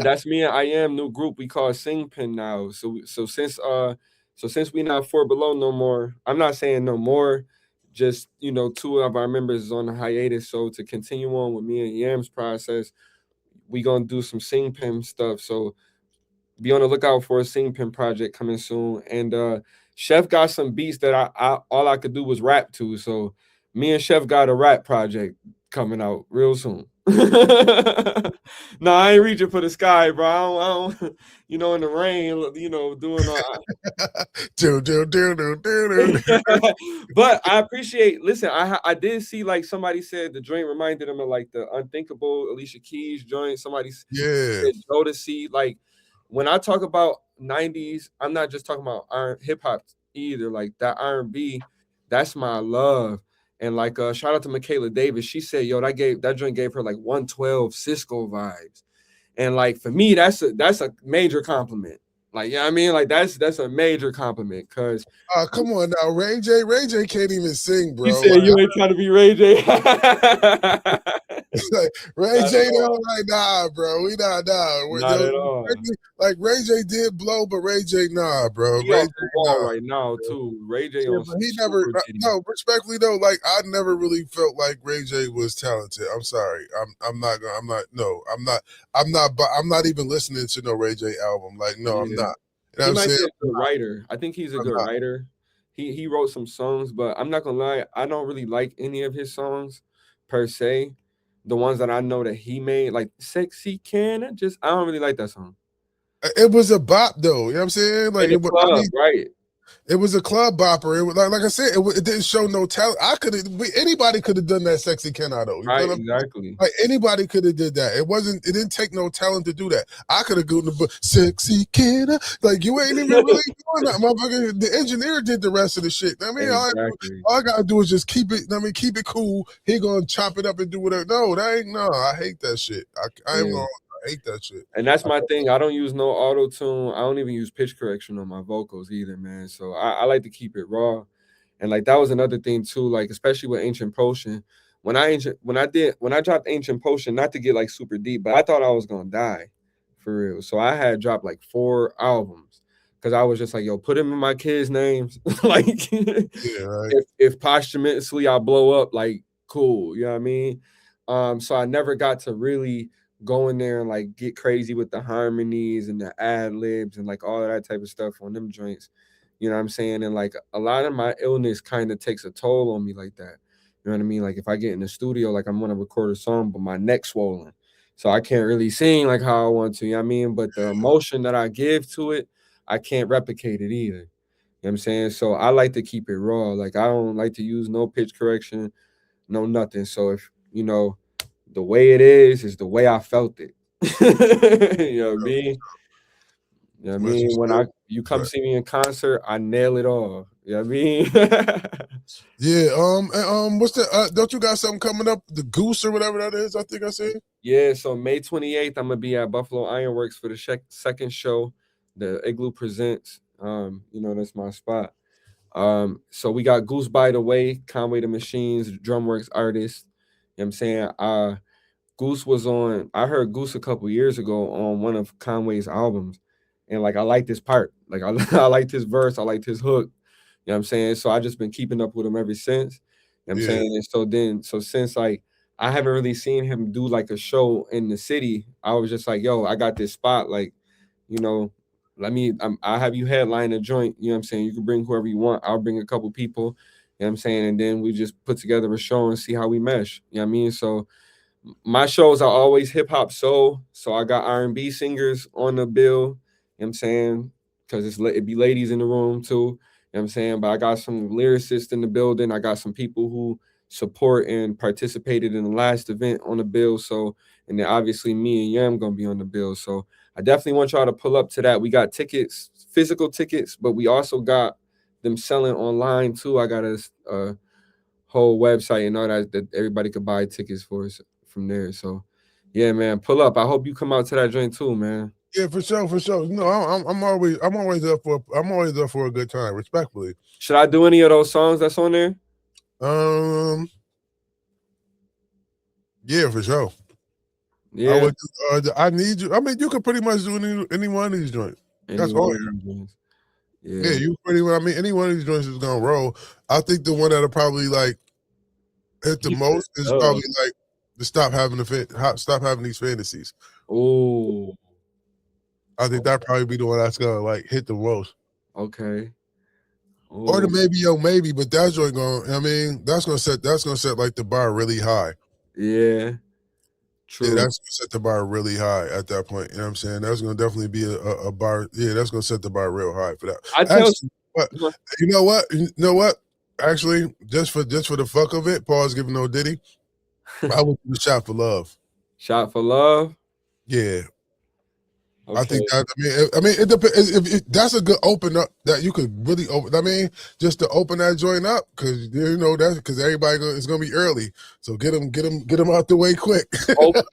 That's me and I Am new group we call Sing Pin now. So since we not 4 Below no more, I'm not saying no more, just, you know, 2 of our members is on a hiatus. So to continue on with me and Yam's process, we gonna do some Sing Pin stuff. So be on the lookout for a Sing Pin project coming soon. And Chef got some beats that I all I could do was rap to. So me and Chef got a rap project coming out real soon. No, I ain't reaching for the sky, bro. I don't you know, in the rain, you know, doing all. But I appreciate. Listen, I did see, like, somebody said the joint reminded them of like the Unthinkable Alicia Keys joint. Somebody said Jodeci. Like when I talk about 90s, I'm not just talking about hip hop either. Like that R&B, that's my love. And like shout out to Michaela Davis. She said, yo, that joint gave her like 112 Cisco vibes. And like for me, that's a major compliment. Like, you know what I mean? Like that's a major compliment. Cause come on now, Ray J can't even sing, bro. You said like, you ain't trying to be Ray J. Like Ray J, like, nah, bro. We not at all. Like Ray J did blow, but Ray J, nah, bro. He Ray off the wall right now too. Ray J on. He never. No, respectfully though, like I never really felt like Ray J was talented. I'm sorry. I'm not even listening to no Ray J album. Like, no, I'm not. You know he might be a good writer. I think he's a good writer. He wrote some songs, but I'm not gonna lie, I don't really like any of his songs per se. The ones that I know that he made, like Sexy Can, I don't really like that song. It was a bop though, you know what I'm saying? Like right. It was a club bopper. It was like I said, it didn't show no talent. Anybody could have done that sexy Ken though. You Right, feel me? exactly. Like anybody could have did that. It didn't take no talent to do that. I could have gone to sexy kid. Like you ain't even really doing that. Motherfucker, the engineer did the rest of the shit. I mean, Exactly. all I gotta do is just keep it. I mean, keep it cool. He gonna chop it up and do whatever. No, I hate that shit. I hate that shit. And that's my thing. I don't use no auto tune. I don't even use pitch correction on my vocals either, man. So I like to keep it raw. And like that was another thing too, like especially with Ancient Potion. When I dropped Ancient Potion, not to get like super deep, but I thought I was gonna die for real. So I had dropped like 4 albums because I was just like, yo, put them in my kids' names. Like Yeah, right. if posthumously I blow up, like cool, you know what I mean? So I never got to really go in there and like get crazy with the harmonies and the ad libs and like all of that type of stuff on them joints. You know what I'm saying? And like a lot of my illness kind of takes a toll on me like that. You know what I mean? Like if I get in the studio, like I'm gonna record a song, but my neck's swollen. So I can't really sing like how I want to, you know what I mean? But the emotion that I give to it, I can't replicate it either. You know what I'm saying? So I like to keep it raw. Like I don't like to use no pitch correction, no nothing. So if you know the way it is the way I felt it. You know what I mean? You know what I mean? When you come see me in concert, I nail it all. You know what I mean? Yeah. What's the? Don't you got something coming up? The Goose or whatever that is. I think I said. Yeah. So May 28th, I'm gonna be at Buffalo Ironworks for the second show. The Igloo presents. You know that's my spot. So we got Goose by the Way, Conway the Machines, Drumworks artist. You know what I'm saying? Goose was on. I heard Goose a couple years ago on one of Conway's albums, and like I like this part. Like I liked his verse. I liked his hook. You know what I'm saying? So I just been keeping up with him ever since. You know what I'm saying? And so since like I haven't really seen him do like a show in the city, I was just like, yo, I got this spot. Like, you know, I'll have you headline a joint. You know what I'm saying? You can bring whoever you want. I'll bring a couple people. You know what I'm saying? And then we just put together a show and see how we mesh. You know what I mean? So my shows are always hip hop soul. So I got R&B singers on the bill. You know what I'm saying? Because it be ladies in the room too. You know what I'm saying? But I got some lyricists in the building. I got some people who support and participated in the last event on the bill. So, and then obviously me and Yam gonna be on the bill. So I definitely want y'all to pull up to that. We got tickets, physical tickets, but we also got them selling online too. I got a whole website and all that everybody could buy tickets for us from there. So yeah, man, pull up. I hope you come out to that joint too, man. Yeah, for sure, for sure. No, I'm always up for a good time, respectfully. Should I do any of those songs that's on there? Yeah, for sure. Yeah, I need you. I mean, you could pretty much do any one of these joints. That's all. Yeah, you pretty well. I mean, any one of these joints is gonna roll. I think the one that'll probably like hit the most is probably like to stop having these fantasies. Oh, I think that probably be the one that's gonna like hit the most. Okay. Ooh. Or the maybe, but that joint going. I mean, that's gonna set like the bar really high. Yeah. True. Yeah, that's gonna set the bar really high at that point. You know what I'm saying? That's gonna definitely be a bar. Yeah, that's gonna set the bar real high for that. You know what? Actually, just for the fuck of it, Paul's giving no Diddy. I would do Shot for Love. Shot for Love. Yeah. Okay. I think that. I mean, it depends. If that's a good open up that you could really open. I mean, just to open that joint up because you know that's because everybody is gonna be early. So get them out the way quick.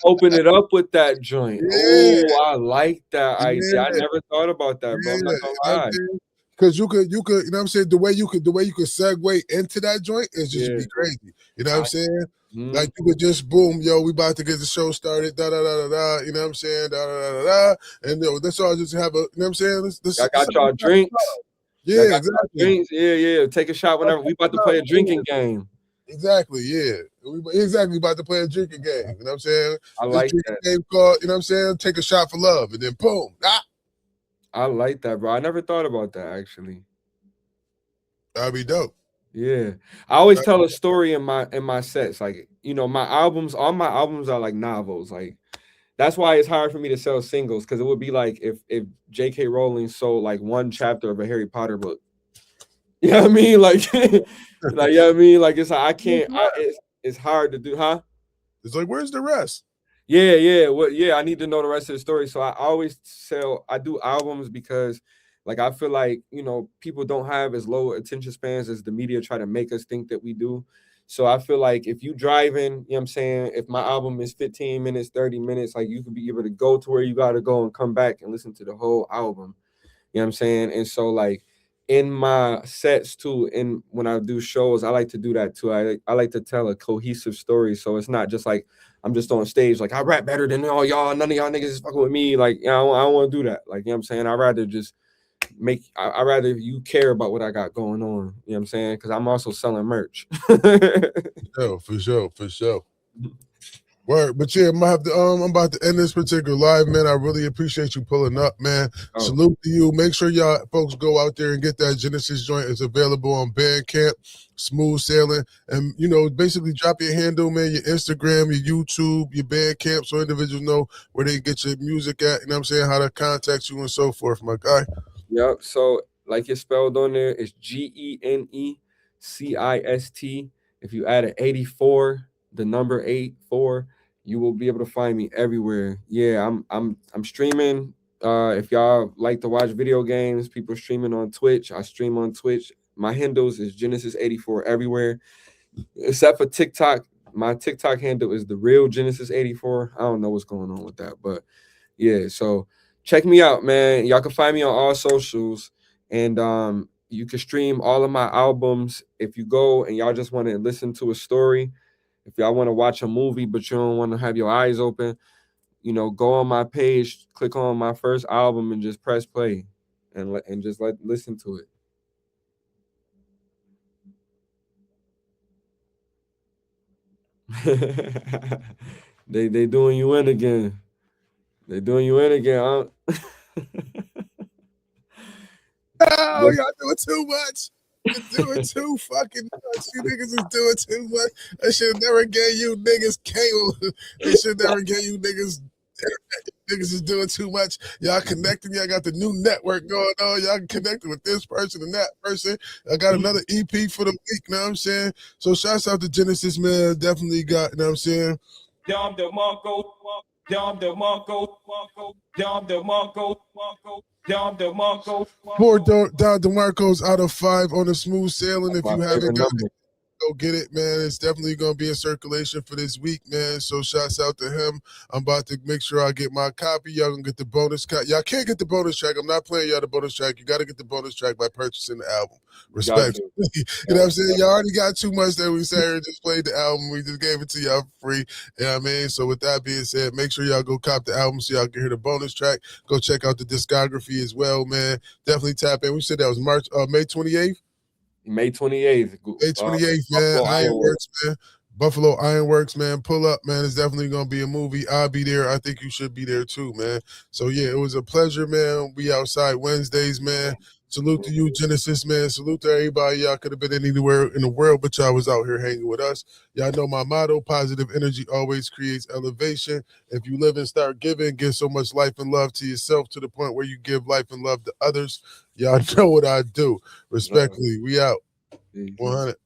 Open it up with that joint. Yeah. Oh, I like that idea. Yeah. I never thought about that, bro. I'm not gonna lie. Because you could, you know what I'm saying? The way you could segue into that joint is just be crazy. You know what I'm saying? Like you could just boom, yo, we about to get the show started, da da da da da. You know what I'm saying? Da da da da da. And let's all just have a, you know what I'm saying? I got y'all drinks. Yeah, exactly. Drinks. Yeah. Take a shot whenever we about to play a drinking game. Exactly, yeah. We about to play a drinking game. You know what I'm saying? I like that. Game called, you know what I'm saying? Take a shot for love, and then boom. I like that, bro. I never thought about that actually. That'd be dope. Yeah, I always tell a story in my sets. Like, you know, all my albums are like novels. Like, that's why it's hard for me to sell singles because it would be like if J.K. Rowling sold like one chapter of a Harry Potter book. You know what I mean? Like, like, you know what I mean? Like, it's like, I can't, it's hard to do, huh? It's like, where's the rest? Yeah. Well, yeah, I need to know the rest of the story. So I do albums because, like, I feel like, you know, people don't have as low attention spans as the media try to make us think that we do. So I feel like if you driving, you know what I'm saying, if my album is 15 minutes, 30 minutes, like, you could be able to go to where you got to go and come back and listen to the whole album. You know what I'm saying? And so, like, in my sets too, and when I do shows, I like to do that too. I like to tell a cohesive story. So it's not just like I'm just on stage, like, I rap better than all y'all. None of y'all niggas is fucking with me. Like, you know, I don't want to do that. Like, you know what I'm saying? I'd rather just I'd rather you care about what I got going on. You know what I'm saying? Because I'm also selling merch. Oh, for sure. Word, but yeah, I'm about to end this particular live, man. I really appreciate you pulling up, man. Oh. Salute to you. Make sure y'all folks go out there and get that Genecist joint. It's available on Bandcamp, Smooth Sailing, and you know, basically drop your handle, man, your Instagram, your YouTube, your Bandcamp, so individuals know where they get your music at. You know what I'm saying? How to contact you and so forth, my guy. Yep. So, like it's spelled on there, it's Genecist. If you add an 84, the number 84, you will be able to find me everywhere. Yeah, I'm streaming. If y'all like to watch video games, people streaming on Twitch. I stream on Twitch. My handles is Genecist84 everywhere, except for TikTok. My TikTok handle is the real Genecist84. I don't know what's going on with that, but yeah. So check me out, man. Y'all can find me on all socials, and you can stream all of my albums. If you go and y'all just want to listen to a story, if y'all want to watch a movie but you don't want to have your eyes open, you know, go on my page, click on my first album, and just press play, and just listen to it. They doing you in again. They doing you in again. Oh, y'all doing too much. You're doing too fucking much. You niggas is doing too much. I should never gave you niggas cable. They should never gave you niggas internet. Niggas is doing too much. Y'all connecting. Y'all got the new network going on. Y'all connected with this person and that person. I got another EP for the week. You know what I'm saying? So shouts out to Genecist, man. Definitely got, you know what I'm saying? Dom DeMarco, Dom DeMarco, Dom DeMarco, Dom DeMarco. Poor Don DeMarco's out of 5 on the Smooth Sailing. If you haven't got it, go get it, man. It's definitely going to be in circulation for this week, man. So shouts out to him. I'm about to make sure I get my copy. Y'all going to get the bonus cut. Y'all can't get the bonus track. I'm not playing y'all the bonus track. You got to get the bonus track by purchasing the album. Respect. You know what I'm saying? Y'all already got too much that we sat here and just played the album. We just gave it to y'all for free. You know what I mean? So with that being said, make sure y'all go cop the album so y'all can hear the bonus track. Go check out the discography as well, man. Definitely tap in. We said that was May 28th. May 28th. May 28th, man. Ironworks, man. Buffalo Ironworks, man. Pull up, man. It's definitely going to be a movie. I'll be there. I think you should be there too, man. So, yeah, it was a pleasure, man. We outside Wednesdays, man. Salute to you, Genecist, man. Salute to everybody. Y'all could have been anywhere in the world, but y'all was out here hanging with us. Y'all know my motto, positive energy always creates elevation. If you live and start giving, give so much life and love to yourself to the point where you give life and love to others. Y'all know what I do. Respectfully, we out. 100.